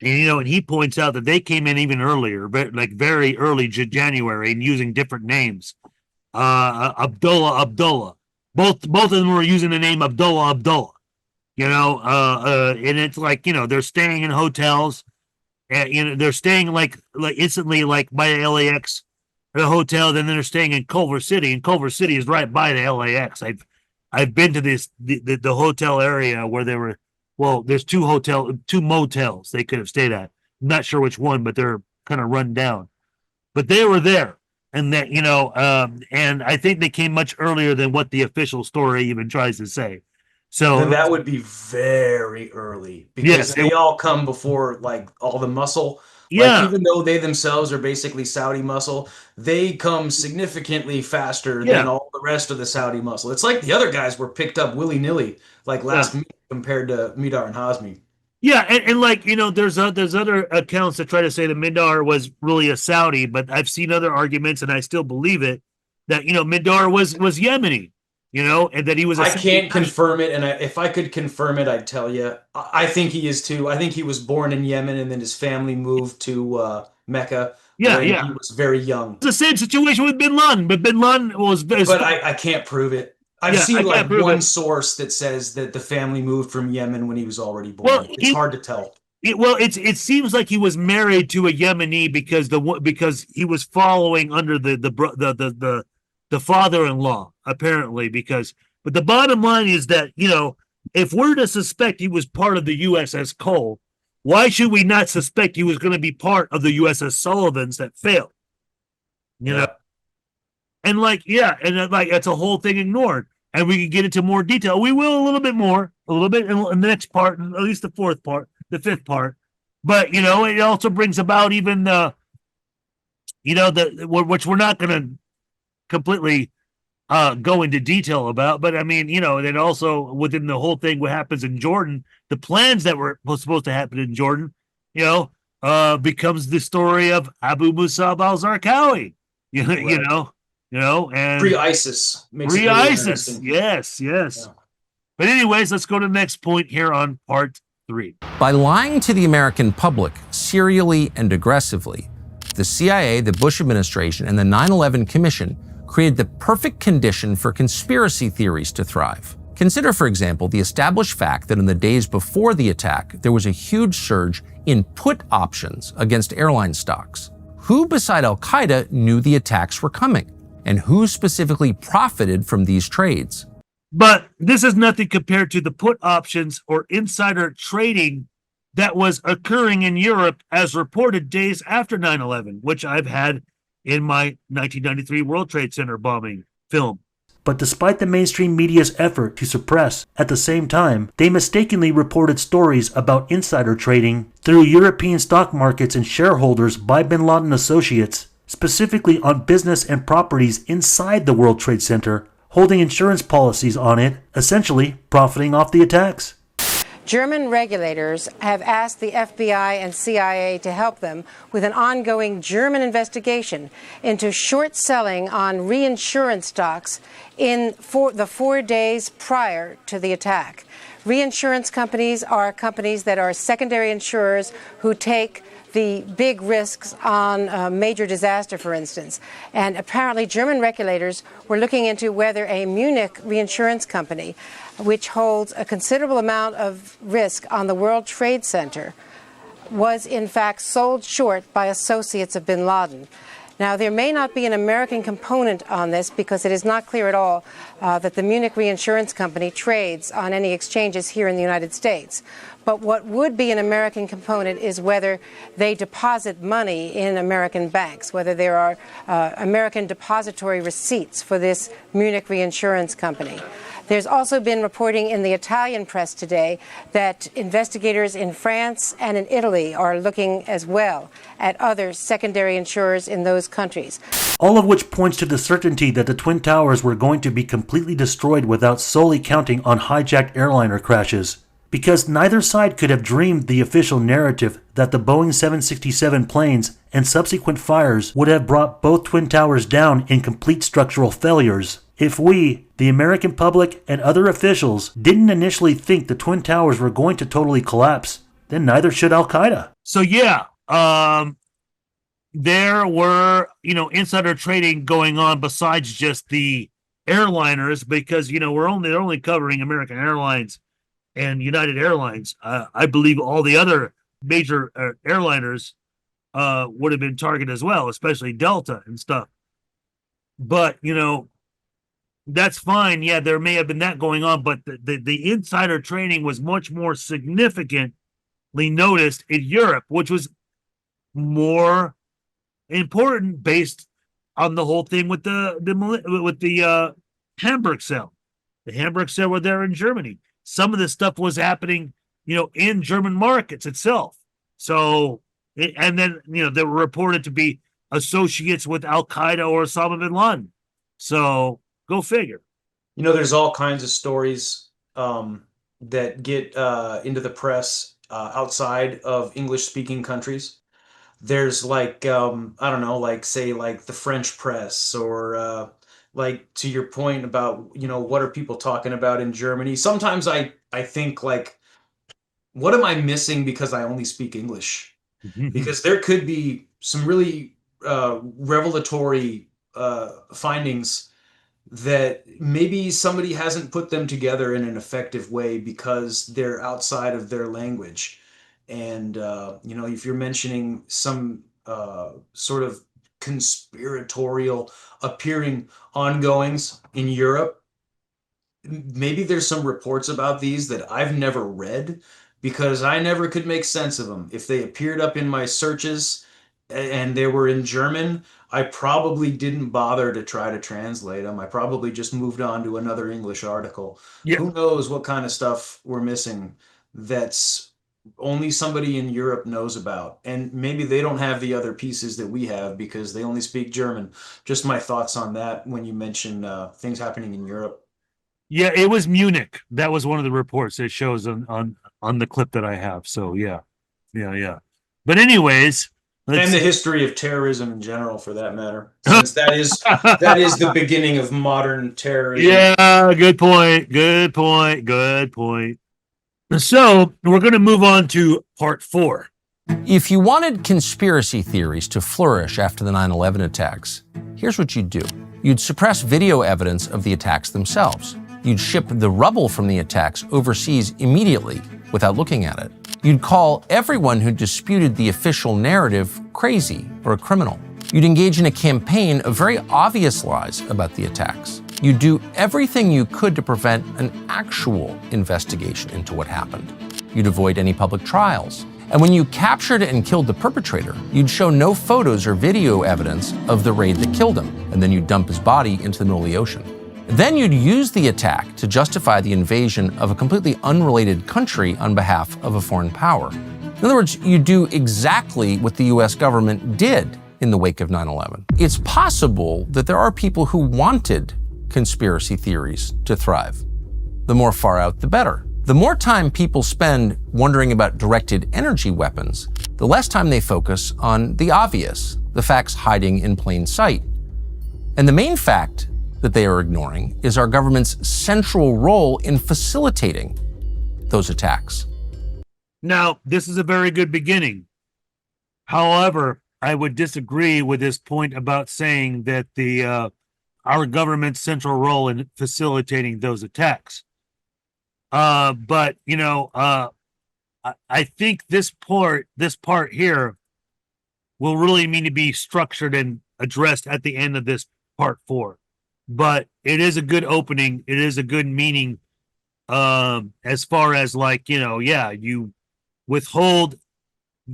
And, and he points out that they came in even earlier, but like very early January, and using different names. Abdullah. Both of them were using the name Abdullah. And it's like, they're staying in hotels, and they're staying like instantly, like by the LAX, the hotel. Then they're staying in Culver City, and Culver City is right by the LAX. I've been to the hotel area where they were. Well, there's two motels they could have stayed at. I'm not sure which one, but they're kind of run down. But they were there. And that, and I think they came much earlier than what the official story even tries to say. So then that would be very early because they all come before like all the muscle. Like even though they themselves are basically Saudi muscle, they come significantly faster than all the rest of the Saudi muscle. It's like the other guys were picked up willy-nilly like last week compared to Midar and Hazmi. Yeah, and like there's other accounts that try to say that Midar was really a Saudi, but I've seen other arguments, and I still believe it that Midar was Yemeni, and that he was. I can't confirm it, and if I could confirm it, I'd tell you. I think he is too. I think he was born in Yemen, and then his family moved to Mecca. when he was very young. It's the same situation with Bin Laden, but Bin Laden was. But I can't prove it. I've seen like one source that says that the family moved from Yemen when he was already born. Well, it's hard to tell. It seems like he was married to a Yemeni because he was following under the father-in-law apparently but the bottom line is that if we're to suspect he was part of the USS Cole, why should we not suspect he was going to be part of the USS Sullivans that failed? And that's a whole thing ignored. And we can get into more detail. We will a little bit in the next part, at least the fifth part. But it also brings about even which we're not going to completely go into detail about. But I mean, then also within the whole thing, what happens in Jordan, the plans that were supposed to happen in Jordan, becomes the story of Abu Musab al-Zarqawi. And pre-ISIS. Pre-ISIS, yes. Yeah. But anyways, let's go to the next point here on part 3. By lying to the American public serially and aggressively, the CIA, the Bush administration, and the 9/11 Commission created the perfect condition for conspiracy theories to thrive. Consider, for example, the established fact that in the days before the attack, there was a huge surge in put options against airline stocks. Who beside Al-Qaeda knew the attacks were coming? And who specifically profited from these trades? But this is nothing compared to the put options or insider trading that was occurring in Europe as reported days after 9/11, which I've had in my 1993 World Trade Center bombing film. But despite the mainstream media's effort to suppress, at the same time, they mistakenly reported stories about insider trading through European stock markets and shareholders by Bin Laden associates, specifically on business and properties inside the World Trade Center, holding insurance policies on it, essentially profiting off the attacks. German regulators have asked the FBI and CIA to help them with an ongoing German investigation into short selling on reinsurance stocks in the 4 days prior to the attack. Reinsurance companies are companies that are secondary insurers who take the big risks on major disaster, for instance. And apparently German regulators were looking into whether a Munich reinsurance company, which holds a considerable amount of risk on the World Trade Center, was in fact sold short by associates of bin Laden. Now, there may not be an American component on this because it is not clear at all that the Munich Reinsurance Company trades on any exchanges here in the United States. But what would be an American component is whether they deposit money in American banks, whether there are American depository receipts for this Munich Reinsurance Company. There's also been reporting in the Italian press today that investigators in France and in Italy are looking as well at other secondary insurers in those countries. All of which points to the certainty that the Twin Towers were going to be completely destroyed without solely counting on hijacked airliner crashes. Because neither side could have dreamed the official narrative that the Boeing 767 planes and subsequent fires would have brought both Twin Towers down in complete structural failures. If we, the American public and other officials, didn't initially think the Twin Towers were going to totally collapse, then neither should Al-Qaeda. So there were, insider trading going on besides just the airliners because, they're only covering American Airlines and United Airlines. I believe all the other major airliners would have been targeted as well, especially Delta and stuff. But, that's fine. Yeah, there may have been that going on, but the insider trading was much more significantly noticed in Europe, which was more important based on the whole thing with the Hamburg cell. The Hamburg cell were there in Germany. Some of this stuff was happening, in German markets itself. So, and then, they were reported to be associates with Al Qaeda or Osama bin Laden. So, go figure. There's all kinds of stories that get into the press outside of English-speaking countries. There's like, I don't know, like say like the French press or like to your point about, what are people talking about in Germany? Sometimes I think like, what am I missing because I only speak English? Because there could be some really revelatory findings that maybe somebody hasn't put them together in an effective way because they're outside of their language. And, if you're mentioning some sort of conspiratorial appearing ongoings in Europe, maybe there's some reports about these that I've never read because I never could make sense of them. If they appeared up in my searches and they were in German, I probably didn't bother to try to translate them. I probably just moved on to another English article. Yeah. Who knows what kind of stuff we're missing that's only somebody in Europe knows about. And maybe they don't have the other pieces that we have because they only speak German. Just my thoughts on that when you mention things happening in Europe. Yeah, it was Munich. That was one of the reports it shows on the clip that I have. So yeah. But anyways, and the history of terrorism in general, for that matter, since that is the beginning of modern terrorism. Yeah, good point. So we're going to move on to part 4. If you wanted conspiracy theories to flourish after the 9/11 attacks, here's what you'd do. You'd suppress video evidence of the attacks themselves. You'd ship the rubble from the attacks overseas immediately without looking at it. You'd call everyone who disputed the official narrative crazy or a criminal. You'd engage in a campaign of very obvious lies about the attacks. You'd do everything you could to prevent an actual investigation into what happened. You'd avoid any public trials. And when you captured and killed the perpetrator, you'd show no photos or video evidence of the raid that killed him, and then you'd dump his body into the middle of the ocean. Then you'd use the attack to justify the invasion of a completely unrelated country on behalf of a foreign power. In other words, you do exactly what the US government did in the wake of 9/11. It's possible that there are people who wanted conspiracy theories to thrive. The more far out, the better. The more time people spend wondering about directed energy weapons, the less time they focus on the obvious, the facts hiding in plain sight. And the main fact that they are ignoring is our government's central role in facilitating those attacks. Now, this is a very good beginning. However, I would disagree with this point about saying that our government's central role in facilitating those attacks. But I think this part here will really need to be structured and addressed at the end of this part 4. But it is a good opening. It is a good meaning, as far as you withhold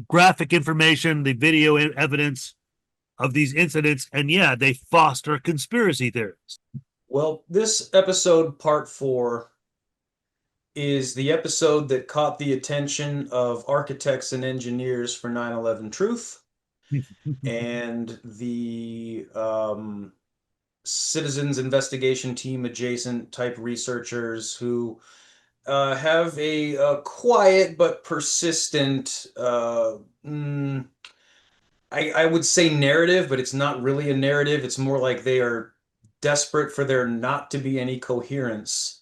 graphic information, the video evidence of these incidents, and they foster conspiracy theories. Well, this episode, part 4, is the episode that caught the attention of architects and engineers for 9/11 Truth and the citizens investigation team adjacent type researchers who have a quiet but persistent, I would say narrative, but it's not really a narrative. It's more like they are desperate for there not to be any coherence.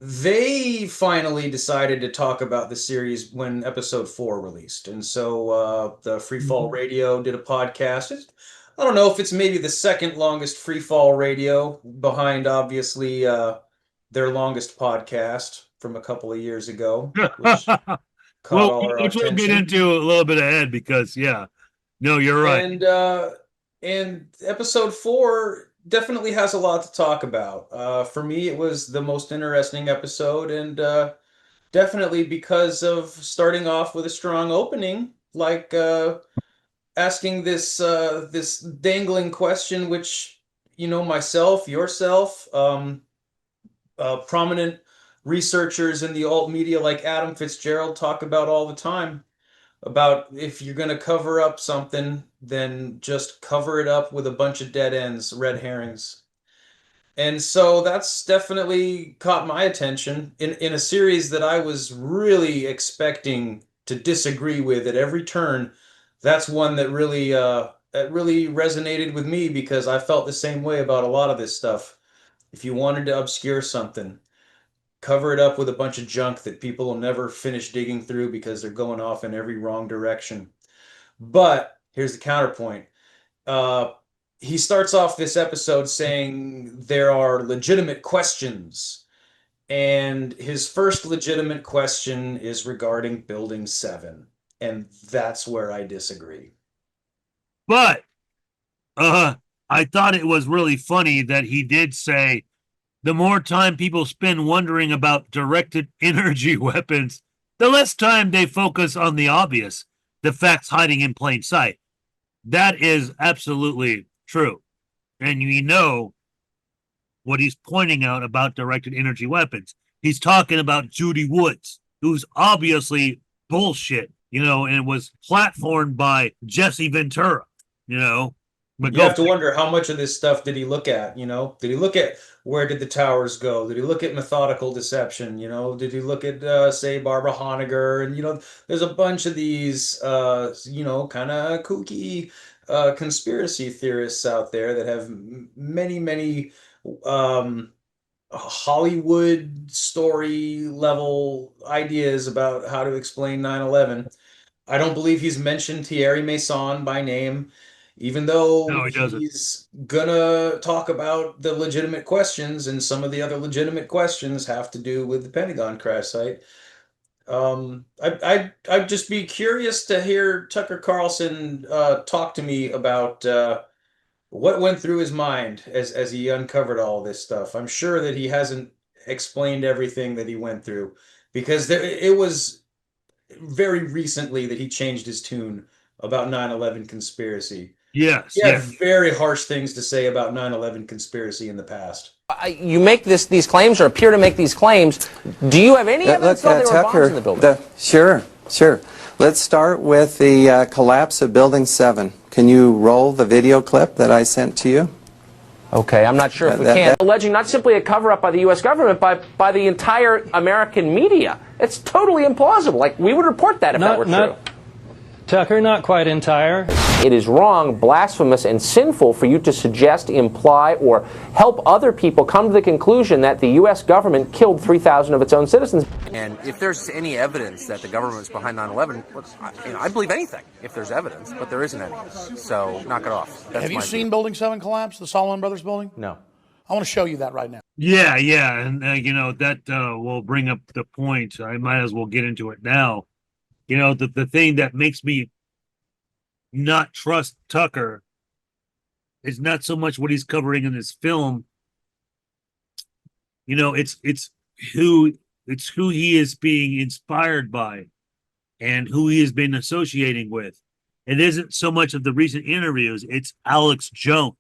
They finally decided to talk about the series when episode 4 released. And so the Freefall Radio did a podcast. I don't know if it's maybe the second longest Freefall Radio, behind obviously their longest podcast from a couple of years ago. Which we'll get into a little bit ahead because you're right. And episode 4 definitely has a lot to talk about. For me, it was the most interesting episode, and definitely because of starting off with a strong opening, like asking this this dangling question, which, you know, myself, yourself, prominent researchers in the alt media like Adam Fitzgerald talk about all the time, about if you're going to cover up something, then just cover it up with a bunch of dead ends, red herrings. And so that's definitely caught my attention in a series that I was really expecting to disagree with at every turn. That's one that really resonated with me, because I felt the same way about a lot of this stuff. If you wanted to obscure something, cover it up with a bunch of junk that people will never finish digging through because they're going off in every wrong direction. But here's the counterpoint. He starts off this episode saying there are legitimate questions. And his first legitimate question is regarding Building 7. And that's where I disagree. But I thought it was really funny that he did say the more time people spend wondering about directed energy weapons, the less time they focus on the obvious, the facts hiding in plain sight. That is absolutely true. And you know what he's pointing out about directed energy weapons. He's talking about Judy Woods, who's obviously bullshit, you know, and it was platformed by Jesse Ventura, you know. But you have to wonder, how much of this stuff did he look at, you know? Did he look at where did the towers go? Did he look at methodical deception, you know? Did he look at, say, Barbara Honegger? And, you know, there's a bunch of these, you know, kind of kooky conspiracy theorists out there that have many Hollywood story level ideas about how to explain 9/11. I don't believe he's mentioned Thierry Mason by name, even though he's gonna talk about the legitimate questions, and some of the other legitimate questions have to do with the Pentagon crash site. I'd just be curious to hear Tucker Carlson talk to me about what went through his mind as he uncovered all this stuff. I'm sure that he hasn't explained everything that he went through, because it was very recently that he changed his tune about 9/11 conspiracy. Yes. He had very harsh things to say about 9/11 conspiracy in the past. You make these claims, or appear to make these claims. Do you have any evidence that there were bombs in the building? Sure. Let's start with the collapse of Building 7. Can you roll the video clip that I sent to you? Okay, I'm not sure if we can. Alleging not simply a cover-up by the U.S. government, but by the entire American media. It's totally implausible. Like, we would report that if that were true. Tucker, not quite entire. It is wrong, blasphemous, and sinful for you to suggest, imply, or help other people come to the conclusion that the U.S. government killed 3,000 of its own citizens. And if there's any evidence that the government was behind 9/11, I believe anything if there's evidence, but there isn't any. So knock it off. Have you seen Building 7 collapse, the Solomon Brothers building? No. I want to show you that right now. Yeah. And, you know, that will bring up the point. I might as well get into it now. You know, the thing that makes me not trust Tucker is not so much what he's covering in this film. You know, it's who he is being inspired by and who he has been associating with. It isn't so much of the recent interviews, it's Alex Jones.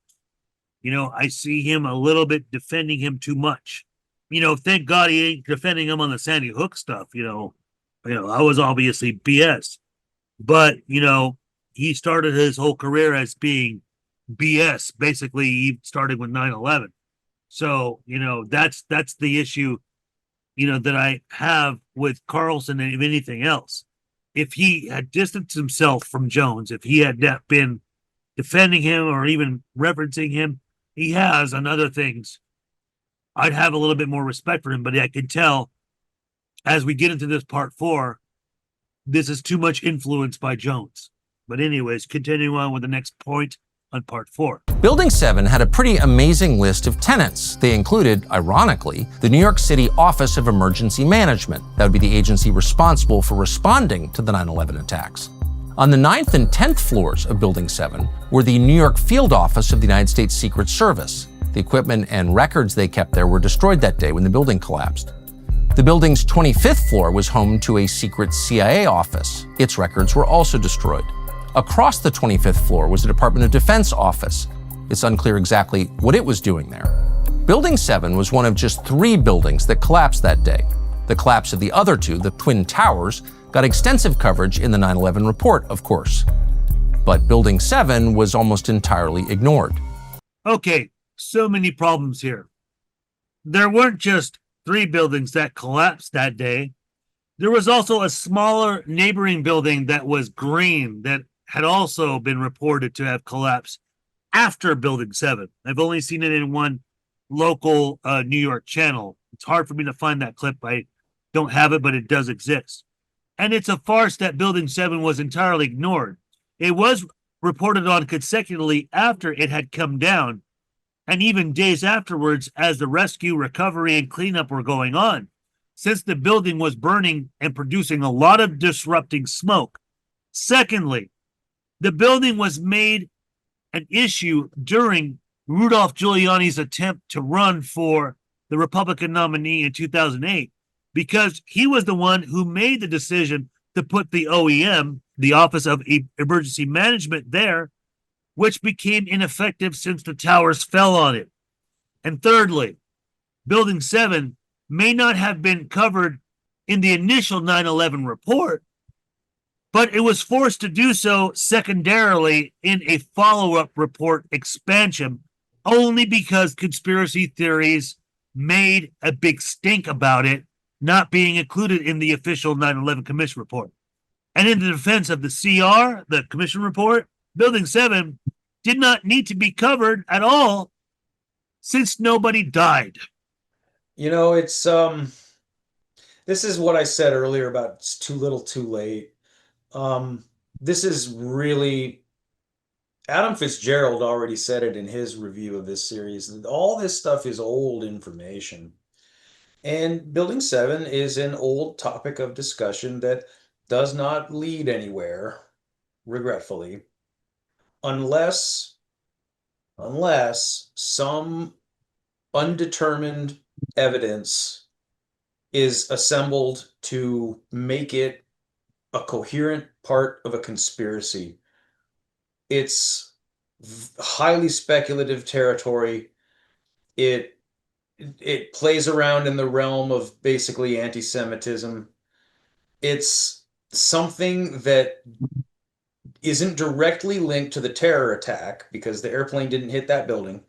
You know, I see him a little bit defending him too much. You know, thank God he ain't defending him on the Sandy Hook stuff, you know, I was obviously BS. But, you know, he started his whole career as being BS. Basically, he started with 9/11. So, you know, that's the issue, you know, that I have with Carlson and anything else. If he had distanced himself from Jones, if he had not been defending him or even referencing him, he has on other things, I'd have a little bit more respect for him. But I can tell as we get into this part 4, this is too much influenced by Jones. But anyways, continuing on with the next point on part 4. Building 7 had a pretty amazing list of tenants. They included, ironically, the New York City Office of Emergency Management. That would be the agency responsible for responding to the 9/11 attacks. On the 9th and 10th floors of Building 7 were the New York Field Office of the United States Secret Service. The equipment and records they kept there were destroyed that day when the building collapsed. The building's 25th floor was home to a secret CIA office. Its records were also destroyed. Across the 25th floor was a Department of Defense office. It's unclear exactly what it was doing there. Building 7 was one of just 3 buildings that collapsed that day. The collapse of the other 2, the Twin Towers, got extensive coverage in the 9/11 report, of course. But Building 7 was almost entirely ignored. Okay, so many problems here. There weren't just 3 buildings that collapsed that day. There was also a smaller neighboring building that was green that had also been reported to have collapsed after Building 7. I've only seen it in one local New York channel. It's hard for me to find that clip. I don't have it, but it does exist. And it's a farce that Building 7 was entirely ignored. It was reported on consecutively after it had come down, and even days afterwards as the rescue, recovery, and cleanup were going on, since the building was burning and producing a lot of disrupting smoke. Secondly, the building was made an issue during Rudolph Giuliani's attempt to run for the Republican nominee in 2008, because he was the one who made the decision to put the OEM, the Office of Emergency Management, there, which became ineffective since the towers fell on it. And thirdly, Building 7 may not have been covered in the initial 9/11 report, but it was forced to do so secondarily in a follow-up report expansion, only because conspiracy theories made a big stink about it not being included in the official 9/11 Commission report. And in the defense of the CR, the Commission report, Building 7 did not need to be covered at all since nobody died. You know, it's this is what I said earlier about it's too little too late. This is really, Adam Fitzgerald already said it in his review of this series. All this stuff is old information. And Building 7 is an old topic of discussion that does not lead anywhere, regretfully, unless some undetermined evidence is assembled to make it a coherent part of a conspiracy. It's highly speculative territory. It plays around in the realm of basically anti-Semitism. It's something that isn't directly linked to the terror attack because the airplane didn't hit that building.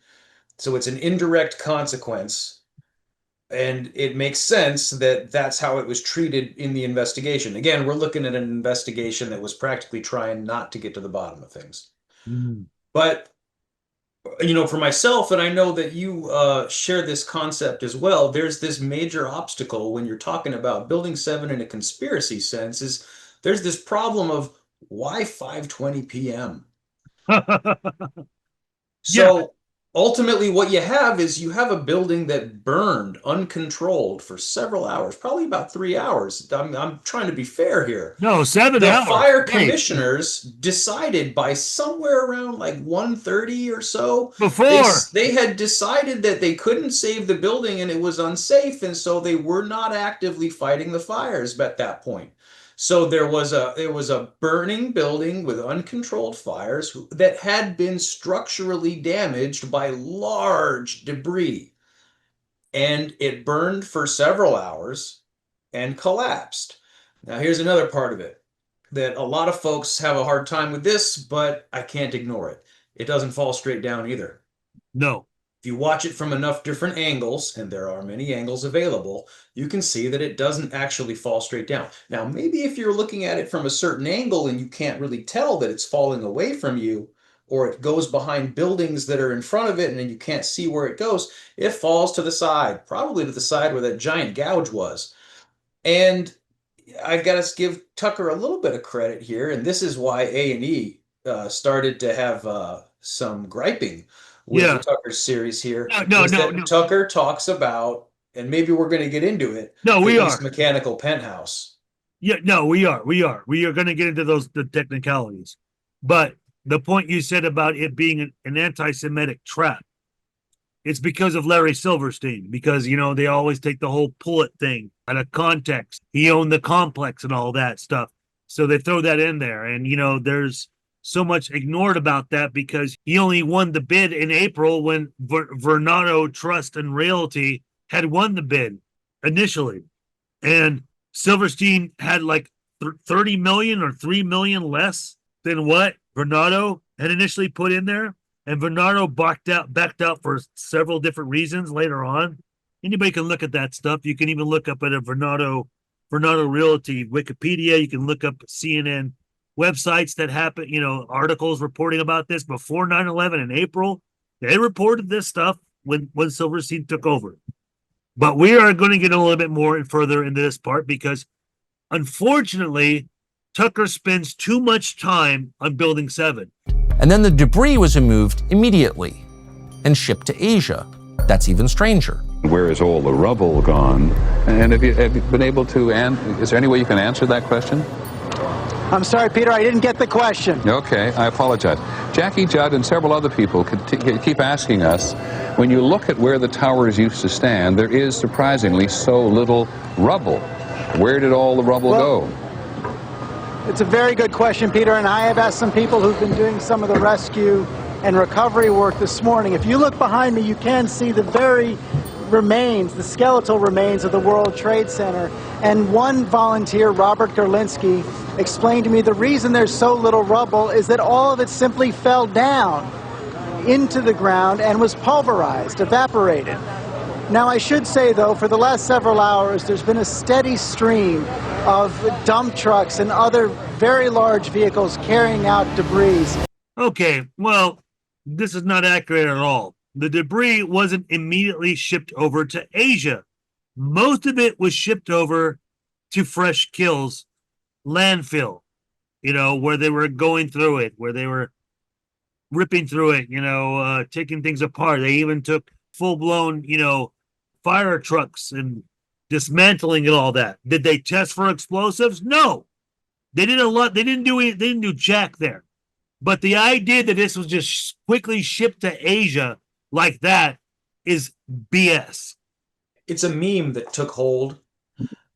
So it's an indirect consequence. And it makes sense that that's how it was treated in the investigation. Again, we're looking at an investigation that was practically trying not to get to the bottom of things. But, you know, for myself, and I know that you share this concept as well, there's this major obstacle when you're talking about Building 7 in a conspiracy sense is there's this problem of why 5:20 p.m.? So ultimately what you have is you have a building that burned uncontrolled for several hours, probably about 3 hours. I'm trying to be fair here. No, 7 hours. The fire commissioners decided by somewhere around like 1:30 or so, they had decided that they couldn't save the building and it was unsafe, and so they were not actively fighting the fires at that point. So there was a burning building with uncontrolled fires that had been structurally damaged by large debris. And it burned for several hours and collapsed. Now, here's another part of it that a lot of folks have a hard time with this, but I can't ignore it. It doesn't fall straight down either. No. If you watch it from enough different angles, and there are many angles available, you can see that it doesn't actually fall straight down. Now, maybe if you're looking at it from a certain angle and you can't really tell that it's falling away from you, or it goes behind buildings that are in front of it and then you can't see where it goes, it falls to the side, probably to the side where that giant gouge was. And I've got to give Tucker a little bit of credit here, and this is why A&E started to have some griping with the Tucker series here. No. Tucker talks about, and maybe we're going to get into it. No, we are. East Mechanical Penthouse. Yeah, no, we are. We are going to get into the technicalities. But the point you said about it being an anti-Semitic trap, it's because of Larry Silverstein, because, you know, they always take the whole Pullet thing out of context. He owned the complex and all that stuff. So they throw that in there. And, you know, there's so much ignored about that because he only won the bid in April when Vernado Trust and Realty had won the bid initially. And Silverstein had like 30 million or 3 million less than what Vernado had initially put in there. And Vernado backed out for several different reasons later on. Anybody can look at that stuff. You can even look up at a Vernado Realty Wikipedia. You can look up CNN websites that happen, articles reporting about this before 9/11 in April. They reported this stuff when Silverstein took over. But we are going to get a little bit more and further into this part because, unfortunately, Tucker spends too much time on Building 7. And then the debris was removed immediately and shipped to Asia. That's even stranger. Where is all the rubble gone? And have you been able to, is there any way you can answer that question? I'm sorry, Peter, I didn't get the question. Okay, I apologize. Jackie Judd and several other people keep asking us, when you look at where the towers used to stand, there is surprisingly so little rubble. Where did all the rubble go? It's a very good question, Peter, and I have asked some people who've been doing some of the rescue and recovery work this morning. If you look behind me, you can see the very remains, the skeletal remains of the World Trade Center. And one volunteer, Robert Gerlinski, explained to me the reason there's so little rubble is that all of it simply fell down into the ground and was pulverized, evaporated. Now, I should say, though, for the last several hours, there's been a steady stream of dump trucks and other very large vehicles carrying out debris. Okay, well, this is not accurate at all. The debris wasn't immediately shipped over to Asia. Most of it was shipped over to Fresh Kills landfill, where they were going through it, where they were ripping through it, taking things apart. They even took full-blown, fire trucks and dismantling and all that. Did they test for explosives? No. They did a lot. They didn't do jack there. But the idea that this was just quickly shipped to Asia like that is BS. It's a meme that took hold.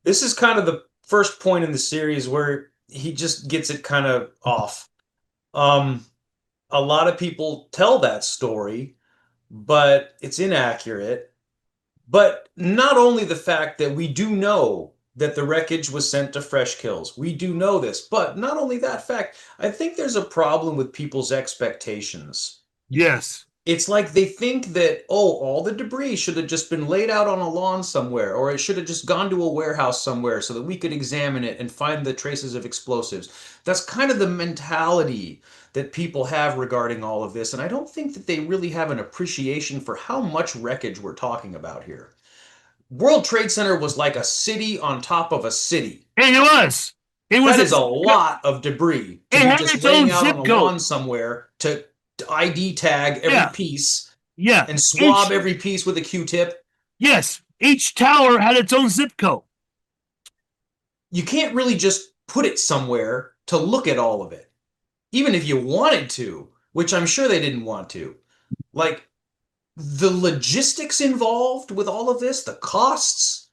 This is kind of the first point in the series where he just gets it kind of off. A lot of people tell that story, but it's inaccurate. But not only the fact that we do know that the wreckage was sent to Fresh Kills. We do know this, but not only that fact, I think there's a problem with people's expectations. Yes. It's like they think that, all the debris should have just been laid out on a lawn somewhere, or it should have just gone to a warehouse somewhere so that we could examine it and find the traces of explosives. That's kind of the mentality that people have regarding all of this, and I don't think that they really have an appreciation for how much wreckage we're talking about here. World Trade Center was like a city on top of a city. And it was. That is a lot of debris to be just laying out on a lawn somewhere to ID tag every piece. Yeah. And swab every piece with a Q-tip. Yes. Each tower had its own zip code. You can't really just put it somewhere to look at all of it. Even if you wanted to, which I'm sure they didn't want to. Like, the logistics involved with all of this, the costs,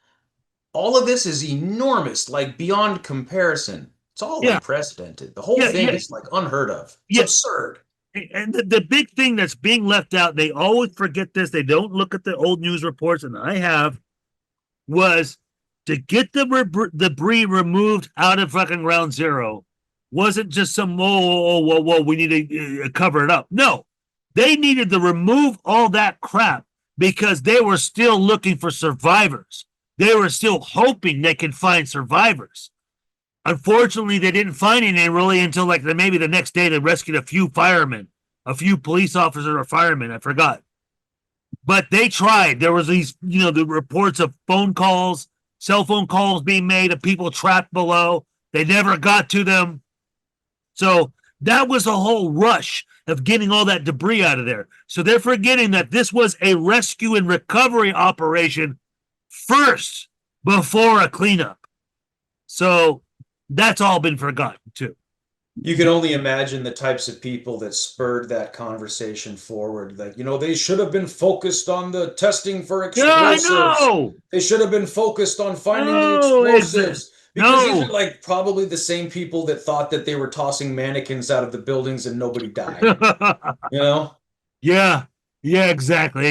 all of this is enormous, like beyond comparison. It's all unprecedented. The whole thing is like unheard of. It's absurd. And the big thing that's being left out, they always forget this. They don't look at the old news reports, and I have, was to get the debris removed out of fucking ground zero wasn't just some, we need to cover it up. No, they needed to remove all that crap because they were still looking for survivors. They were still hoping they could find survivors. Unfortunately, they didn't find any really until like maybe the next day. They rescued a few firemen, a few police officers or firemen. I forgot. But they tried. There was these, the reports of phone calls, cell phone calls being made of people trapped below. They never got to them. So that was a whole rush of getting all that debris out of there. So they're forgetting that this was a rescue and recovery operation first before a cleanup. So that's all been forgotten too. You can only imagine the types of people that spurred that conversation forward. Like, they should have been focused on the testing for explosives. Yeah, I know. They should have been focused on finding the explosives Because these are like probably the same people that thought that they were tossing mannequins out of the buildings and nobody died. You know? Yeah, exactly.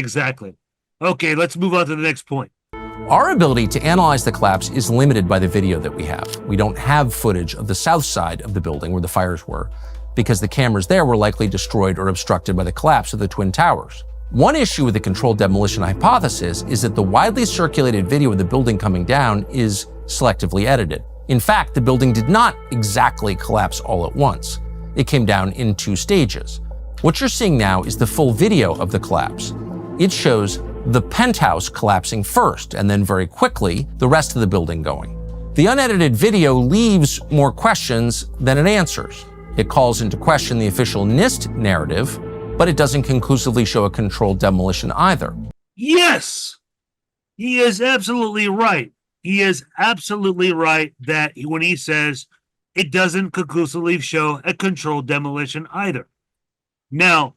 Okay, let's move on to the next point. Our ability to analyze the collapse is limited by the video that we have. We don't have footage of the south side of the building where the fires were, because the cameras there were likely destroyed or obstructed by the collapse of the Twin Towers. One issue with the controlled demolition hypothesis is that the widely circulated video of the building coming down is selectively edited. In fact, the building did not exactly collapse all at once. It came down in 2 stages. What you're seeing now is the full video of the collapse. It shows the penthouse collapsing first, and then very quickly, the rest of the building going. The unedited video leaves more questions than it answers. It calls into question the official NIST narrative, but it doesn't conclusively show a controlled demolition either. Yes, he is absolutely right. He is absolutely right that when he says it doesn't conclusively show a controlled demolition either. Now,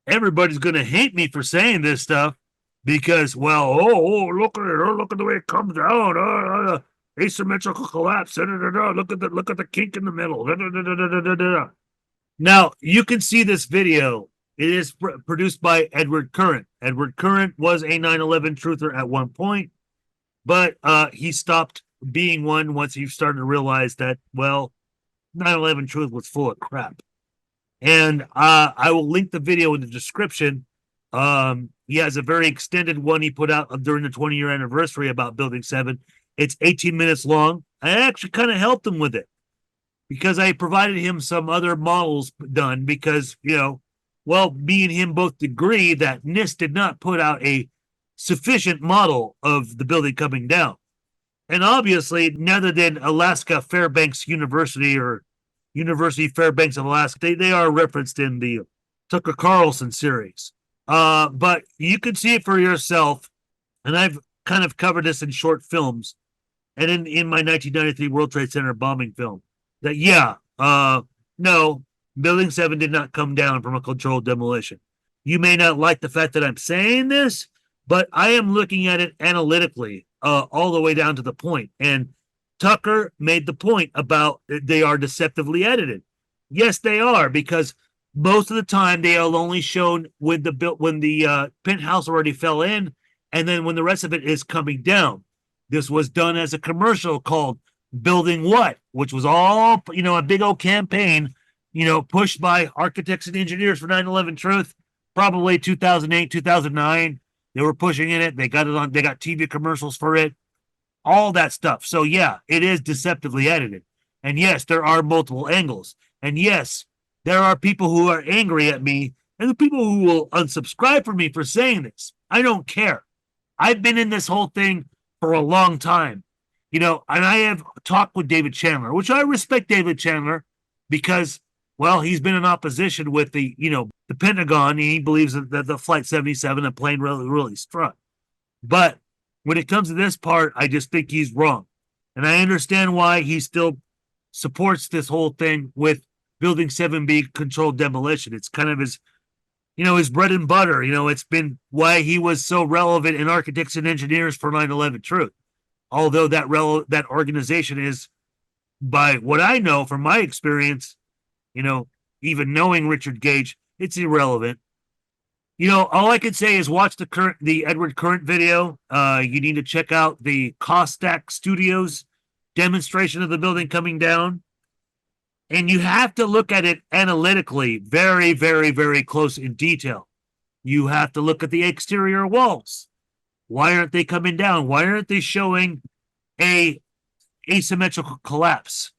everybody's going to hate me for saying this stuff because, well, look at it. Oh, look at the way it comes down. Asymmetrical collapse. Look at the kink in the middle. Now, you can see this video. It is produced by Edward Current. Edward Current was a 9/11 truther at one point, but he stopped being one once he started to realize that, well, 9/11 truth was full of crap. And I will link the video in the description. He has a very extended one he put out during the 20-year anniversary about Building 7. It's 18 minutes long. I actually kind of helped him with it because I provided him some other models done because, you know, well, me and him both agree that NIST did not put out a sufficient model of the building coming down. And obviously, neither did Alaska Fairbanks University or University Fairbanks of Alaska. They are referenced in the Tucker Carlson series. But you can see it for yourself. And I've kind of covered this in short films and in my 1993 World Trade Center bombing film that, no, Building 7 did not come down from a controlled demolition. You may not like the fact that I'm saying this, but I am looking at it analytically all the way down to the point. And Tucker made the point about they are deceptively edited. Yes, they are, because most of the time they are only shown when the penthouse already fell in, and then when the rest of it is coming down. This was done as a commercial called Building What, which was all, a big old campaign, pushed by architects and engineers for 9/11 Truth, probably 2008, 2009. They were pushing in it. They got TV commercials for it, all that stuff. So yeah, it is deceptively edited. And yes, there are multiple angles. And yes, there are people who are angry at me and the people who will unsubscribe from me for saying this. I don't care. I've been in this whole thing for a long time, and I have talked with David Chandler, which I respect David Chandler because, well, he's been in opposition with the Pentagon, and he believes that the Flight 77, the plane really struck. But when it comes to this part, I just think he's wrong. And I understand why he still supports this whole thing with Building 7 being controlled demolition. It's kind of his bread and butter. It's been why he was so relevant in architects and engineers for 9/11 Truth. Although that organization is, by what I know from my experience, even knowing Richard Gage, it's irrelevant. All I can say is watch the Edward Current video. You need to check out the Cosstack Studios demonstration of the building coming down. And you have to look at it analytically, very, very, very close in detail. You have to look at the exterior walls. Why aren't they coming down? Why aren't they showing a asymmetrical collapse?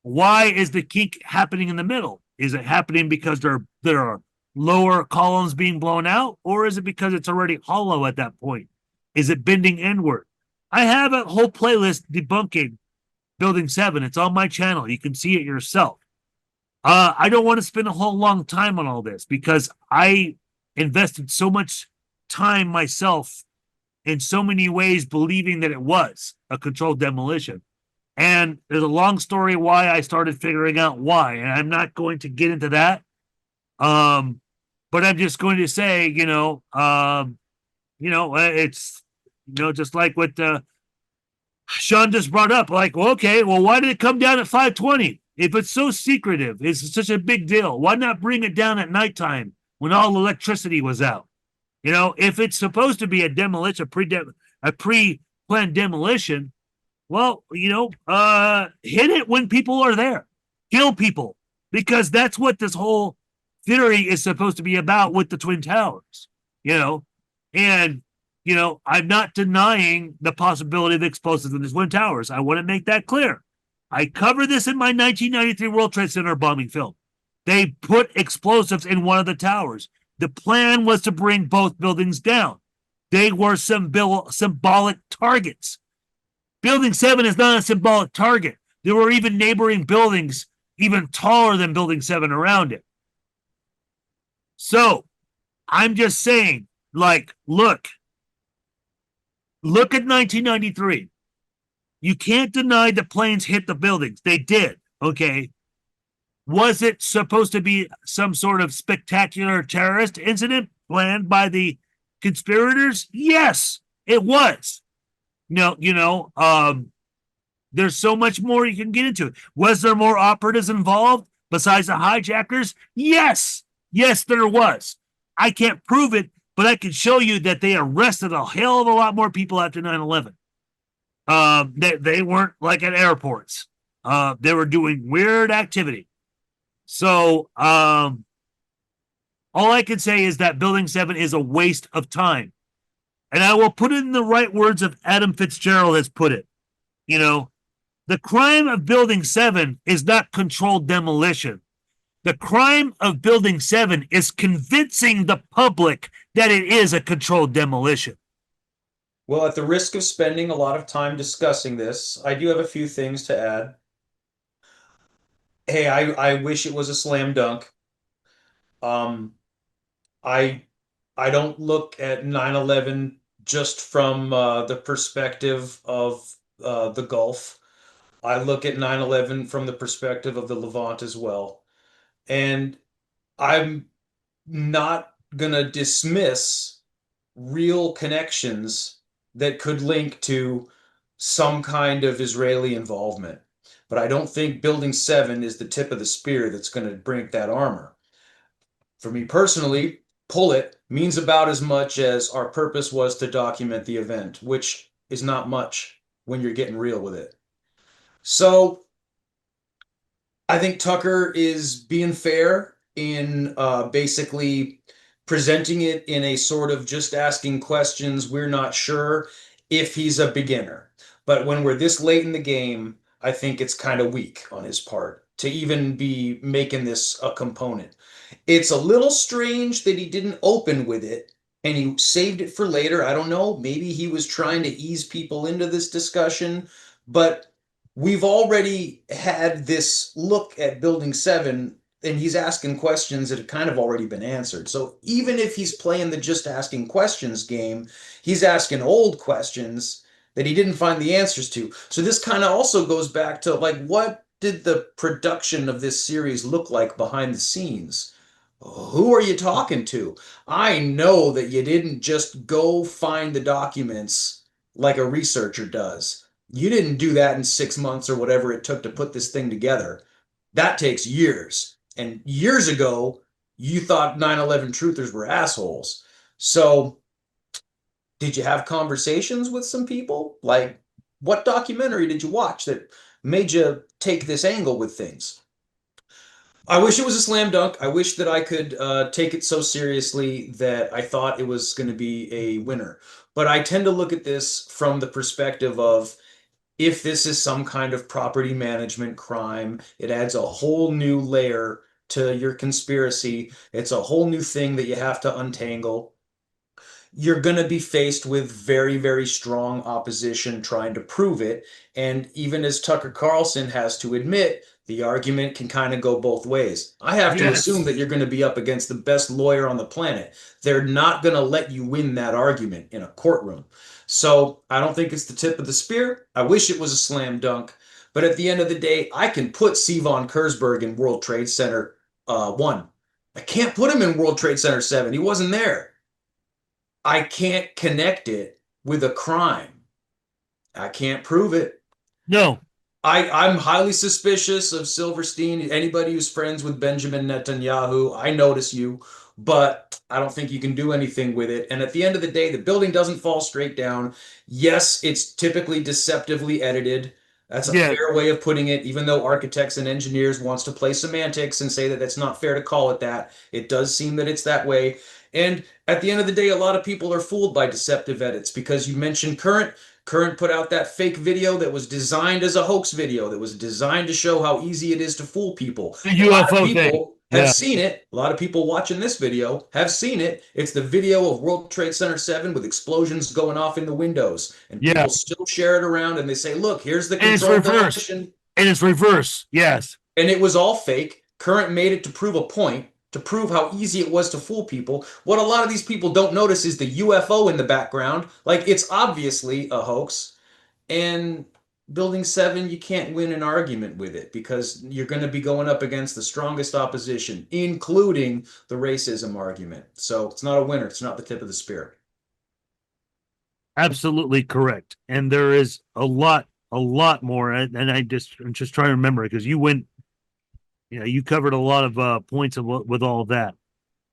Why is the kink happening in the middle? Is it happening because there are lower columns being blown out, or is it because it's already hollow at that point? Is it bending inward? I have a whole playlist debunking Building 7. It's on my channel. You can see it yourself. I don't want to spend a whole long time on all this because I invested so much time myself in so many ways believing that it was a controlled demolition. And there's a long story why I started figuring out why. And I'm not going to get into that. But I'm just going to say, it's, just like with Sean just brought up, like, well, okay, well, why did it come down at 5:20? If it's so secretive, it's such a big deal, why not bring it down at nighttime when all electricity was out? You know, if it's supposed to be a demolition, a pre-planned demolition, well, you know, hit it when people are there, kill people, because that's what this whole theory is supposed to be about with the Twin Towers, you know, and you know, I'm not denying the possibility of explosives in the Twin Towers. I want to make that clear. I cover this in my 1993 World Trade Center bombing film. They put explosives in one of the towers. The plan was to bring both buildings down. They were symbolic targets. Building 7 is not a symbolic target. There were even neighboring buildings even taller than Building 7 around it. So I'm just saying, like, look at 1993. You can't deny the planes hit the buildings. They did, okay? Was it supposed to be some sort of spectacular terrorist incident planned by the conspirators? Yes, it was. No, you know, there's so much more you can get into. Was there more operatives involved besides the hijackers? Yes. Yes, there was. I can't prove it, but I can show you that they arrested a hell of a lot more people after 9/11. They weren't like at airports. They were doing weird activity. So all I can say is that Building 7 is a waste of time. And I will put it in the right words of Adam Fitzgerald has put it. You know, the crime of Building 7 is not controlled demolition. The crime of Building 7 is convincing the public that it is a controlled demolition. Well, at the risk of spending a lot of time discussing this, I do have a few things to add. Hey, I wish it was a slam dunk. I don't look at 9/11 just from the perspective of the Gulf. I look at 9/11 from the perspective of the Levant as well. And I'm not going to dismiss real connections that could link to some kind of Israeli involvement. But I don't think Building 7 is the tip of the spear that's going to break that armor. For me personally, pull it means about as much as our purpose was to document the event, which is not much when you're getting real with it. So I think Tucker is being fair in basically presenting it in a sort of just asking questions. We're not sure if he's a beginner. But when we're this late in the game, I think it's kind of weak on his part to even be making this a component. It's a little strange that he didn't open with it and he saved it for later. I don't know. Maybe he was trying to ease people into this discussion, but we've already had this look at Building 7 and he's asking questions that have kind of already been answered. So even if he's playing the just asking questions game, he's asking old questions that he didn't find the answers to. So this kind of also goes back to, like, what did the production of this series look like behind the scenes? Who are you talking to? I know that you didn't just go find the documents like a researcher does. You didn't do that in 6 months or whatever it took to put this thing together. That takes years. And years ago, you thought 9/11 truthers were assholes. So did you have conversations with some people? Like, what documentary did you watch that made you take this angle with things? I wish it was a slam dunk. I wish that I could take it so seriously that I thought it was going to be a winner. But I tend to look at this from the perspective of, if this is some kind of property management crime, it adds a whole new layer to your conspiracy. It's a whole new thing that you have to untangle. You're going to be faced with very, very strong opposition trying to prove it. And even as Tucker Carlson has to admit, the argument can kind of go both ways. I have to assume that you're going to be up against the best lawyer on the planet. They're not going to let you win that argument in a courtroom. So I don't think it's the tip of the spear. I wish it was a slam dunk. But at the end of the day, I can put C. von Kersberg in World Trade Center 1. I can't put him in World Trade Center 7. He wasn't there. I can't connect it with a crime. I can't prove it. No. I'm highly suspicious of Silverstein. Anybody who's friends with Benjamin Netanyahu, I notice you, but I don't think you can do anything with it. And at the end of the day, the building doesn't fall straight down. Yes, it's typically deceptively edited. That's a fair way of putting it, even though architects and engineers wants to play semantics and say that that's not fair to call it that. It does seem that it's that way. And at the end of the day, a lot of people are fooled by deceptive edits because you mentioned Current. Current put out that fake video that was designed as a hoax video, that was designed to show how easy it is to fool people. The UFO thing. Have seen it. A lot of people watching this video have seen it. It's the video of World Trade Center 7 with explosions going off in the windows. And people still share it around and they say, look, here's the controlled demolition. And it's reverse, yes. And it was all fake. Current made it to prove a point, to prove how easy it was to fool people. What a lot of these people don't notice is the UFO in the background. Like, it's obviously a hoax. And Building 7, you can't win an argument with it because you're going to be going up against the strongest opposition, including the racism argument. So it's not a winner. It's not the tip of the spear. Absolutely correct. And there is a lot more. And I'm just trying to remember because you went, you covered a lot of points with all of that.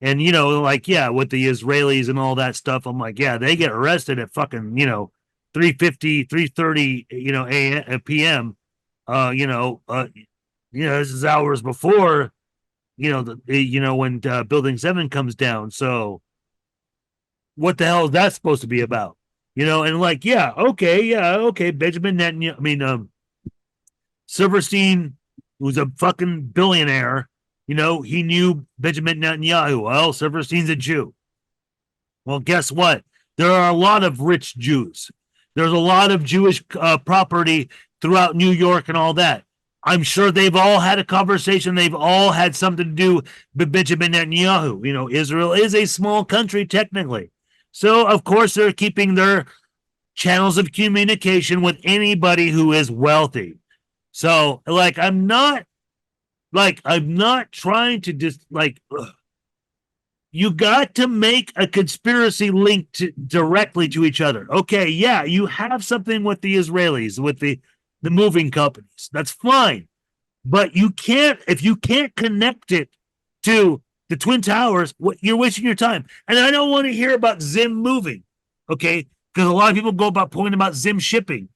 And, like, with the Israelis and all that stuff, I'm like, they get arrested at fucking, 3:30, p.m. This is hours before, when Building 7 comes down. So what the hell is that supposed to be about? And like, okay. Benjamin Netanyahu, Silverstein, who's a fucking billionaire, he knew Benjamin Netanyahu. Well, Silverstein's a Jew. Well, guess what? There are a lot of rich Jews. There's a lot of Jewish property throughout New York and all that. I'm sure they've all had a conversation. They've all had something to do with Benjamin Netanyahu. Israel is a small country, technically. So, of course, they're keeping their channels of communication with anybody who is wealthy. So, I'm not trying to just, you got to make a conspiracy link directly to each other. Okay, you have something with the Israelis, with the moving companies. That's fine. But if you can't connect it to the Twin Towers, you're wasting your time. And I don't want to hear about Zim moving, okay? Because a lot of people go about pointing about Zim shipping.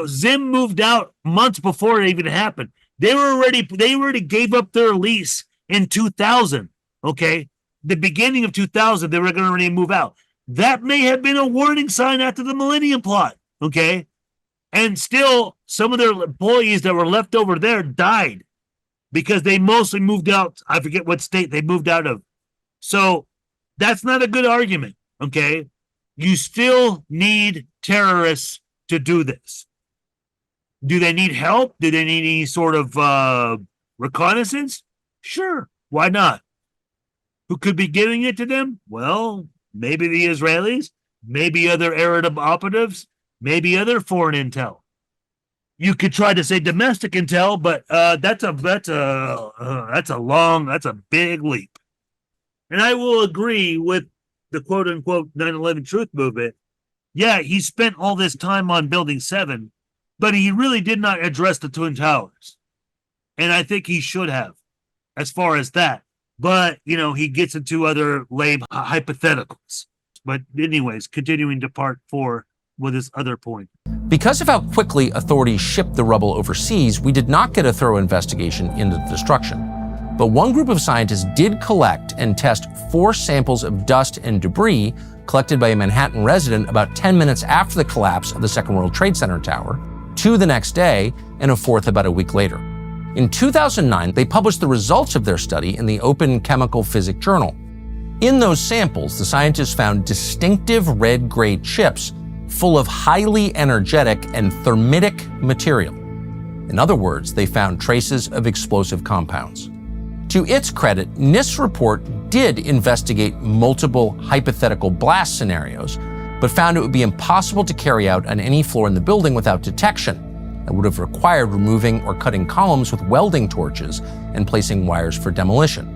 Zim moved out months before it even happened. They already gave up their lease in 2000, okay? The beginning of 2000, they were going to already move out. That may have been a warning sign after the Millennium Plot, okay? And still, some of their employees that were left over there died because they mostly moved out. I forget what state they moved out of. So that's not a good argument, okay? You still need terrorists to do this. Do they need help? Do they need any sort of reconnaissance? Sure, why not? Who could be giving it to them? Well, maybe the Israelis, maybe other Arab operatives, maybe other foreign intel. You could try to say domestic intel, but that's a big leap. And I will agree with the quote unquote 9/11 truth movement. Yeah, he spent all this time on Building 7, but he really did not address the Twin Towers. And I think he should have, as far as that. But, he gets into other lame hypotheticals. But anyways, continuing to part 4 with this other point. Because of how quickly authorities shipped the rubble overseas, we did not get a thorough investigation into the destruction. But one group of scientists did collect and test 4 samples of dust and debris collected by a Manhattan resident about 10 minutes after the collapse of the Second World Trade Center tower, 2 the next day, and a 4th about a week later. In 2009, they published the results of their study in the Open Chemical Physics Journal. In those samples, the scientists found distinctive red-gray chips full of highly energetic and thermitic material. In other words, they found traces of explosive compounds. To its credit, NIST's report did investigate multiple hypothetical blast scenarios, but found it would be impossible to carry out on any floor in the building without detection. It would have required removing or cutting columns with welding torches and placing wires for demolition.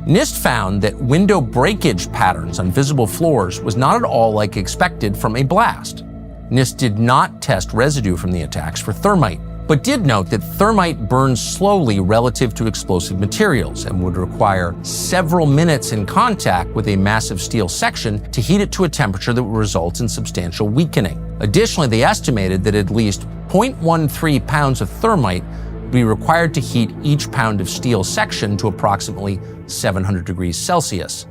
NIST found that window breakage patterns on visible floors was not at all like expected from a blast. NIST did not test residue from the attacks for thermite, but did note that thermite burns slowly relative to explosive materials and would require several minutes in contact with a massive steel section to heat it to a temperature that would result in substantial weakening. Additionally, they estimated that at least 0.13 pounds of thermite would be required to heat each pound of steel section to approximately 700 degrees Celsius,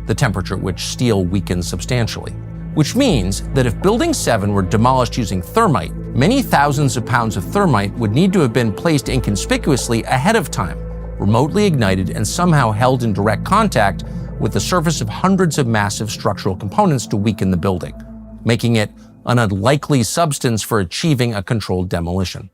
the temperature at which steel weakens substantially. Which means that if Building 7 were demolished using thermite, many thousands of pounds of thermite would need to have been placed inconspicuously ahead of time, remotely ignited and somehow held in direct contact with the surface of hundreds of massive structural components to weaken the building, making it an unlikely substance for achieving a controlled demolition.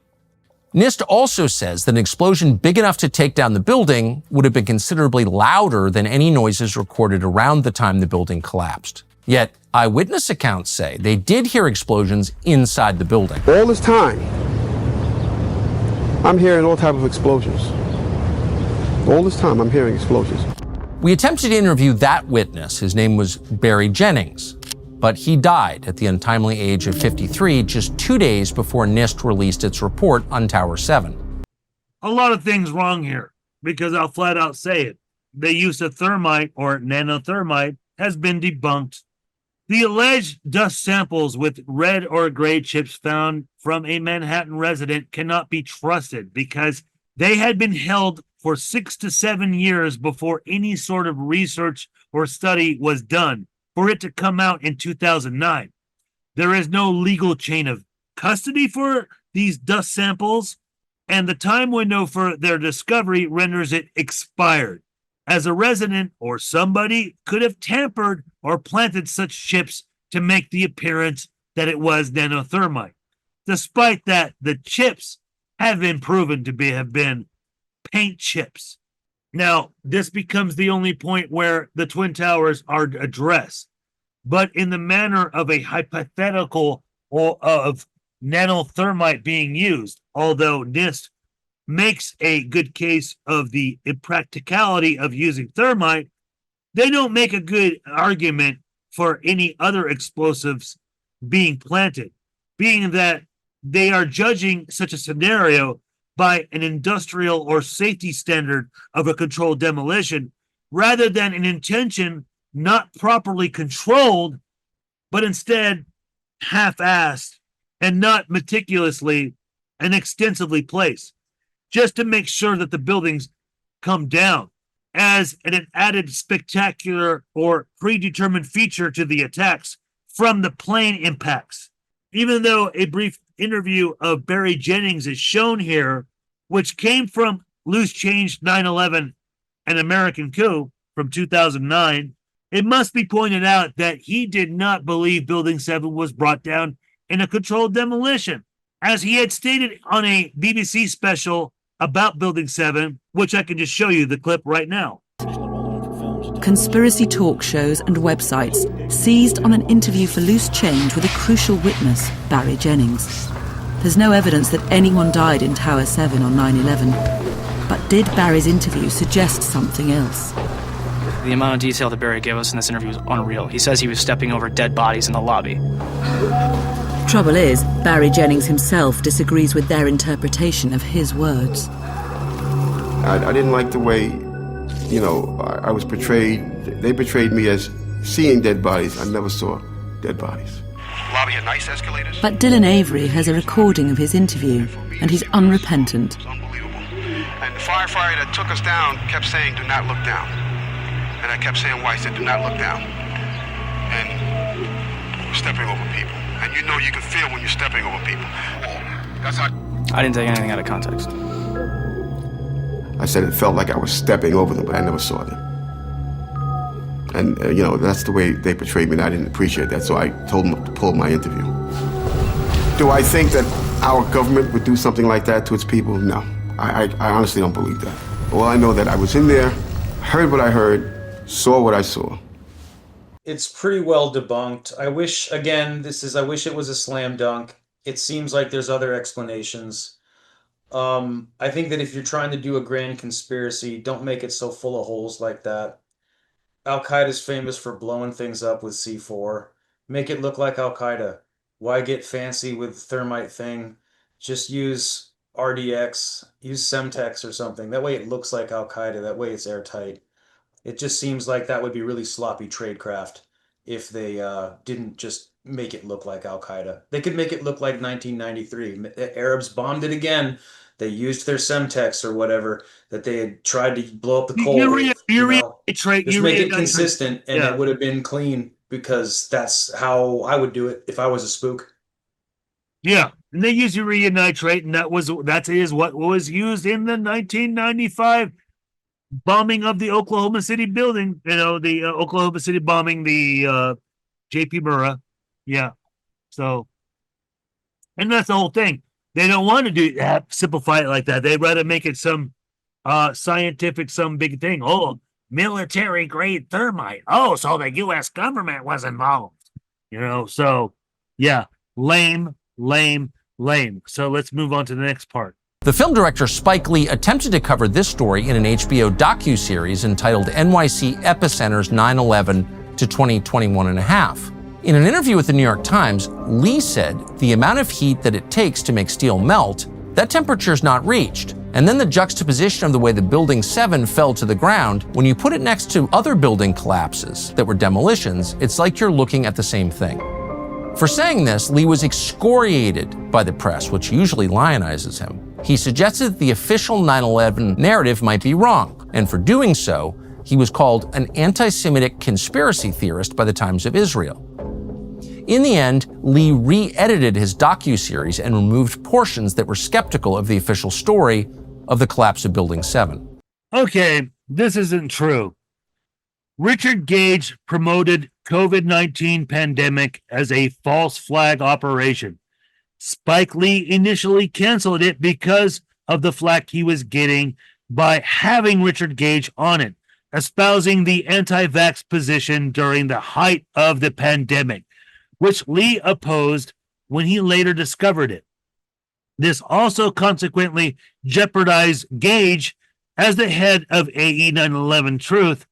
NIST also says that an explosion big enough to take down the building would have been considerably louder than any noises recorded around the time the building collapsed. Yet, eyewitness accounts say they did hear explosions inside the building. All this time, I'm hearing all type of explosions. All this time, I'm hearing explosions. We attempted to interview that witness. His name was Barry Jennings, but he died at the untimely age of 53 just 2 days before NIST released its report on Tower 7. A lot of things wrong here, because I'll flat out say it. The use of thermite or nanothermite has been debunked. The alleged dust samples with red or gray chips found from a Manhattan resident cannot be trusted because they had been held for 6 to 7 years before any sort of research or study was done for it to come out in 2009. There is no legal chain of custody for these dust samples, and the time window for their discovery renders it expired, as a resident or somebody could have tampered or planted such chips to make the appearance that it was nanothermite. Despite that, the chips have been proven to have been paint chips. Now, this becomes the only point where the Twin Towers are addressed, but in the manner of a hypothetical of nanothermite being used, although NIST makes a good case of the impracticality of using thermite, they don't make a good argument for any other explosives being planted, being that they are judging such a scenario by an industrial or safety standard of a controlled demolition rather than an intention not properly controlled, but instead half-assed and not meticulously and extensively placed, just to make sure that the buildings come down as an added spectacular or predetermined feature to the attacks from the plane impacts. Even though a brief interview of Barry Jennings is shown here, which came from Loose Change 9/11, an American Coup from 2009, it must be pointed out that he did not believe Building 7 was brought down in a controlled demolition, as he had stated on a BBC special about Building 7, which I can just show you the clip right now. Conspiracy talk shows and websites seized on an interview for Loose Change with a crucial witness, Barry Jennings. There's no evidence that anyone died in Tower 7 on 9/11, but did Barry's interview suggest something else? The amount of detail that Barry gave us in this interview was unreal. He says he was stepping over dead bodies in the lobby. Trouble is, Barry Jennings himself disagrees with their interpretation of his words. I didn't like the way, I was portrayed. They portrayed me as seeing dead bodies. I never saw dead bodies. Lobby had nice escalators. But Dylan Avery has a recording of his interview, and he's unrepentant. And the firefighter that took us down kept saying, "Do not look down." And I kept saying, "Why?" He said, "Do not look down." And we're stepping over people. And you can feel when you're stepping over people. That's how... I didn't take anything out of context. I said it felt like I was stepping over them, but I never saw them. And, that's the way they portrayed me, and I didn't appreciate that, so I told them to pull my interview. Do I think that our government would do something like that to its people? No. I honestly don't believe that. Well, I know that I was in there, heard what I heard, saw what I saw. It's pretty well debunked. I wish it was a slam dunk. It seems like there's other explanations. I think that if you're trying to do a grand conspiracy, don't make it so full of holes like that. Al-Qaeda's famous for blowing things up with C4. Make it look like Al-Qaeda. Why get fancy with the thermite thing? Just use RDX, use Semtex or something. That way it looks like Al Qaeda. That way it's airtight. It just seems like that would be really sloppy tradecraft if they didn't just make it look like Al Qaeda. They could make it look like 1993. The Arabs bombed it again. They used their Semtex or whatever that they had tried to blow up the coal with. Just make it consistent, and it would have been clean because that's how I would do it if I was a spook. Yeah, and they use urea nitrate, and that is what was used in the 1995 bombing of the Oklahoma City building. You know, the Oklahoma City bombing, the J.P. Murrah. Yeah, so, and that's the whole thing. They don't want to simplify it like that. They'd rather make it some scientific, some big thing. Oh, military grade thermite. Oh, so the U.S. government was involved. You know, so yeah, lame. So let's move on to the next part. The film director Spike Lee attempted to cover this story in an HBO docuseries entitled NYC Epicenter's 9/11 to 2021 and a half. In an interview with the New York Times, Lee said the amount of heat that it takes to make steel melt, that temperature is not reached. And then the juxtaposition of the way the Building 7 fell to the ground, when you put it next to other building collapses that were demolitions, it's like you're looking at the same thing. For saying this, Lee was excoriated by the press, which usually lionizes him. He suggested that the official 9/11 narrative might be wrong, and for doing so, he was called an anti-Semitic conspiracy theorist by the Times of Israel. In the end, Lee re-edited his docuseries and removed portions that were skeptical of the official story of the collapse of Building 7. Okay, this isn't true. Richard Gage promoted COVID-19 pandemic as a false flag operation. Spike Lee initially canceled it because of the flack he was getting by having Richard Gage on it, espousing the anti-vax position during the height of the pandemic, which Lee opposed when he later discovered it. This also consequently jeopardized Gage as the head of AE 9/11 Truth,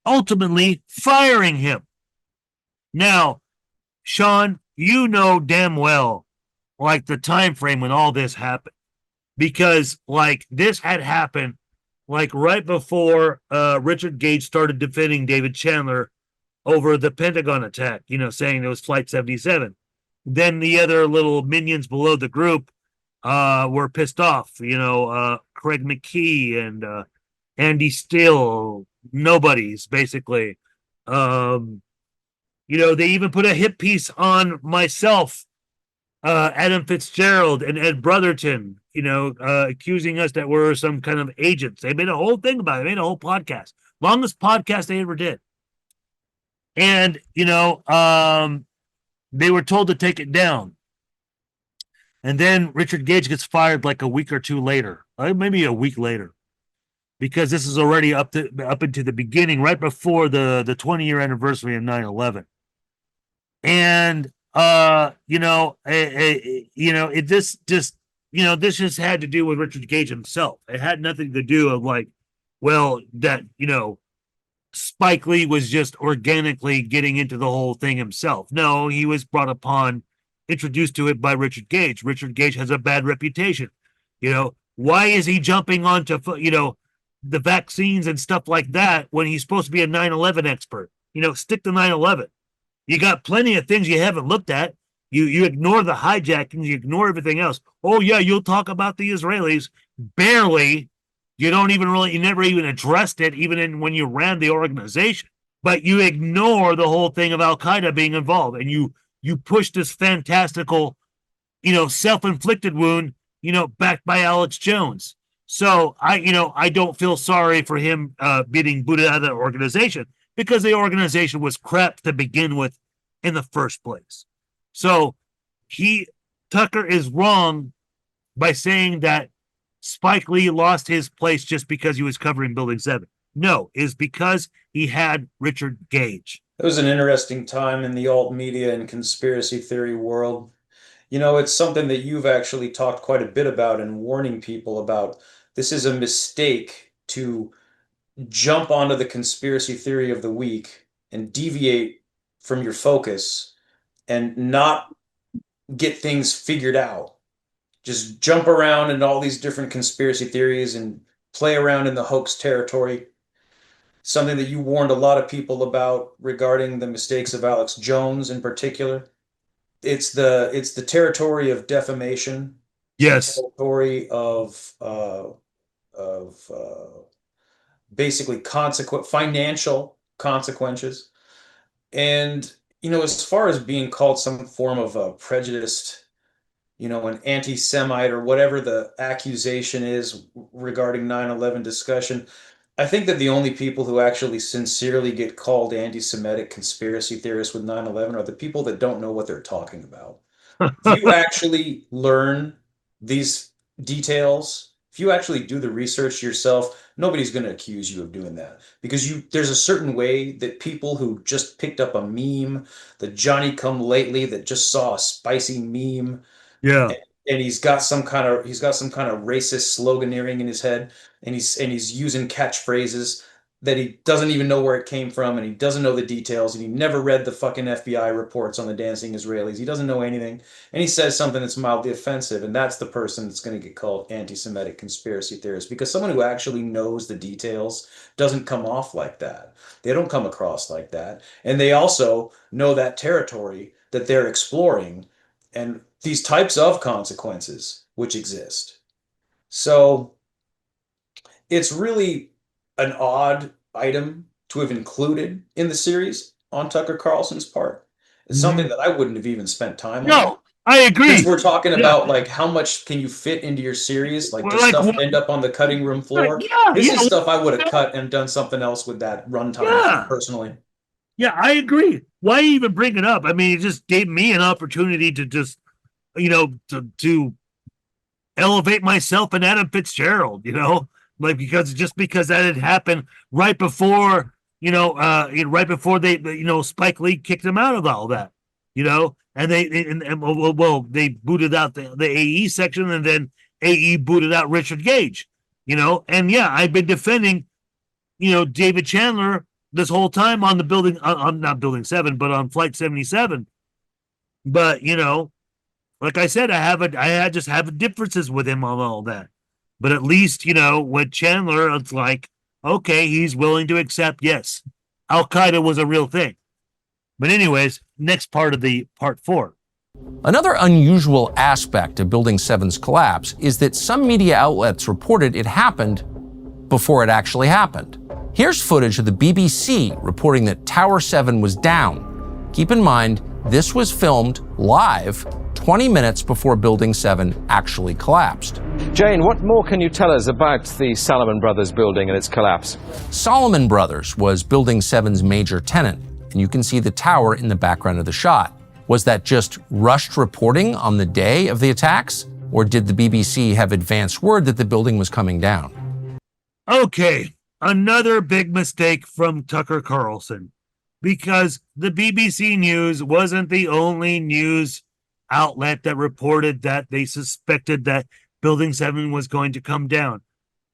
ultimately firing him. Now, Sean, you know damn well, like, the time frame when all this happened, because, like, this had happened, like, right before Richard Gage started defending David Chandler over the Pentagon attack, you know, saying it was Flight 77. Then the other little minions below the group were pissed off, you know, Craig McKee and Andy Steele, nobodies, basically. You know, they even put a hit piece on myself, Adam Fitzgerald, and Ed Brotherton, you know, accusing us that we're some kind of agents. They made a whole thing about it. They made a whole podcast. Longest podcast they ever did. And, you know, they were told to take it down. And then Richard Gage gets fired like a week or two later, maybe a week later, because this is already up into the beginning, right before the 20-year anniversary of 9/11. And you know, this just had to do with Richard Gage himself. It had nothing to do with, like, well, that, you know, Spike Lee was just organically getting into the whole thing himself. No, he was brought upon, introduced to it by Richard Gage. Richard Gage has a bad reputation. You know, why is he jumping onto, you know, the vaccines and stuff like that when he's supposed to be a 9/11 expert? You know, stick to 9/11. You got plenty of things you haven't looked at. You ignore the hijackings, you ignore everything else. Oh yeah, you'll talk about the Israelis. Barely. You never even addressed it, even when you ran the organization. But you ignore the whole thing of Al Qaeda being involved, and you push this fantastical, you know, self-inflicted wound, you know, backed by Alex Jones. So I don't feel sorry for him being booted out of the organization, because the organization was crap to begin with in the first place. So Tucker is wrong by saying that Spike Lee lost his place just because he was covering Building 7. No, it's because he had Richard Gage. It was an interesting time in the alt media and conspiracy theory world. You know, it's something that you've actually talked quite a bit about and warning people about. This is a mistake to jump onto the conspiracy theory of the week and deviate from your focus and not get things figured out. Just jump around in all these different conspiracy theories and play around in the hoax territory. Something that you warned a lot of people about regarding the mistakes of Alex Jones in particular. It's the territory of defamation. Yes. The territory of basically financial consequences. And, as far as being called some form of a prejudiced, an anti-Semite or whatever the accusation is regarding 9/11 discussion, I think that the only people who actually sincerely get called anti-Semitic conspiracy theorists with 9/11 are the people that don't know what they're talking about. If you actually learn these details, if you actually do the research yourself, nobody's going to accuse you of doing that, because there's a certain way that people who just picked up a meme, the Johnny come lately that just saw a spicy meme, Yeah. and he's got some kind of racist sloganeering in his head, and he's using catchphrases that he doesn't even know where it came from, and he doesn't know the details, and he never read the fucking FBI reports on the dancing Israelis. He doesn't know anything, and he says something that's mildly offensive, and that's the person that's going to get called anti-Semitic conspiracy theorist, because someone who actually knows the details doesn't come off like that. They don't come across like that, and they also know that territory that they're exploring and these types of consequences which exist. So it's really an odd item to have included in the series on Tucker Carlson's part. It's something that I wouldn't have even spent time on. No, I agree. Since we're talking about like how much can you fit into your series, like does stuff end up on the cutting room floor? This is stuff I would have cut and done something else with that runtime personally. Yeah, I agree. Why even bring it up? I mean, it just gave me an opportunity to just, to elevate myself and Adam Fitzgerald, because that had happened right before, right before they, Spike Lee kicked him out of all that, and they booted out the AE section, and then AE booted out Richard Gage, and yeah, I've been defending, David Chandler this whole time on the building, on not Building 7, but on Flight 77. But, like I said, I just have differences with him on all that. But at least, with Chandler, it's like, okay, he's willing to accept, yes, Al-Qaeda was a real thing. But anyways, next part of the part 4. Another unusual aspect of Building 7's collapse is that some media outlets reported it happened before it actually happened. Here's footage of the BBC reporting that Tower 7 was down. Keep in mind, this was filmed live 20 minutes before Building 7 actually collapsed. Jane, what more can you tell us about the Salomon Brothers building and its collapse? Salomon Brothers was Building 7's major tenant, and you can see the tower in the background of the shot. Was that just rushed reporting on the day of the attacks, or did the BBC have advance word that the building was coming down? Okay, another big mistake from Tucker Carlson, because the BBC News wasn't the only news outlet that reported that they suspected that Building 7 was going to come down.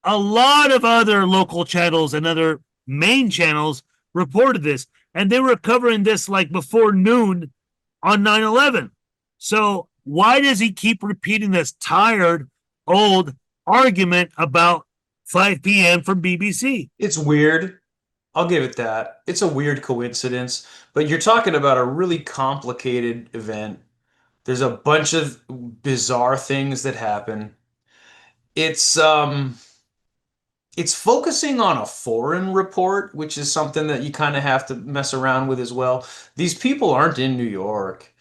A lot of other local channels and other main channels reported this, and they were covering this like before noon on 9/11. So why does he keep repeating this tired, old argument about 5 p.m. from BBC? It's weird. I'll give it that. It's a weird coincidence, but you're talking about a really complicated event. There's a bunch of bizarre things that happen. It's focusing on a foreign report, which is something that you kind of have to mess around with as well. These people aren't in New York.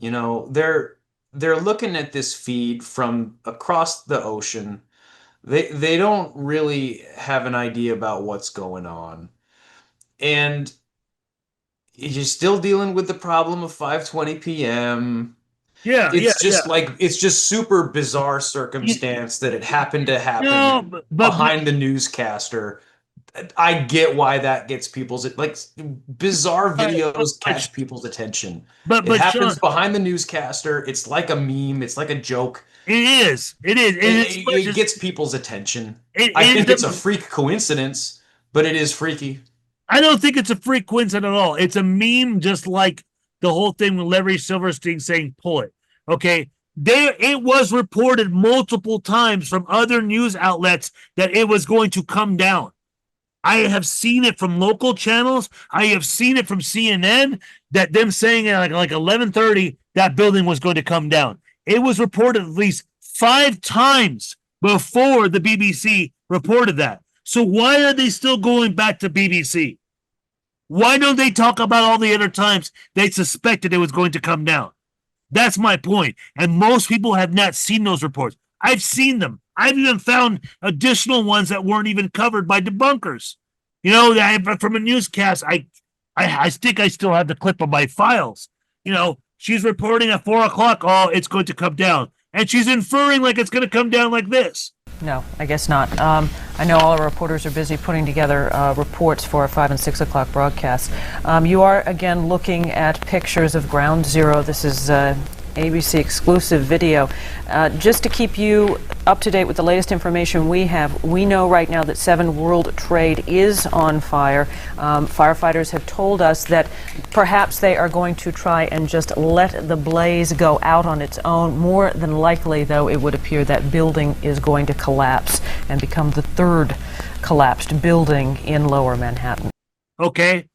They're looking at this feed from across the ocean. They don't really have an idea about what's going on. And you're still dealing with the problem of 5:20 p.m. It's just super bizarre circumstance that it happened to happen behind the newscaster. I get why that gets people's bizarre videos catch people's attention. But it happens behind the newscaster. It's like a meme. It's like a joke. It is. It gets people's attention. I think it's a freak coincidence, but it is freaky. I don't think it's a freak coincidence at all. It's a meme, just like the whole thing with Larry Silverstein saying "pull it." Okay. It was reported multiple times from other news outlets that it was going to come down. I have seen it from local channels. I have seen it from CNN that them saying at like 11:30 that building was going to come down. It was reported at least 5 times before the BBC reported that. So why are they still going back to BBC? Why don't they talk about all the other times they suspected it was going to come down? That's my point. And most people have not seen those reports. I've seen them. I've even found additional ones that weren't even covered by debunkers. You know, from a newscast, I think I still have the clip of my files. You know, she's reporting at 4 o'clock, oh, it's going to come down. And she's inferring like it's going to come down like this. No, I guess not. I know all our reporters are busy putting together reports for our 5 and 6 o'clock broadcasts. You are, again, looking at pictures of Ground Zero. This is ABC exclusive video. Just to keep you up to date with the latest information we have, we know right now that 7 World Trade is on fire. Firefighters have told us that perhaps they are going to try and just let the blaze go out on its own. More than likely, though, it would appear that building is going to collapse and become the 3rd collapsed building in Lower Manhattan. Okay,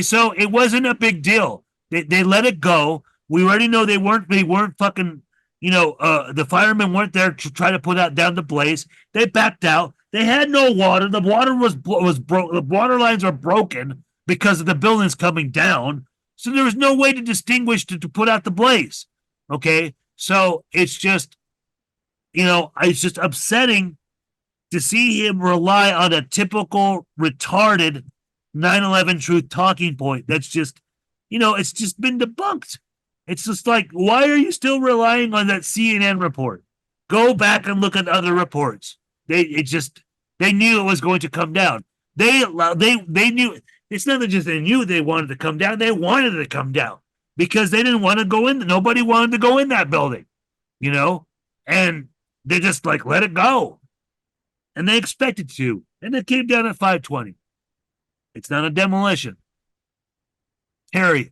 so it wasn't a big deal. They let it go. We already know they weren't fucking, you know, the firemen weren't there to try to put out down the blaze. They backed out. They had no water. The water was broke. The water lines are broken because of the buildings coming down. So there was no way to distinguish to put out the blaze. Okay. So it's just, you know, it's just upsetting to see him rely on a typical retarded 9/11 truth talking point. That's just, you know, it's just been debunked. It's just like, why are you still relying on that CNN report? Go back and look at other reports. They knew it was going to come down. They knew. It's not that just they knew they wanted to come down. They wanted it to come down because they didn't want to go in. Nobody wanted to go in that building, you know, and they just like let it go, and they expected to, and it came down at 5:20. It's not a demolition. Period.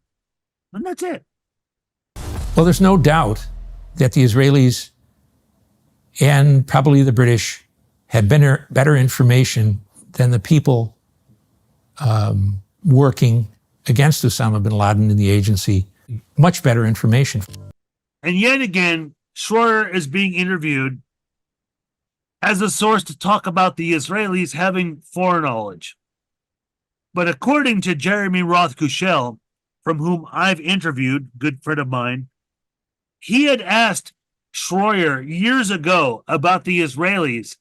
And that's it. Well, there's no doubt that the Israelis and probably the British had better information than the people working against Osama bin Laden in the agency. Much better information. And yet again, Schroer is being interviewed as a source to talk about the Israelis having foreknowledge. But according to Jeremy Roth-Kushel, from whom I've interviewed, good friend of mine, he had asked Schroer years ago about the Israelis,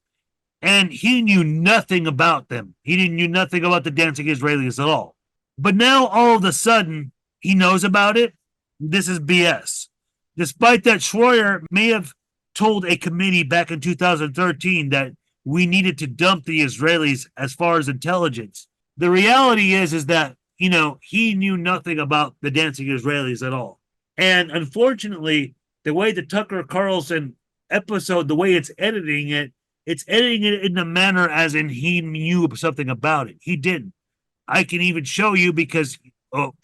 and he knew nothing about them. He knew nothing about the dancing Israelis at all. But now, all of a sudden, he knows about it. This is BS. Despite that, Schroer may have told a committee back in 2013 that we needed to dump the Israelis as far as intelligence. The reality is that, you know, he knew nothing about the dancing Israelis at all. And unfortunately, the way the Tucker Carlson episode, the way it's editing it in a manner as in he knew something about it. He didn't. I can even show you because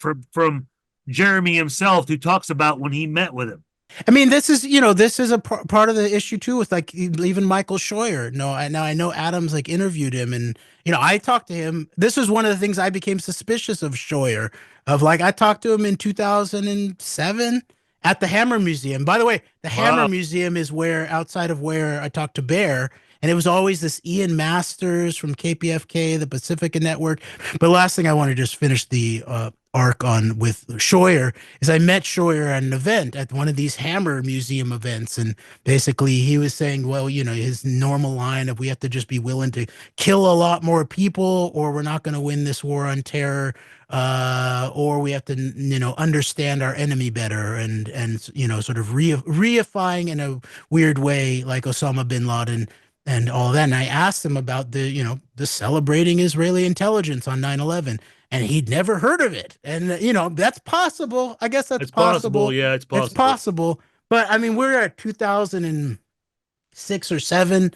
from Jeremy himself, who talks about when he met with him. I mean, this is a part of the issue too, with like even Michael Scheuer. Now I know Adams like interviewed him, and I talked to him. This was one of the things I became suspicious of Scheuer. Of like, I talked to him in 2007 at the Hammer Museum. By the way, the Hammer Museum is outside of where I talked to Bear. And it was always this Ian Masters from KPFK, the Pacifica Network. But last thing I want to just finish the arc on with Scheuer is I met Scheuer at an event at one of these Hammer Museum events. And basically he was saying, well, his normal line of we have to just be willing to kill a lot more people or we're not going to win this war on terror. Or we have to, understand our enemy better and sort of reifying in a weird way, like Osama bin Laden and all that. And I asked him about the celebrating Israeli intelligence on 9/11, and he'd never heard of it. And, that's possible. I guess that's possible. Yeah, it's possible. It's possible. But I mean, we're at 2006 or 7.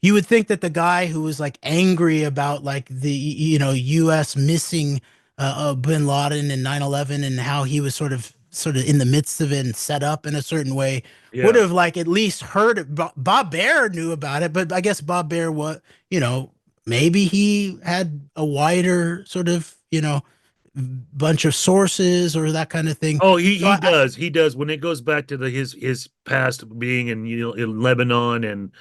You would think that the guy who was like angry about like the, U.S. missing bin Laden and 9/11 and how he was sort of sort of in the midst of it and set up in a certain way, Yeah. would have like at least heard it. Bob Baer knew about it, but I guess Bob Baer, maybe he had a wider sort of, bunch of sources or that kind of thing. Oh, he does. He does. When it goes back to his past being in in Lebanon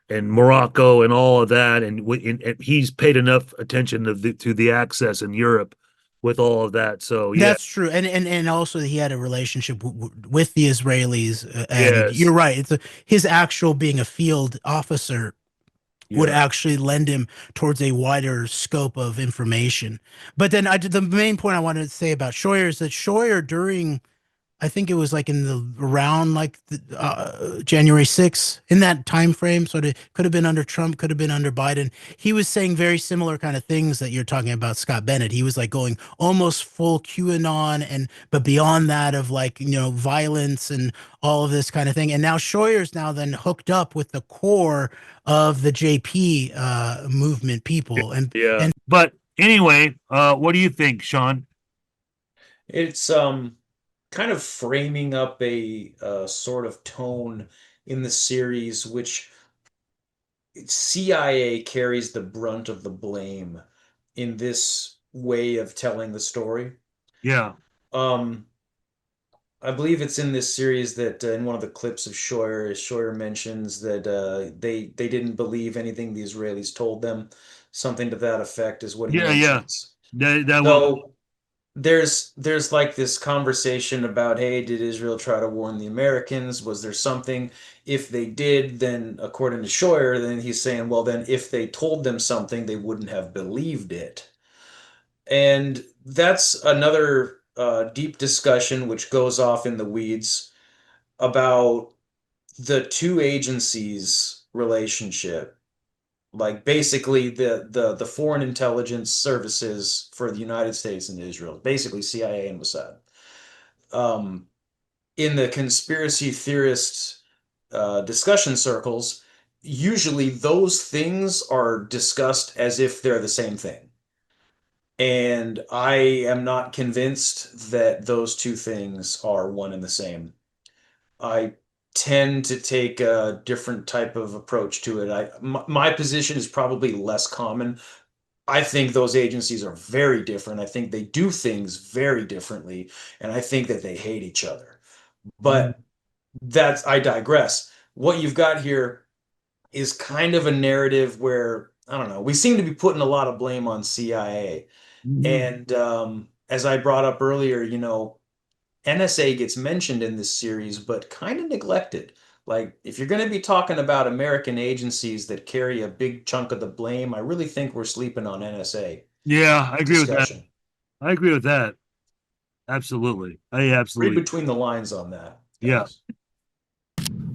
and Morocco and all of that, and he's paid enough attention to the access in Europe with all of that. So yeah, That's true, and also he had a relationship with the Israelis. And Yes. you're right. It's his actual being a field officer would actually lend him towards a wider scope of information. But then the main point I wanted to say about Scheuer is that Scheuer, during, I think it was like around January 6th, in that time frame, sort of could have been under Trump, could have been under Biden. He was saying very similar kind of things that you're talking about, Scott Bennett. He was like going almost full QAnon, but beyond that of violence and all of this kind of thing. And now Scheuer's now then hooked up with the core of the JP movement people. And but anyway, what do you think, Sean? It's kind of framing up a sort of tone in the series, which CIA carries the brunt of the blame in this way of telling the story. Yeah. I believe it's in this series that in one of the clips of Scheuer mentions that they didn't believe anything the Israelis told them. Something to that effect is what he mentions. So there's like this conversation about, hey, did Israel try to warn the Americans? Was there something? If they did, then according to Scheuer, then he's saying, well, then if they told them something, they wouldn't have believed it. And that's another deep discussion which goes off in the weeds about the two agencies' relationship. Like basically the foreign intelligence services for the United States and Israel, basically CIA and Mossad. In the conspiracy theorists discussion circles, usually those things are discussed as if they're the same thing. And I am not convinced that those two things are one and the same. I tend to take a different type of approach to it. My position is probably less common. I think those agencies are very different. I think they do things very differently, and I think that they hate each other. But I digress. What you've got here is kind of a narrative where, I don't know, we seem to be putting a lot of blame on CIA. And as I brought up earlier, NSA gets mentioned in this series, but kind of neglected. Like, if you're going to be talking about American agencies that carry a big chunk of the blame, I really think we're sleeping on NSA. Yeah, I agree with that. I agree with that. Absolutely. Absolutely. Read between the lines on that. Yeah.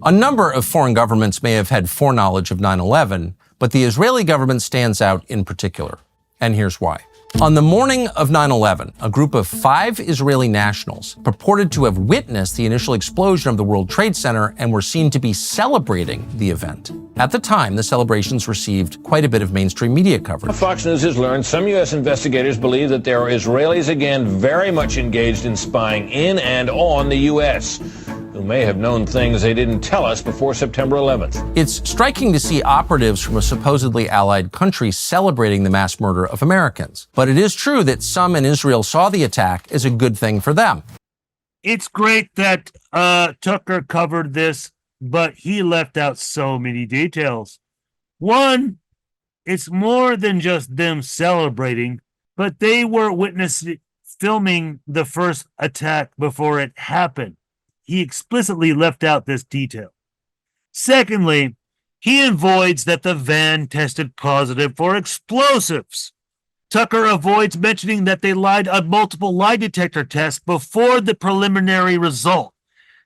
A number of foreign governments may have had foreknowledge of 9/11, but the Israeli government stands out in particular. And here's why. On the morning of 9/11, a group of 5 Israeli nationals purported to have witnessed the initial explosion of the World Trade Center and were seen to be celebrating the event. At the time, the celebrations received quite a bit of mainstream media coverage. Fox News has learned some U.S. investigators believe that there are Israelis again very much engaged in spying in and on the U.S., who may have known things they didn't tell us before September 11th. It's striking to see operatives from a supposedly allied country celebrating the mass murder of Americans. But it is true that some in Israel saw the attack as a good thing for them. It's great that Tucker covered this, but he left out so many details. One, it's more than just them celebrating, but they were witnessing, filming the first attack before it happened. He explicitly left out this detail. Secondly, he avoids that the van tested positive for explosives. Tucker avoids mentioning that they lied on multiple lie detector tests before the preliminary result,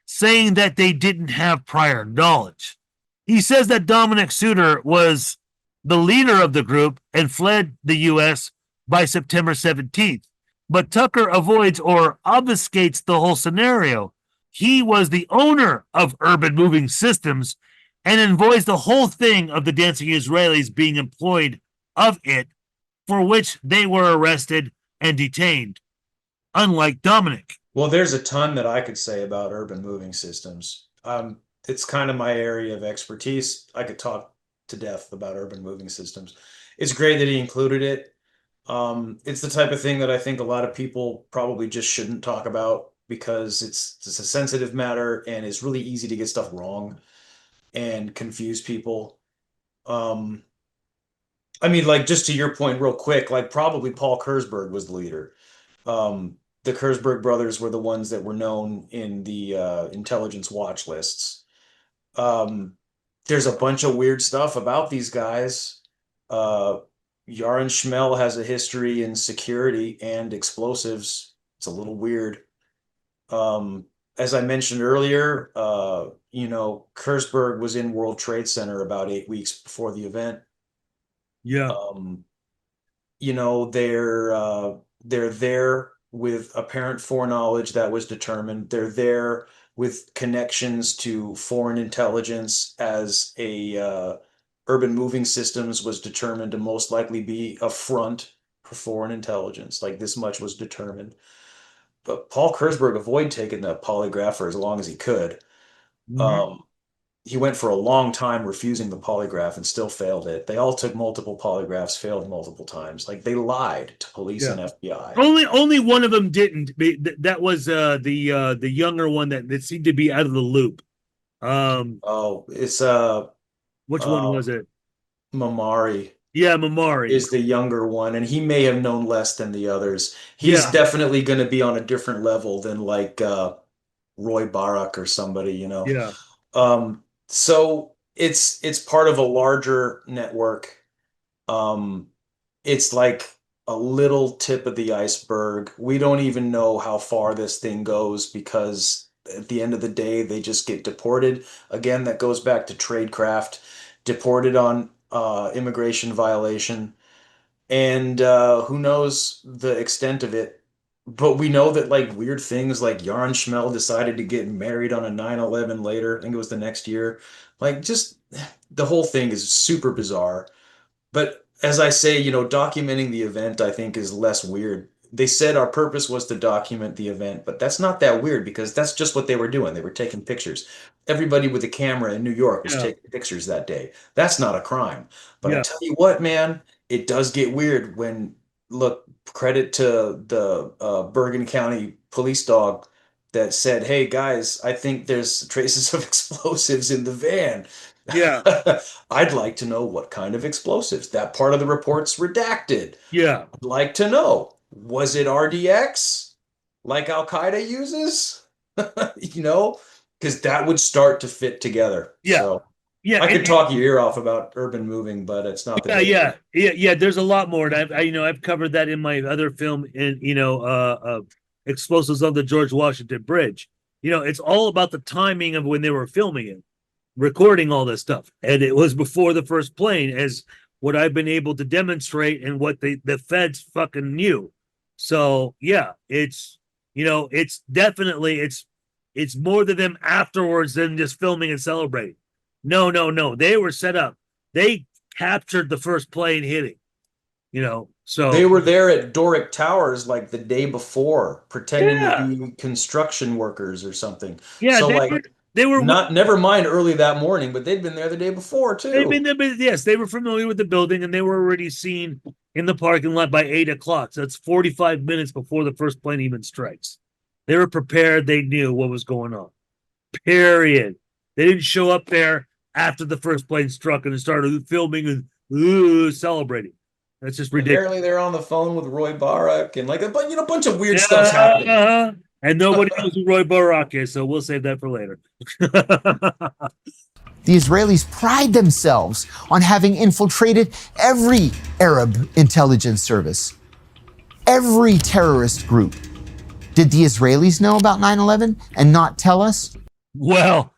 saying that they didn't have prior knowledge. He says that Dominic Suter was the leader of the group and fled the U.S. by September 17th. But Tucker avoids or obfuscates the whole scenario. He was the owner of Urban Moving Systems and avoids the whole thing of the dancing Israelis being employed of it, for which they were arrested and detained, unlike Dominic. Well, there's a ton that I could say about urban moving systems. It's kind of my area of expertise. I could talk to death about urban moving systems. It's great that he included it. It's the type of thing that I think a lot of people probably just shouldn't talk about because it's a sensitive matter and it's really easy to get stuff wrong and confuse people. Um, I mean, like just to your point, real quick, like probably Paul Kurzberg was the leader. The Kurzberg brothers were the ones that were known in the intelligence watch lists. Um, there's a bunch of weird stuff about these guys. Uh, Yaron Schmel has a history in security and explosives. It's a little weird. As I mentioned earlier, Kurzberg was in World Trade Center about 8 weeks before the event. Yeah. They're there with apparent foreknowledge that was determined. They're there with connections to foreign intelligence as urban moving systems was determined to most likely be a front for foreign intelligence. Like this much was determined. But Paul Kurzberg avoided taking the polygraph for as long as he could. Um, he went for a long time refusing the polygraph and still failed it. They all took multiple polygraphs, failed multiple times. Like they lied to police and FBI. Only one of them didn't. That was the younger one that seemed to be out of the loop. It's which one was it? Mamari. Yeah, Mamari is the younger one, and he may have known less than the others. He's definitely going to be on a different level than like Roy Barak or somebody, Yeah. So it's part of a larger network. It's like a little tip of the iceberg. We don't even know how far this thing goes because at the end of the day, they just get deported. Again, that goes back to tradecraft, deported on immigration violation. And who knows the extent of it. But we know that like weird things like Yarn Schmel decided to get married on a 9/11 later. I think it was the next year. Like just the whole thing is super bizarre. But as I say, documenting the event, I think, is less weird. They said our purpose was to document the event, but that's not that weird because that's just what they were doing. They were taking pictures. Everybody with a camera in New York was taking pictures that day. That's not a crime. But I tell you what, man, it does get weird when, look, credit to the Bergen County police dog that said, hey, guys, I think there's traces of explosives in the van. Yeah. I'd like to know what kind of explosives. That part of the report's redacted. Yeah. I'd like to know, was it RDX like Al Qaeda uses? Because that would start to fit together. Yeah. So, yeah. I could talk your ear off about urban moving, but it's not the Yeah. There's a lot more. And I've covered that in my other film in, Explosives on the George Washington Bridge. It's all about the timing of when they were filming it, recording all this stuff. And it was before the first plane, as what I've been able to demonstrate and what the feds fucking knew. So yeah, it's definitely it's more to them afterwards than just filming and celebrating. No. They were set up. They captured the first plane hitting. So they were there at Doric Towers like the day before, pretending to be construction workers or something. Yeah, so they were not never mind early that morning, but they'd been there the day before too. Yes, they were familiar with the building and they were already seen in the parking lot by 8 o'clock. So that's 45 minutes before the first plane even strikes. They were prepared. They knew what was going on. Period. They didn't show up there after the first plane struck and started filming and celebrating. That's just ridiculous. Apparently, they're on the phone with Roy Barak and like a bunch of weird stuff's happening. And nobody knows who Roy Barak is, so we'll save that for later. The Israelis pride themselves on having infiltrated every Arab intelligence service, every terrorist group. Did the Israelis know about 9/11 and not tell us? Well,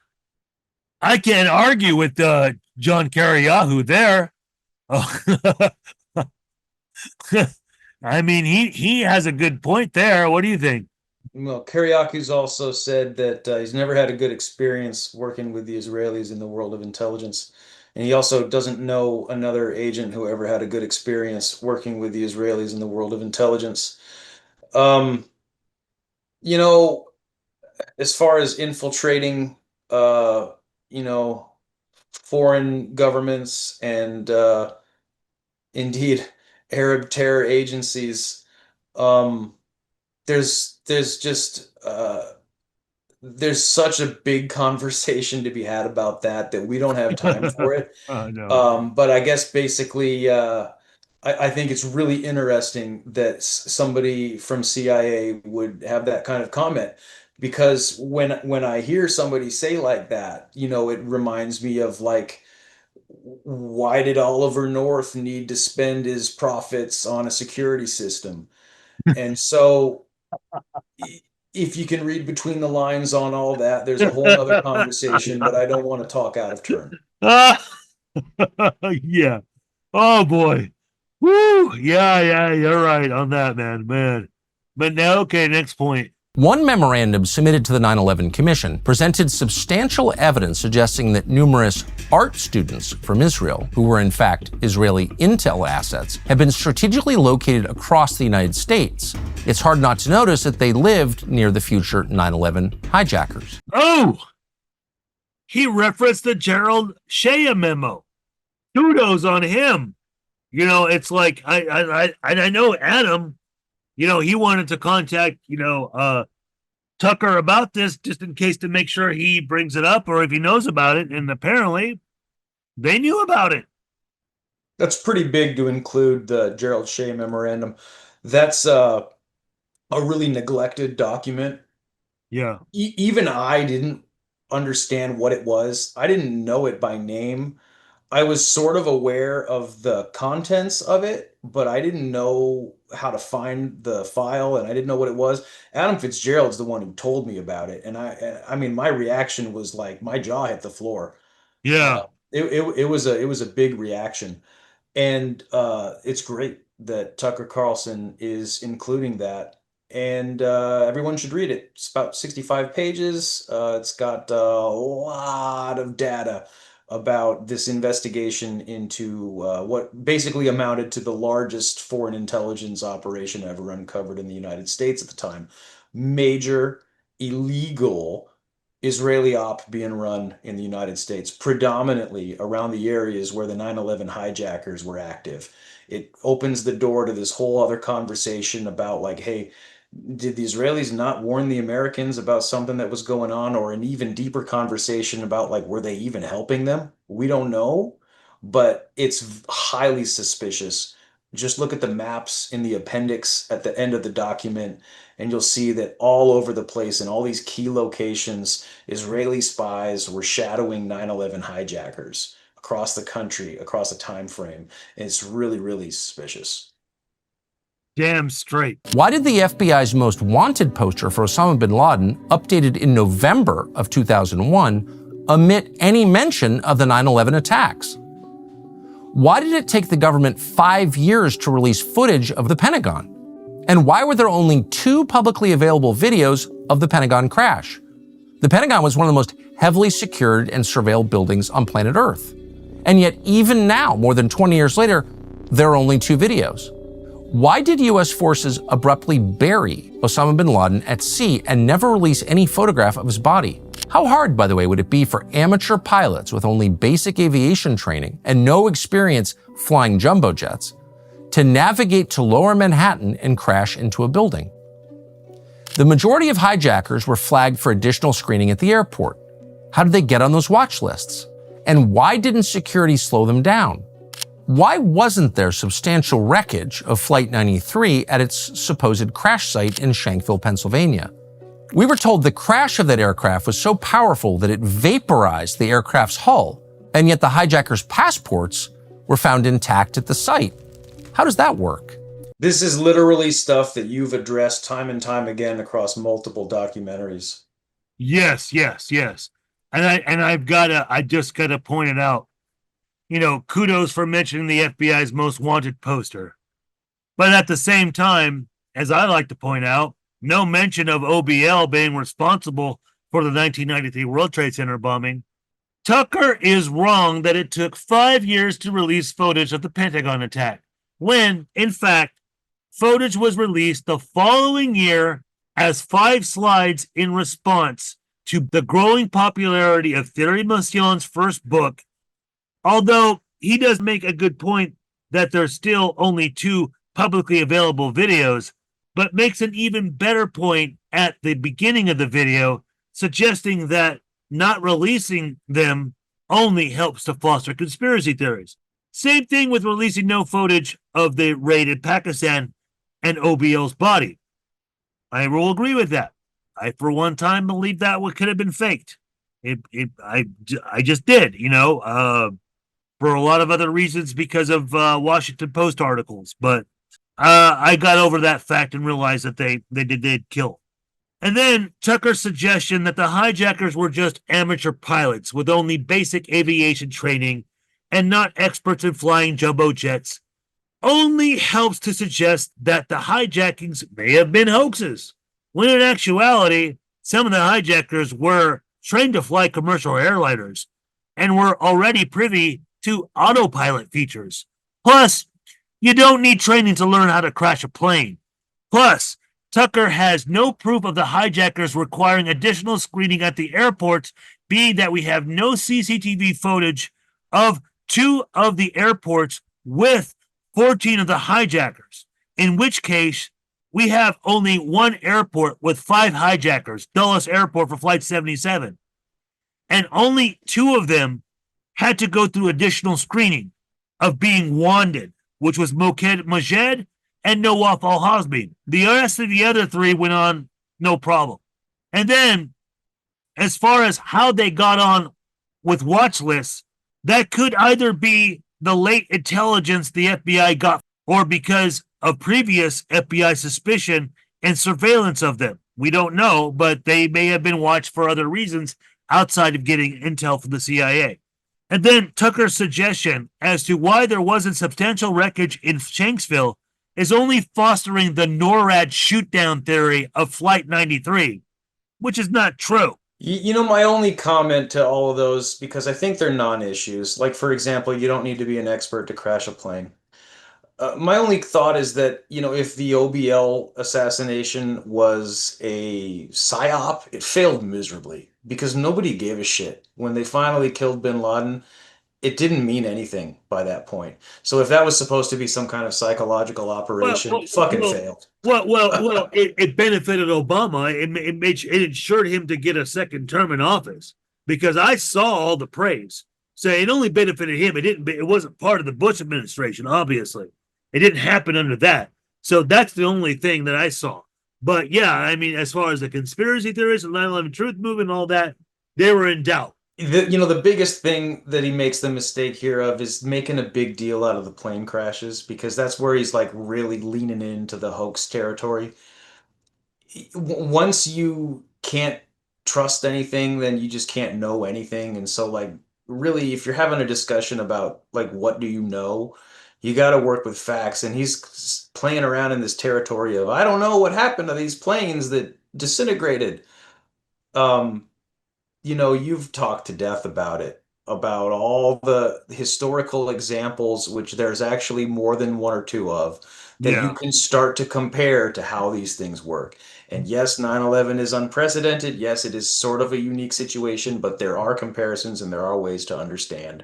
I can't argue with John Karyahu there. I mean, he has a good point there. What do you think? Well, Karyaku's also said that he's never had a good experience working with the Israelis in the world of intelligence. And he also doesn't know another agent who ever had a good experience working with the Israelis in the world of intelligence. You know, as far as infiltrating, you know, foreign governments and indeed Arab terror agencies, um, there's just there's such a big conversation to be had about that we don't have time for it. Oh, no. But I guess basically, I think it's really interesting that somebody from CIA would have that kind of comment, because when I hear somebody say like that, you know, it reminds me of like, why did Oliver North need to spend his profits on a security system? And so if you can read between the lines on all that, there's a whole nother conversation, but I don't want to talk out of turn. Yeah. Oh boy. Woo. Yeah, you're right on that, man. But now, okay, next point. One memorandum submitted to the 9/11 Commission presented substantial evidence suggesting that numerous art students from Israel, who were in fact Israeli intel assets, had been strategically located across the United States. It's hard not to notice that they lived near the future 9/11 hijackers. Oh, he referenced the Gerald Shea memo. Kudos on him. You know, it's like I know Adam. You know, he wanted to contact, Tucker about this just in case to make sure he brings it up or if he knows about it. And apparently they knew about it. That's pretty big to include the Gerald Shea memorandum. That's a really neglected document. Yeah. Even I didn't understand what it was. I didn't know it by name. I was sort of aware of the contents of it, but I didn't know how to find the file and I didn't know what it was. Adam Fitzgerald's the one who told me about it, and I mean my reaction was like my jaw hit the floor. Yeah. It was a big reaction, and it's great that Tucker Carlson is including that, and everyone should read it. It's about 65 pages. It's got a lot of data about this investigation into what basically amounted to the largest foreign intelligence operation ever uncovered in the United States at the time. Major illegal Israeli op being run in the United States, predominantly around the areas where the 9/11 hijackers were active. It opens the door to this whole other conversation about like, hey, did the Israelis not warn the Americans about something that was going on, or an even deeper conversation about like, were they even helping them? We don't know, but it's highly suspicious. Just look at the maps in the appendix at the end of the document, and you'll see that all over the place in all these key locations, Israeli spies were shadowing 9/11 hijackers across the country, across a time frame. And it's really, really suspicious. Damn straight. Why did the FBI's most wanted poster for Osama bin Laden, updated in November of 2001, omit any mention of the 9/11 attacks? Why did it take the government 5 years to release footage of the Pentagon? And why were there only 2 publicly available videos of the Pentagon crash? The Pentagon was one of the most heavily secured and surveilled buildings on planet Earth. And yet, even now, more than 20 years later, there are only 2 videos. Why did U.S. forces abruptly bury Osama bin Laden at sea and never release any photograph of his body? How hard, by the way, would it be for amateur pilots with only basic aviation training and no experience flying jumbo jets to navigate to lower Manhattan and crash into a building? The majority of hijackers were flagged for additional screening at the airport. How did they get on those watch lists? And why didn't security slow them down? Why wasn't there substantial wreckage of Flight 93 at its supposed crash site in Shankville, Pennsylvania? We were told the crash of that aircraft was so powerful that it vaporized the aircraft's hull, and yet the hijackers' passports were found intact at the site. How does that work? This is literally stuff that you've addressed time and time again across multiple documentaries. Yes. And I just gotta point it out. Kudos for mentioning the FBI's most wanted poster. But at the same time, as I like to point out, no mention of OBL being responsible for the 1993 World Trade Center bombing. Tucker is wrong that it took 5 years to release footage of the Pentagon attack, when, in fact, footage was released the following year as 5 slides in response to the growing popularity of Thierry Motion's first book, although he does make a good point that there's still only 2 publicly available videos, but makes an even better point at the beginning of the video, suggesting that not releasing them only helps to foster conspiracy theories. Same thing with releasing no footage of the raid in Pakistan and OBL's body. I will agree with that. I, for one time, believe that what could have been faked. I just did, for a lot of other reasons because of Washington Post articles. But I got over that fact and realized that they did kill. And then Tucker's suggestion that the hijackers were just amateur pilots with only basic aviation training and not experts in flying jumbo jets only helps to suggest that the hijackings may have been hoaxes, when in actuality, some of the hijackers were trained to fly commercial airliners and were already privy to autopilot features. Plus, you don't need training to learn how to crash a plane. Plus, Tucker has no proof of the hijackers requiring additional screening at the airports, being that we have no CCTV footage of 2 of the airports with 14 of the hijackers, in which case we have only 1 airport with 5 hijackers, Dulles Airport for Flight 77, and only 2 of them had to go through additional screening of being wanted, which was Moked Majed and Nawaf al-Hazmi. The rest of the other 3 went on no problem. And then, as far as how they got on with watch lists, that could either be the late intelligence the FBI got or because of previous FBI suspicion and surveillance of them. We don't know, but they may have been watched for other reasons outside of getting intel from the CIA. And then Tucker's suggestion as to why there wasn't substantial wreckage in Shanksville is only fostering the NORAD shoot-down theory of Flight 93, which is not true. My only comment to all of those, because I think they're non-issues, like, for example, you don't need to be an expert to crash a plane. My only thought is that, if the OBL assassination was a psyop, it failed miserably because nobody gave a shit. When they finally killed bin Laden, it didn't mean anything by that point. So if that was supposed to be some kind of psychological operation, it fucking failed. Well, it benefited Obama. It ensured him to get a second term in office because I saw all the praise. So it only benefited him. It wasn't part of the Bush administration, obviously. It didn't happen under that. So that's the only thing that I saw. But yeah, I mean, as far as the conspiracy theories and 9/11 truth movement and all that, they were in doubt. The biggest thing that he makes the mistake here of is making a big deal out of the plane crashes, because that's where he's like really leaning into the hoax territory. Once you can't trust anything, then you just can't know anything. And so, like, really, if you're having a discussion about like what do you know, you got to work with facts. And he's playing around in this territory of I don't know what happened to these planes that disintegrated. You've talked to death about it, about all the historical examples, which there's actually more than 1 or 2 of, that you can start to compare to how these things work. And yes, 9/11 is unprecedented. Yes, it is sort of a unique situation, but there are comparisons and there are ways to understand.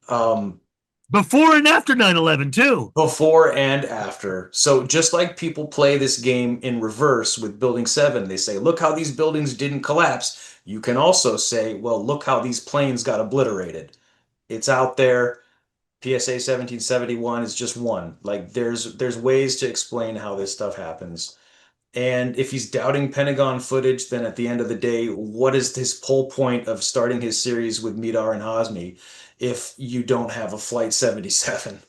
Before and after 9/11 too. Before and after. So just like people play this game in reverse with Building 7, they say, look how these buildings didn't collapse. You can also say, well, look how these planes got obliterated. It's out there. PSA 1771 is just one. Like, there's ways to explain how this stuff happens. And if he's doubting Pentagon footage, then at the end of the day, what is his whole point of starting his series with Midar and Hazmi if you don't have a Flight 77?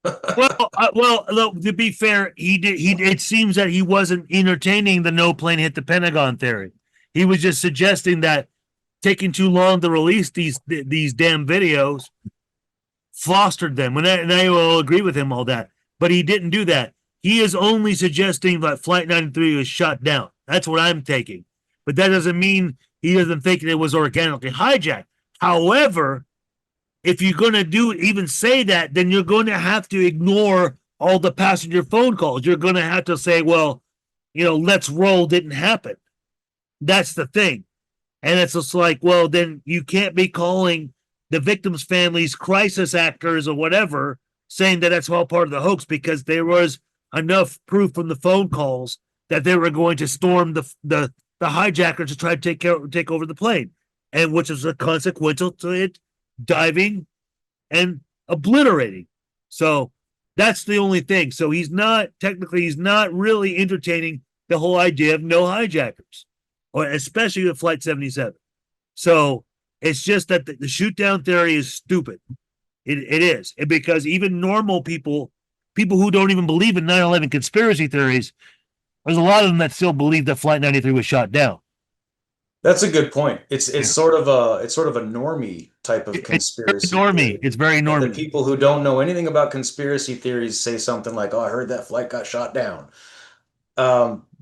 Well, to be fair, it seems that he wasn't entertaining the no plane hit the Pentagon theory. He was just suggesting that taking too long to release these damn videos fostered them. And I will agree with him all that. But he didn't do that. He is only suggesting that Flight 93 was shot down. That's what I'm taking. But that doesn't mean he doesn't think it was organically hijacked. However, if you're going to even say that, then you're going to have to ignore all the passenger phone calls. You're going to have to say, well, let's roll didn't happen. That's the thing. And it's just like, well, then you can't be calling the victims' families crisis actors or whatever, saying that that's all part of the hoax, because there was enough proof from the phone calls that they were going to storm the hijackers to try to take over the plane, and which is a consequential to it diving and obliterating. So that's the only thing. So he's not really entertaining the whole idea of no hijackers, or especially with Flight 77. So it's just that the shoot down theory is stupid. It is. And because even normal people who don't even believe in 9/11 conspiracy theories, there's a lot of them that still believe that Flight 93 was shot down. That's a good point. It's sort of a normie type of conspiracy. It's normie. It's very normie. The people who don't know anything about conspiracy theories say something like, "Oh, I heard that flight got shot down."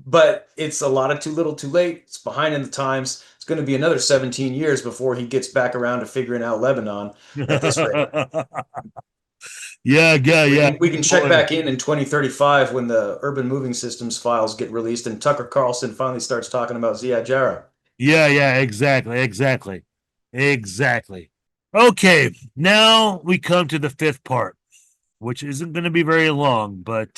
But it's a lot of too little, too late. It's behind in the times. It's going to be another 17 years before he gets back around to figuring out Lebanon at this rate. Yeah. We can check back in 2035 when the urban moving systems files get released and Tucker Carlson finally starts talking about Ziad Jarrah. Yeah, exactly. Okay, now we come to the fifth part, which isn't going to be very long, but,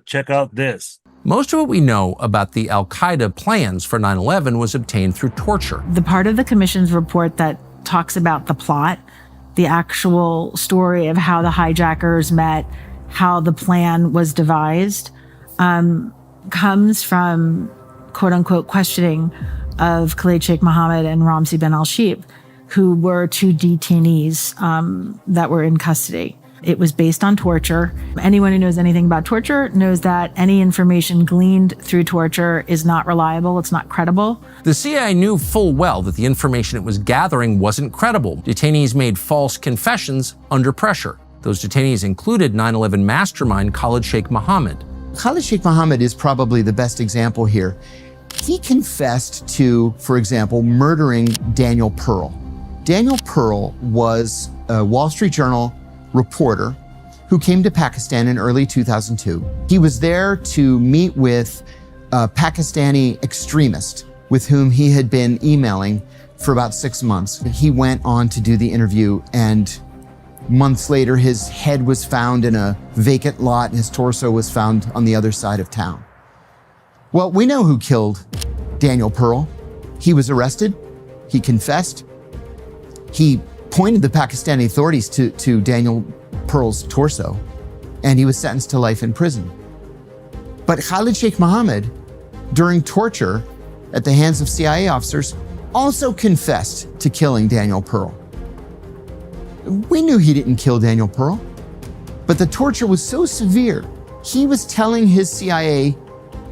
check out this. Most of what we know about the al-Qaeda plans for 9/11 was obtained through torture. The part of the commission's report that talks about the plot, the actual story of how the hijackers met, how the plan was devised, comes from quote-unquote questioning of Khalid Sheikh Mohammed and Ramzi bin al-Sheikh, who were two detainees that were in custody. It was based on torture. Anyone who knows anything about torture knows that any information gleaned through torture is not reliable, it's not credible. The CIA knew full well that the information it was gathering wasn't credible. Detainees made false confessions under pressure. Those detainees included 9/11 mastermind Khalid Sheikh Mohammed. Khalid Sheikh Mohammed is probably the best example here. He confessed to, for example, murdering Daniel Pearl. Daniel Pearl was a Wall Street Journal reporter who came to Pakistan in early 2002. He was there to meet with a Pakistani extremist with whom he had been emailing for about 6 months. He went on to do the interview, and months later, his head was found in a vacant lot and his torso was found on the other side of town. Well, we know who killed Daniel Pearl. He was arrested. He confessed. He pointed the Pakistani authorities to Daniel Pearl's torso, and he was sentenced to life in prison. But Khalid Sheikh Mohammed, during torture at the hands of CIA officers, also confessed to killing Daniel Pearl. We knew he didn't kill Daniel Pearl, but the torture was so severe, he was telling his CIA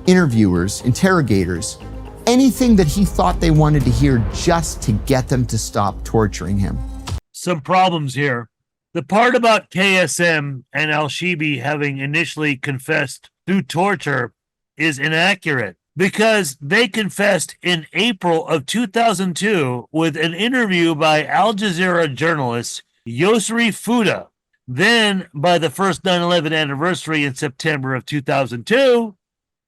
interrogators, anything that he thought they wanted to hear just to get them to stop torturing him. Some problems here. The part about KSM and al-Shibi having initially confessed through torture is inaccurate, because they confessed in April of 2002 with an interview by Al Jazeera journalist Yosri Fouda. Then, by the first 9/11 anniversary in September of 2002,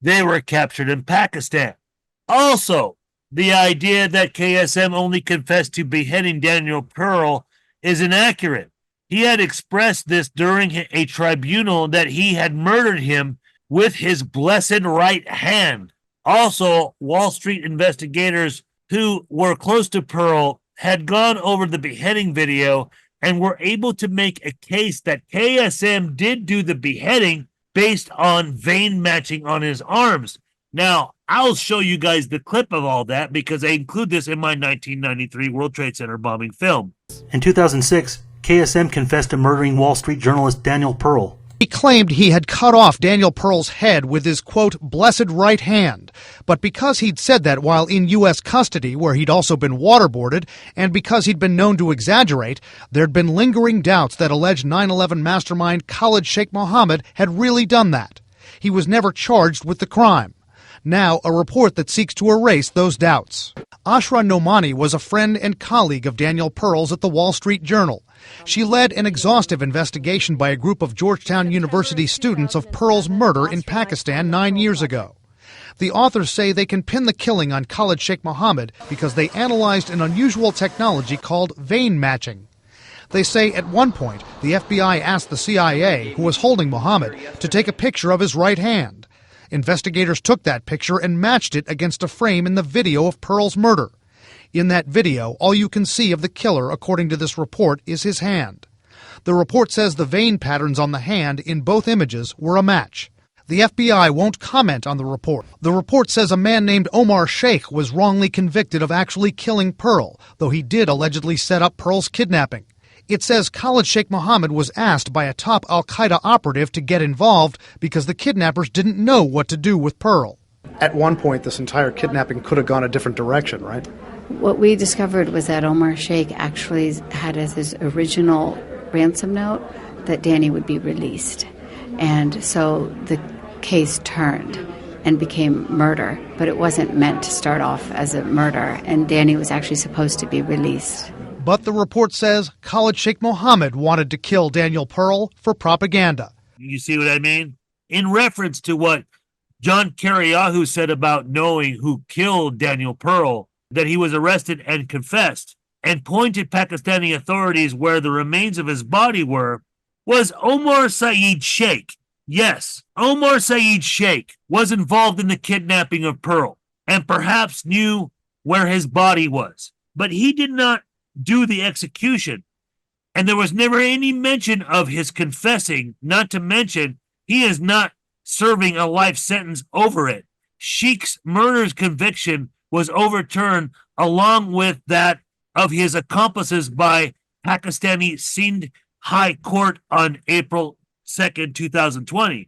they were captured in Pakistan. Also, the idea that KSM only confessed to beheading Daniel Pearl is inaccurate. He had expressed this during a tribunal that he had murdered him with his blessed right hand. Also, Wall Street investigators who were close to Pearl had gone over the beheading video and were able to make a case that KSM did do the beheading based on vein matching on his arms. Now, I'll show you guys the clip of all that because I include this in my 1993 World Trade Center bombing film. In 2006, KSM confessed to murdering Wall Street journalist Daniel Pearl. He claimed he had cut off Daniel Pearl's head with his, quote, blessed right hand. But because he'd said that while in U.S. custody, where he'd also been waterboarded, and because he'd been known to exaggerate, there'd been lingering doubts that alleged 9/11 mastermind Khalid Sheikh Mohammed had really done that. He was never charged with the crime. Now, a report that seeks to erase those doubts. Ashra Nomani was a friend and colleague of Daniel Pearl's at the Wall Street Journal. She led an exhaustive investigation by a group of Georgetown University students of Pearl's murder in Pakistan 9 years ago. The authors say they can pin the killing on Khalid Sheikh Mohammed because they analyzed an unusual technology called vein matching. They say at one point the FBI asked the CIA, who was holding Mohammed, to take a picture of his right hand. Investigators took that picture and matched it against a frame in the video of Pearl's murder. In that video, all you can see of the killer, according to this report, is his hand. The report says the vein patterns on the hand in both images were a match. The FBI won't comment on the report. The report says a man named Omar Sheikh was wrongly convicted of actually killing Pearl, though he did allegedly set up Pearl's kidnapping. It says Khalid Sheikh Mohammed was asked by a top al-Qaeda operative to get involved because the kidnappers didn't know what to do with Pearl. At one point, this entire kidnapping could have gone a different direction, right? What we discovered was that Omar Sheikh actually had as his original ransom note that Danny would be released. And so the case turned and became murder, but it wasn't meant to start off as a murder, and Danny was actually supposed to be released. But the report says Khalid Sheikh Mohammed wanted to kill Daniel Pearl for propaganda. You see what I mean? In reference to what John Kariyahu said about knowing who killed Daniel Pearl, that he was arrested and confessed, and pointed Pakistani authorities where the remains of his body were, was Omar Saeed Sheikh. Yes, Omar Saeed Sheikh was involved in the kidnapping of Pearl and perhaps knew where his body was, but he did not do the execution. And there was never any mention of his confessing, not to mention he is not serving a life sentence over it. Sheikh's murder's conviction was overturned along with that of his accomplices by Pakistani Sindh High Court on April 2nd, 2020.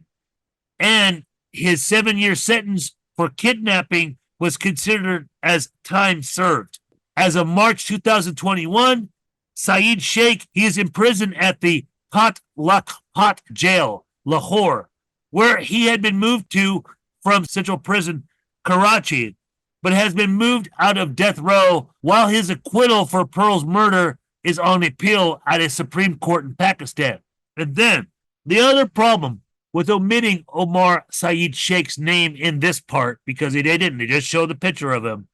And his 7-year sentence for kidnapping was considered as time served. As of March 2021, Saeed Sheikh, he is imprisoned at the Pat Lakhpat jail, Lahore, where he had been moved to from Central Prison, Karachi, but has been moved out of death row while his acquittal for Pearl's murder is on appeal at a Supreme Court in Pakistan. And then, the other problem with omitting Omar Saeed Sheikh's name in this part, because they didn't, they just showed the picture of him,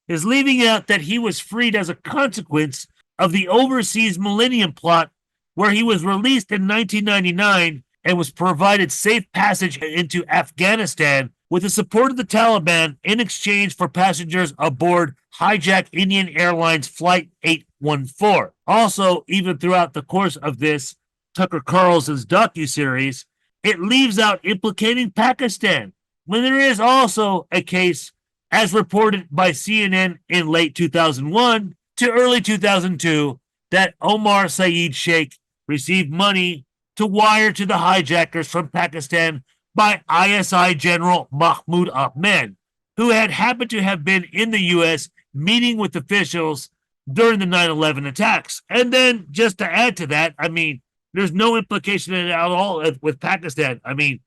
is leaving out that he was freed as a consequence of the overseas Millennium Plot, where he was released in 1999 and was provided safe passage into Afghanistan with the support of the Taliban in exchange for passengers aboard hijacked Indian Airlines Flight 814. Also, even throughout the course of this Tucker Carlson's docuseries, it leaves out implicating Pakistan, when there is also a case, as reported by CNN in late 2001 to early 2002, that Omar Saeed Sheikh received money to wire to the hijackers from Pakistan by ISI General Mahmoud Ahmed, who had happened to have been in the U.S. meeting with officials during the 9/11 attacks. And then, just to add to that, I mean, there's no implication at all with Pakistan. I mean,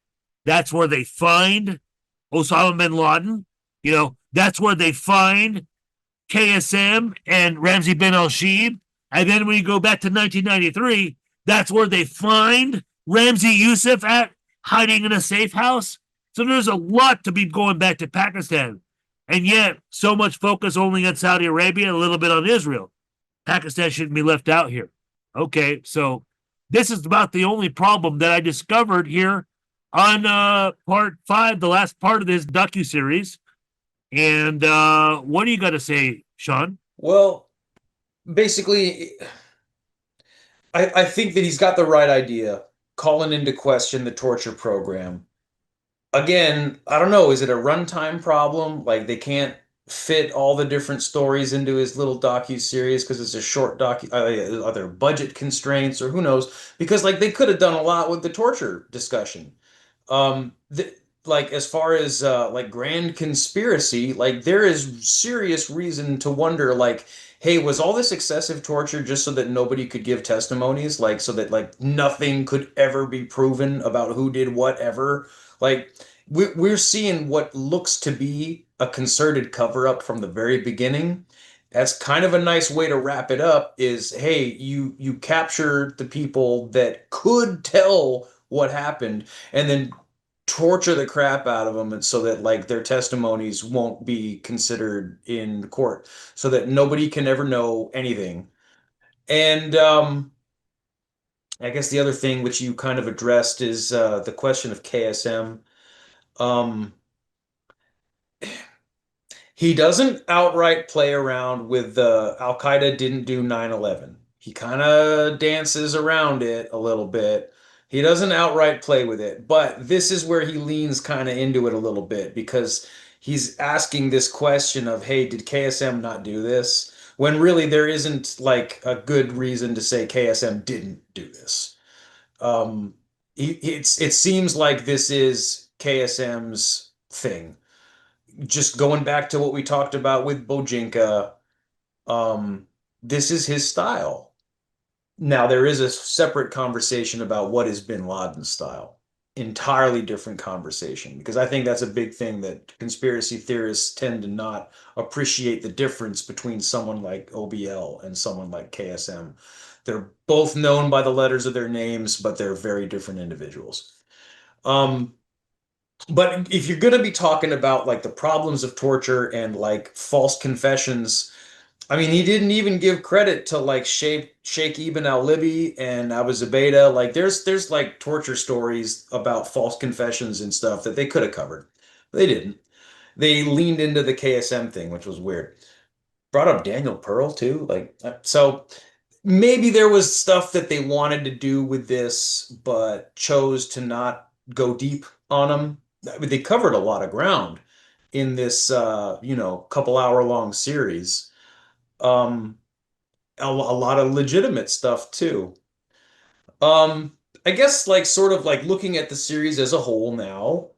that's where they find Osama bin Laden. You know, that's where they find KSM and Ramzi bin al-Shibh. And then when you go back to 1993, that's where they find Ramzi Youssef at, hiding in a safe house. So there's a lot to be going back to Pakistan. And yet, so much focus only on Saudi Arabia, a little bit on Israel. Pakistan shouldn't be left out here. Okay, so this is about the only problem that I discovered here on part 5, the last part of this docuseries. And what do you got to say, Sean? Well, basically, I think that he's got the right idea, calling into question the torture program. Again, I don't know, is it a runtime problem? Like, they can't fit all the different stories into his little docu-series because it's a short are there budget constraints, or who knows? Because, like, they could have done a lot with the torture discussion. Like, as far as like grand conspiracy, like, there is serious reason to wonder, like, hey, was all this excessive torture just so that nobody could give testimonies, like, so that, like, nothing could ever be proven about who did whatever? Like, we're seeing what looks to be a concerted cover-up from the very beginning. That's kind of a nice way to wrap it up, is, hey, you capture the people that could tell what happened, and then torture the crap out of them, and so that like their testimonies won't be considered in court, so that nobody can ever know anything. And I guess the other thing which you kind of addressed is the question of KSM. Um, he doesn't outright play around with the Al Qaeda didn't do 9/11. He kind of dances around it a little bit. He doesn't outright play with it, but this is where he leans kind of into it a little bit, because he's asking this question of, hey, did KSM not do this? When really there isn't like a good reason to say KSM didn't do this. It seems like this is KSM's thing. Just going back to what we talked about with Bojinka, this is his style. Now, there is a separate conversation about what is bin Laden's style. Entirely different conversation, because I think that's a big thing that conspiracy theorists tend to not appreciate, the difference between someone like OBL and someone like KSM. They're both known by the letters of their names, but they're very different individuals. But if you're going to be talking about like the problems of torture and like false confessions, I mean, he didn't even give credit to like Sheikh Ibn al-Libi and Abu Zubaydah. Like there's like torture stories about false confessions and stuff that they could have covered. They didn't. They leaned into the KSM thing, which was weird. Brought up Daniel Pearl too. Like, so maybe there was stuff that they wanted to do with this, but chose to not go deep on them. I mean, they covered a lot of ground in this, couple hour long series. A lot of legitimate stuff too. I guess like sort of like looking at the series as a whole now,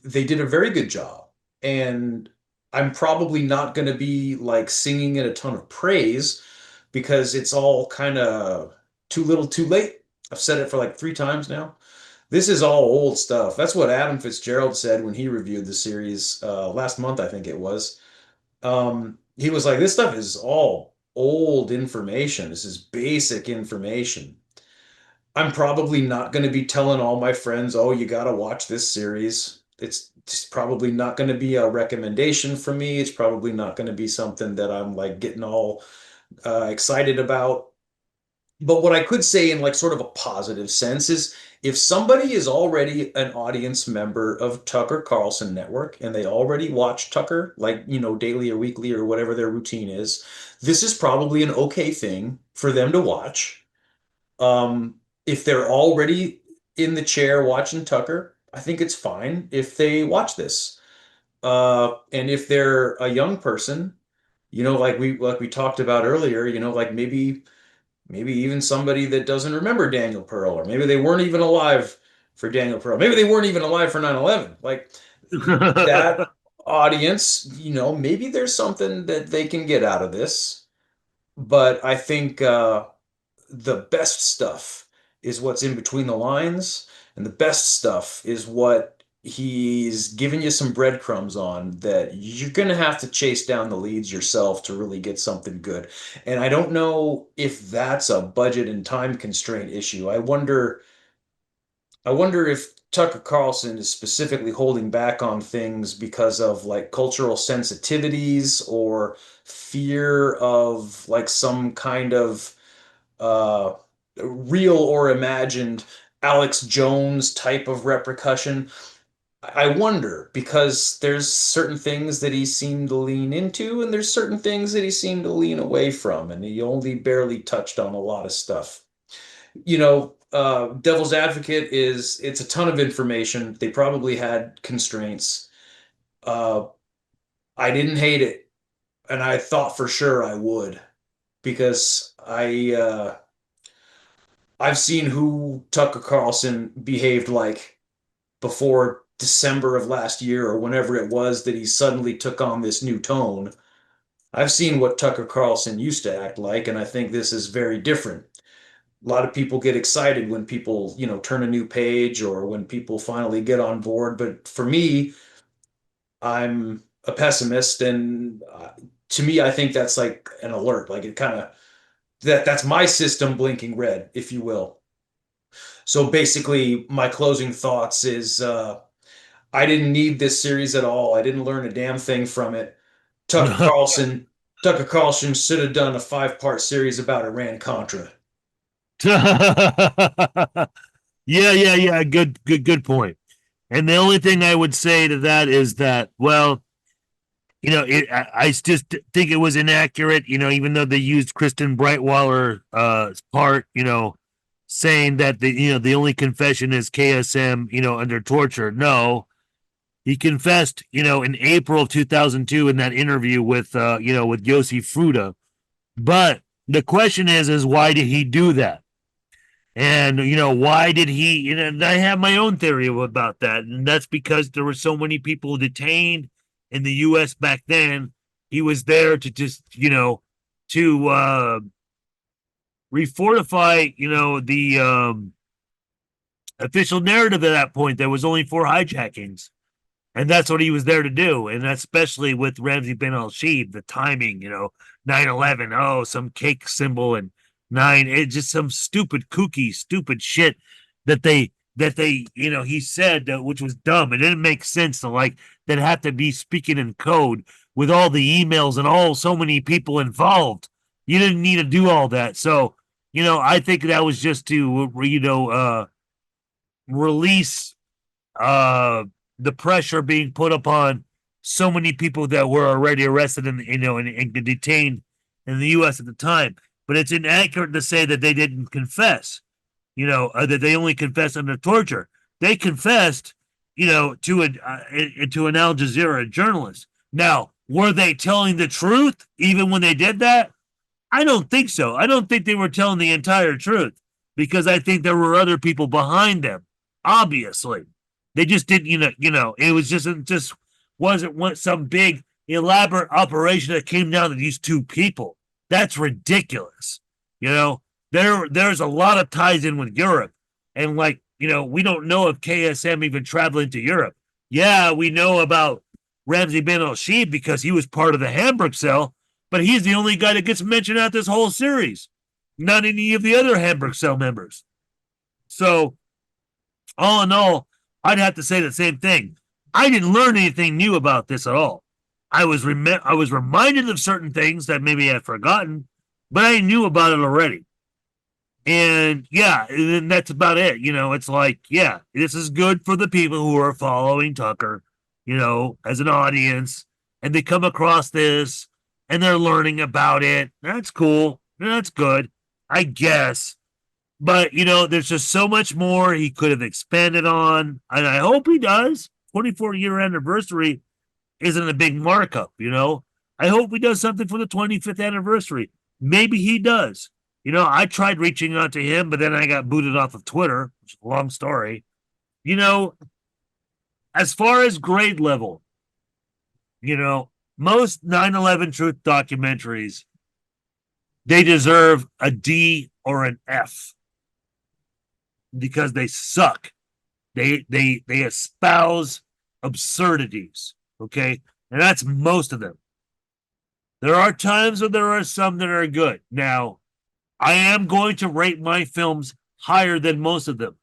they did a very good job. And I'm probably not going to be like singing it a ton of praise, because it's all kind of too little too late. I've said it for like 3 times now. This is all old stuff. That's what Adam Fitzgerald said when he reviewed the series last month, I think it was. He was like, this stuff is all old information. This is basic information. I'm probably not going to be telling all my friends, oh, you got to watch this series. It's just probably not going to be a recommendation for me. It's probably not going to be something that I'm like getting all excited about. But what I could say in like sort of a positive sense is, if somebody is already an audience member of Tucker Carlson Network and they already watch Tucker, like, daily or weekly or whatever their routine is, this is probably an okay thing for them to watch. If they're already in the chair watching Tucker, I think it's fine if they watch this. And if they're a young person, like we talked about earlier, like maybe even somebody that doesn't remember Daniel Pearl, or maybe they weren't even alive for Daniel Pearl. Maybe they weren't even alive for 9/11. Like that audience, maybe there's something that they can get out of this. But I think the best stuff is what's in between the lines, and the best stuff is what he's giving you some breadcrumbs on, that you're going to have to chase down the leads yourself to really get something good. And I don't know if that's a budget and time constraint issue. I wonder if Tucker Carlson is specifically holding back on things because of like cultural sensitivities, or fear of like some kind of real or imagined Alex Jones type of repercussion. I wonder, because there's certain things that he seemed to lean into, and there's certain things that he seemed to lean away from, and he only barely touched on a lot of stuff. Devil's Advocate it's a ton of information. They probably had constraints. I didn't hate it, and I thought for sure I would, because I've seen who Tucker Carlson behaved like before December of last year, or whenever it was that he suddenly took on this new tone. I've seen what Tucker Carlson used to act like, and I think this is very different. A lot of people get excited when people, turn a new page, or when people finally get on board. But for me, I'm a pessimist, and to me, I think that's like an alert. Like it kind of that's my system blinking red, if you will. So basically, my closing thoughts is I didn't need this series at all. I didn't learn a damn thing from it. Tucker Carlson, Tucker Carlson should have done a 5-part series about Iran-Contra. Yeah. Good point. And the only thing I would say to that is that, well, I just think it was inaccurate, even though they used Kristen Breitweiler's part, saying that the only confession is KSM, under torture. No, he confessed, in April of 2002 in that interview with Yossi Fruta. But the question is why did he do that? And, why did he, and I have my own theory about that. And that's because there were so many people detained in the U.S. back then. He was there to just, to refortify, the official narrative at that point. There was only 4 hijackings. And that's what he was there to do. And especially with Ramzi bin al-Shibh, the timing, 9/11, some cake symbol, and 9, it's just some stupid shit that they, he said, which was dumb. It didn't make sense to that have to be speaking in code with all the emails and so many people involved. You didn't need to do all that. So, I think that was just to, release, the pressure being put upon so many people that were already arrested and detained in the U.S. at the time. But it's inaccurate to say that they didn't confess, that they only confessed under torture. They confessed, to an Al Jazeera journalist. Now, were they telling the truth even when they did that? I don't think so. I don't think they were telling the entire truth, because I think there were other people behind them, obviously. They just didn't, it was just wasn't some big elaborate operation that came down to these 2 people. That's ridiculous. There's a lot of ties in with Europe. And we don't know if KSM even traveled to Europe. Yeah, we know about Ramzi bin al-Shibh because he was part of the Hamburg cell, but he's the only guy that gets mentioned out this whole series. Not any of the other Hamburg cell members. So, all in all, I'd have to say the same thing. I didn't learn anything new about this at all. I was reminded of certain things that maybe I had forgotten, but I knew about it already. And yeah, and that's about it. It's this is good for the people who are following Tucker, as an audience, and they come across this and they're learning about it. That's cool. That's good, I guess. But, there's just so much more he could have expanded on, and I hope he does. 24-year anniversary isn't a big markup, I hope he does something for the 25th anniversary. Maybe he does. I tried reaching out to him, but then I got booted off of Twitter, which is a long story. As far as grade level, most 9/11 truth documentaries, they deserve a D or an F. Because they suck. They espouse absurdities, okay? And that's most of them. There are times when there are some that are good. Now, I am going to rate my films higher than most of them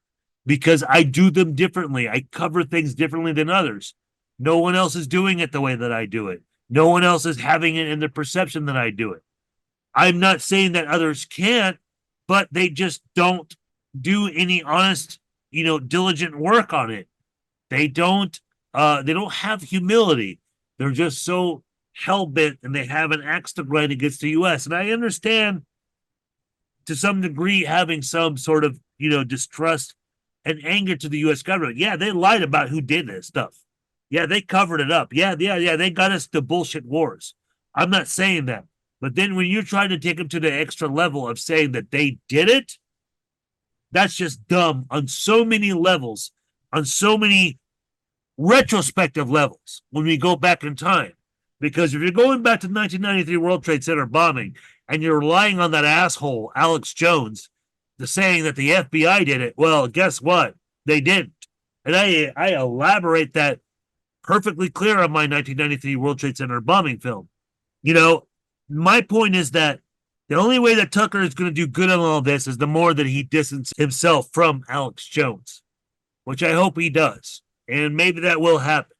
because I do them differently. I cover things differently than others. No one else is doing it the way that I do it. No one else is having it in the perception that I do it. I'm not saying that others can't, but they just don't do any honest, diligent work on it. They don't have humility. They're just so hell-bent, and they have an axe to grind against the U.S. And I understand to some degree having some sort of, distrust and anger to the U.S. government. Yeah, they lied about who did this stuff. Yeah, they covered it up. Yeah, they got us to bullshit wars. I'm not saying that. But then when you're trying to take them to the extra level of saying that they did it, that's just dumb on so many levels, on so many retrospective levels when we go back in time. Because if you're going back to 1993 World Trade Center bombing and you're relying on that asshole, Alex Jones, to saying that the FBI did it, well, guess what? They didn't. And I elaborate that perfectly clear on my 1993 World Trade Center bombing film. My point is that The only way that Tucker is going to do good on all this is the more that he distances himself from Alex Jones, which I hope he does. And maybe that will happen.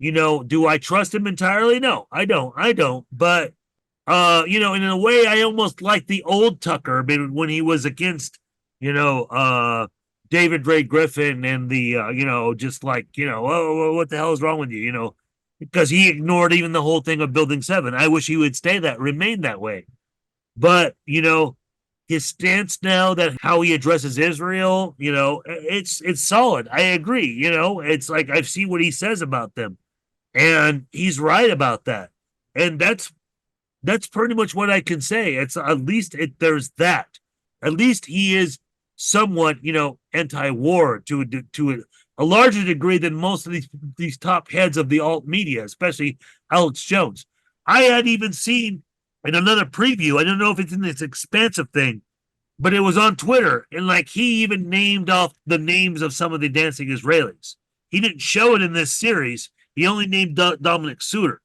You know, do I trust him entirely? No, I don't. But, you know, in a way, I almost like the old Tucker when he was against, you know, David Ray Griffin and the, you know, just like, you know, oh, what the hell is wrong with you? You know, because he ignored even the whole thing of Building 7. I wish he would remain that way. But, you know, his stance now, that how he addresses Israel, you know, it's solid. I agree. You know, it's like I've seen what he says about them, and he's right about that. And that's pretty much what I can say. It's at least there's that. At least he is somewhat, you know, anti-war to a larger degree than most of these top heads of the alt media, especially Alex Jones. I had even seen in another preview, I don't know if it's in this expansive thing, but it was on Twitter, and like he even named off the names of some of the dancing Israelis. He didn't show it in this series. He only named Dominic Suter.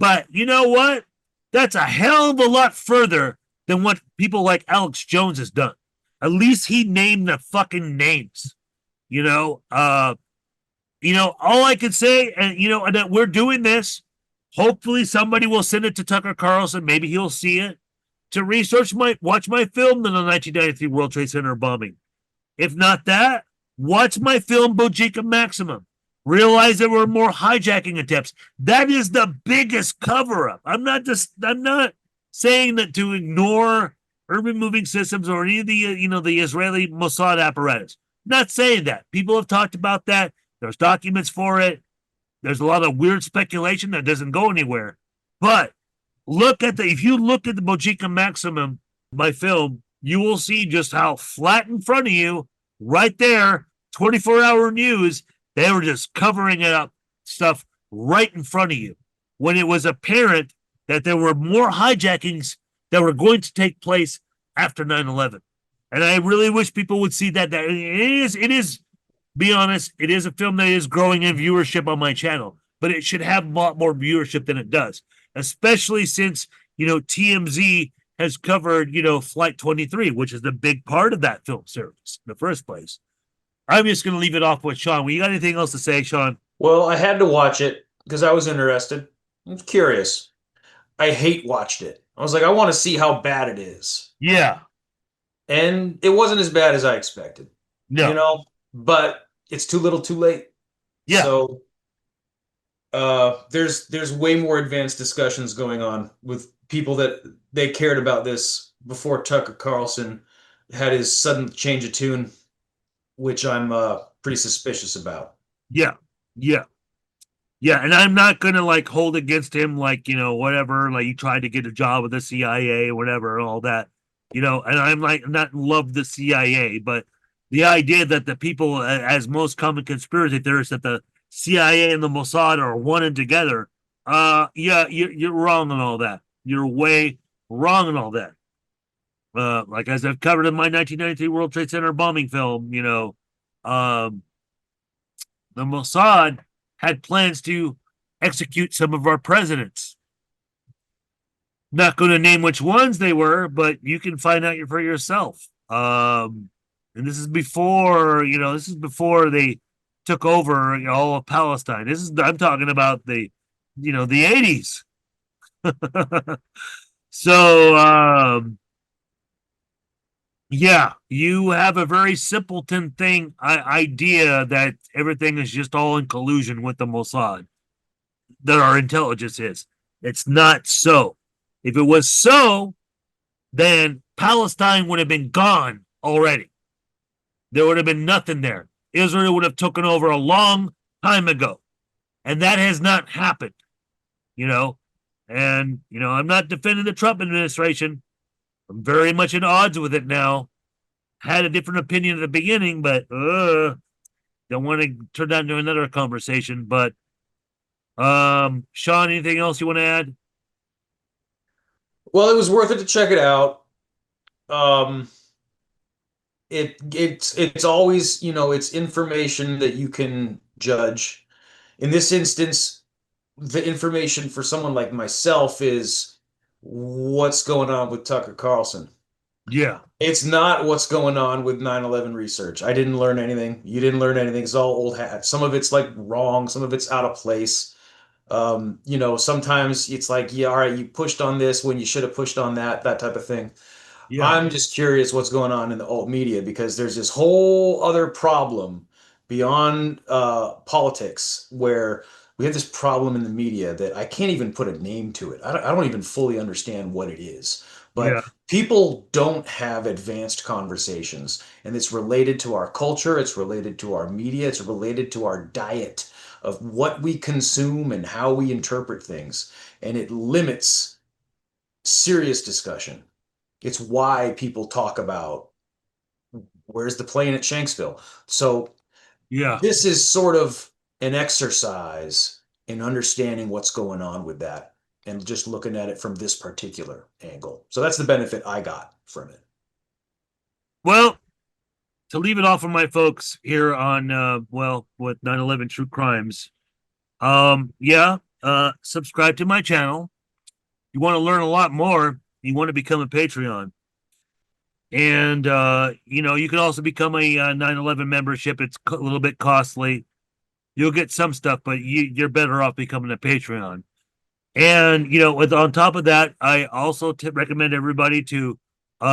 But you know what? That's a hell of a lot further than what people like Alex Jones has done. At least he named the fucking names. You know, all I can say, and you know, that we're doing this. Hopefully somebody will send it to Tucker Carlson. Maybe he'll see it to watch my film on the 1993 World Trade Center bombing. If not that, watch my film Bojika Maximum. Realize there were more hijacking attempts. That is the biggest cover-up. I'm not saying that to ignore urban moving systems or any of the, you know, the Israeli Mossad apparatus. Not saying that. People have talked about that. There's documents for it. There's a lot of weird speculation that doesn't go anywhere. But if you look at the Bojika Maximum, my film, you will see just how flat in front of you, right there, 24-hour news, they were just covering it up, stuff right in front of you, when it was apparent that there were more hijackings that were going to take place after 9/11. And I really wish people would see that. It is, be honest, it is a film that is growing in viewership on my channel, but it should have a lot more viewership than it does, especially since, you know, TMZ has covered, you know, Flight 23, which is the big part of that film series in the first place. I'm just going to leave it off with Sean. Well, you got anything else to say, Sean? Well, I had to watch it because I was interested. I was curious. I watched it. I was like, I want to see how bad it is. Yeah. And it wasn't as bad as I expected. No. You know, but it's too little too late. Yeah. So there's way more advanced discussions going on with people that they cared about this before Tucker Carlson had his sudden change of tune, which I'm pretty suspicious about. Yeah. And I'm not gonna like hold against him, like, you know, whatever, like he tried to get a job with the CIA or whatever and all that, you know. And I'm like not love the CIA, but the idea that the people, as most common conspiracy theorists, that the CIA and the Mossad are one and together, yeah, you're wrong on all that. You're way wrong on all that. Like as I've covered in my 1993 World Trade Center bombing film, you know, the Mossad had plans to execute some of our presidents. Not going to name which ones they were, but you can find out for yourself. And this is before, you know, they took over, you know, all of Palestine. I'm talking about the, you know, the 80s. So, yeah, you have a very simpleton idea that everything is just all in collusion with the Mossad, that our intelligence is. It's not so. If it was so, then Palestine would have been gone already. There would have been nothing there. Israel would have taken over a long time ago. And that has not happened, you know. And, you know, I'm not defending the Trump administration. I'm very much at odds with it now. Had a different opinion at the beginning, but don't want to turn that into another conversation. But Sean, anything else you want to add? Well, it was worth it to check it out. It's always, you know, it's information that you can judge. In this instance, the information for someone like myself is what's going on with Tucker Carlson. Yeah. It's not what's going on with 9/11 research. I didn't learn anything. You didn't learn anything. It's all old hat. Some of it's like wrong. Some of it's out of place. Sometimes it's like, yeah, all right, you pushed on this when you should have pushed on that type of thing. Yeah. I'm just curious what's going on in the alt media because there's this whole other problem beyond politics where we have this problem in the media that I can't even put a name to it. I don't even fully understand what it is. But Yeah. people don't have advanced conversations, and it's related to our culture, it's related to our media, it's related to our diet of what we consume and how we interpret things, and it limits serious discussion. It's why people talk about where's the plane at Shanksville. So Yeah. this is sort of an exercise in understanding what's going on with that and just looking at it from this particular angle. So that's the benefit I got from it. Well, to leave it off of my folks here on with 9/11 True Crimes. Subscribe to my channel. You want to learn a lot more, you want to become a Patreon. And you can also become a 9/11 membership. It's a little bit costly. You'll get some stuff, but you're better off becoming a Patreon. And on top of that, I also recommend everybody to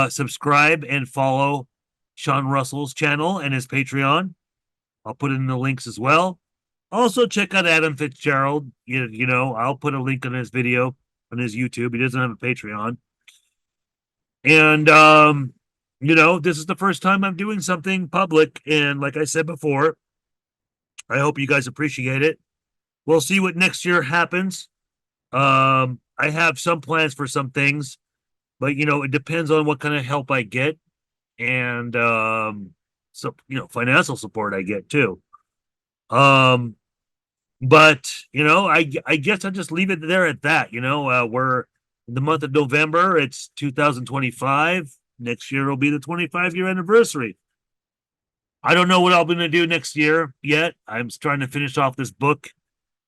subscribe and follow Sean Russell's channel and his Patreon. I'll put it in the links as well. Also, check out Adam Fitzgerald. I'll put a link on his video on his YouTube. He doesn't have a Patreon. And this is the first time I'm doing something public. And like I said before, I hope you guys appreciate it. We'll see what next year happens. I have some plans for some things, but it depends on what kind of help I get and financial support I get too. But I guess I'll just leave it there at that. We're in the month of November. It's 2025. Next year will be the 25-year anniversary. I don't know what I'm going to do next year yet. I'm trying to finish off this book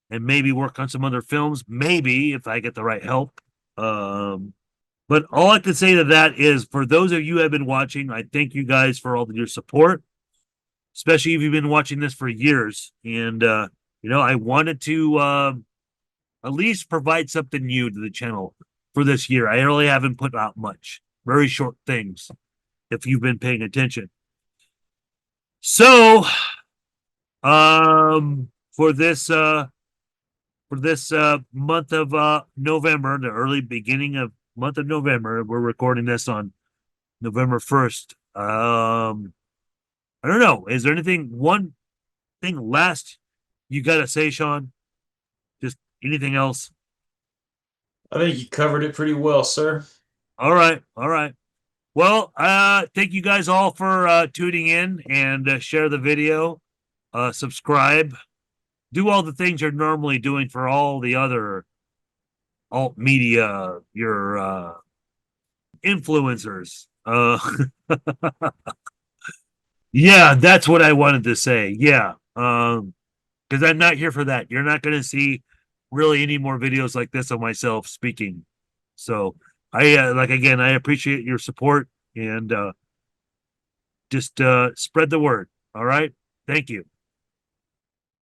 and maybe work on some other films, maybe if I get the right help. But all I can say to that is, for those of you who have been watching, I thank you guys for all of your support, especially if you've been watching this for years. And, I wanted to at least provide something new to the channel for this year. I really haven't put out much, very short things, if you've been paying attention. So, for this month of November, the early beginning of month of November, we're recording this on November 1st. I don't know. Is there one thing last you got to say, Sean? Just anything else? I think you covered it pretty well, sir. All right. Well, thank you guys all for tuning in and share the video, subscribe, do all the things you're normally doing for all the other alt media, your influencers. Yeah, that's what I wanted to say. Yeah. Because I'm not here for that. You're not going to see really any more videos like this of myself speaking. So again, I appreciate your support and just spread the word. All right. Thank you.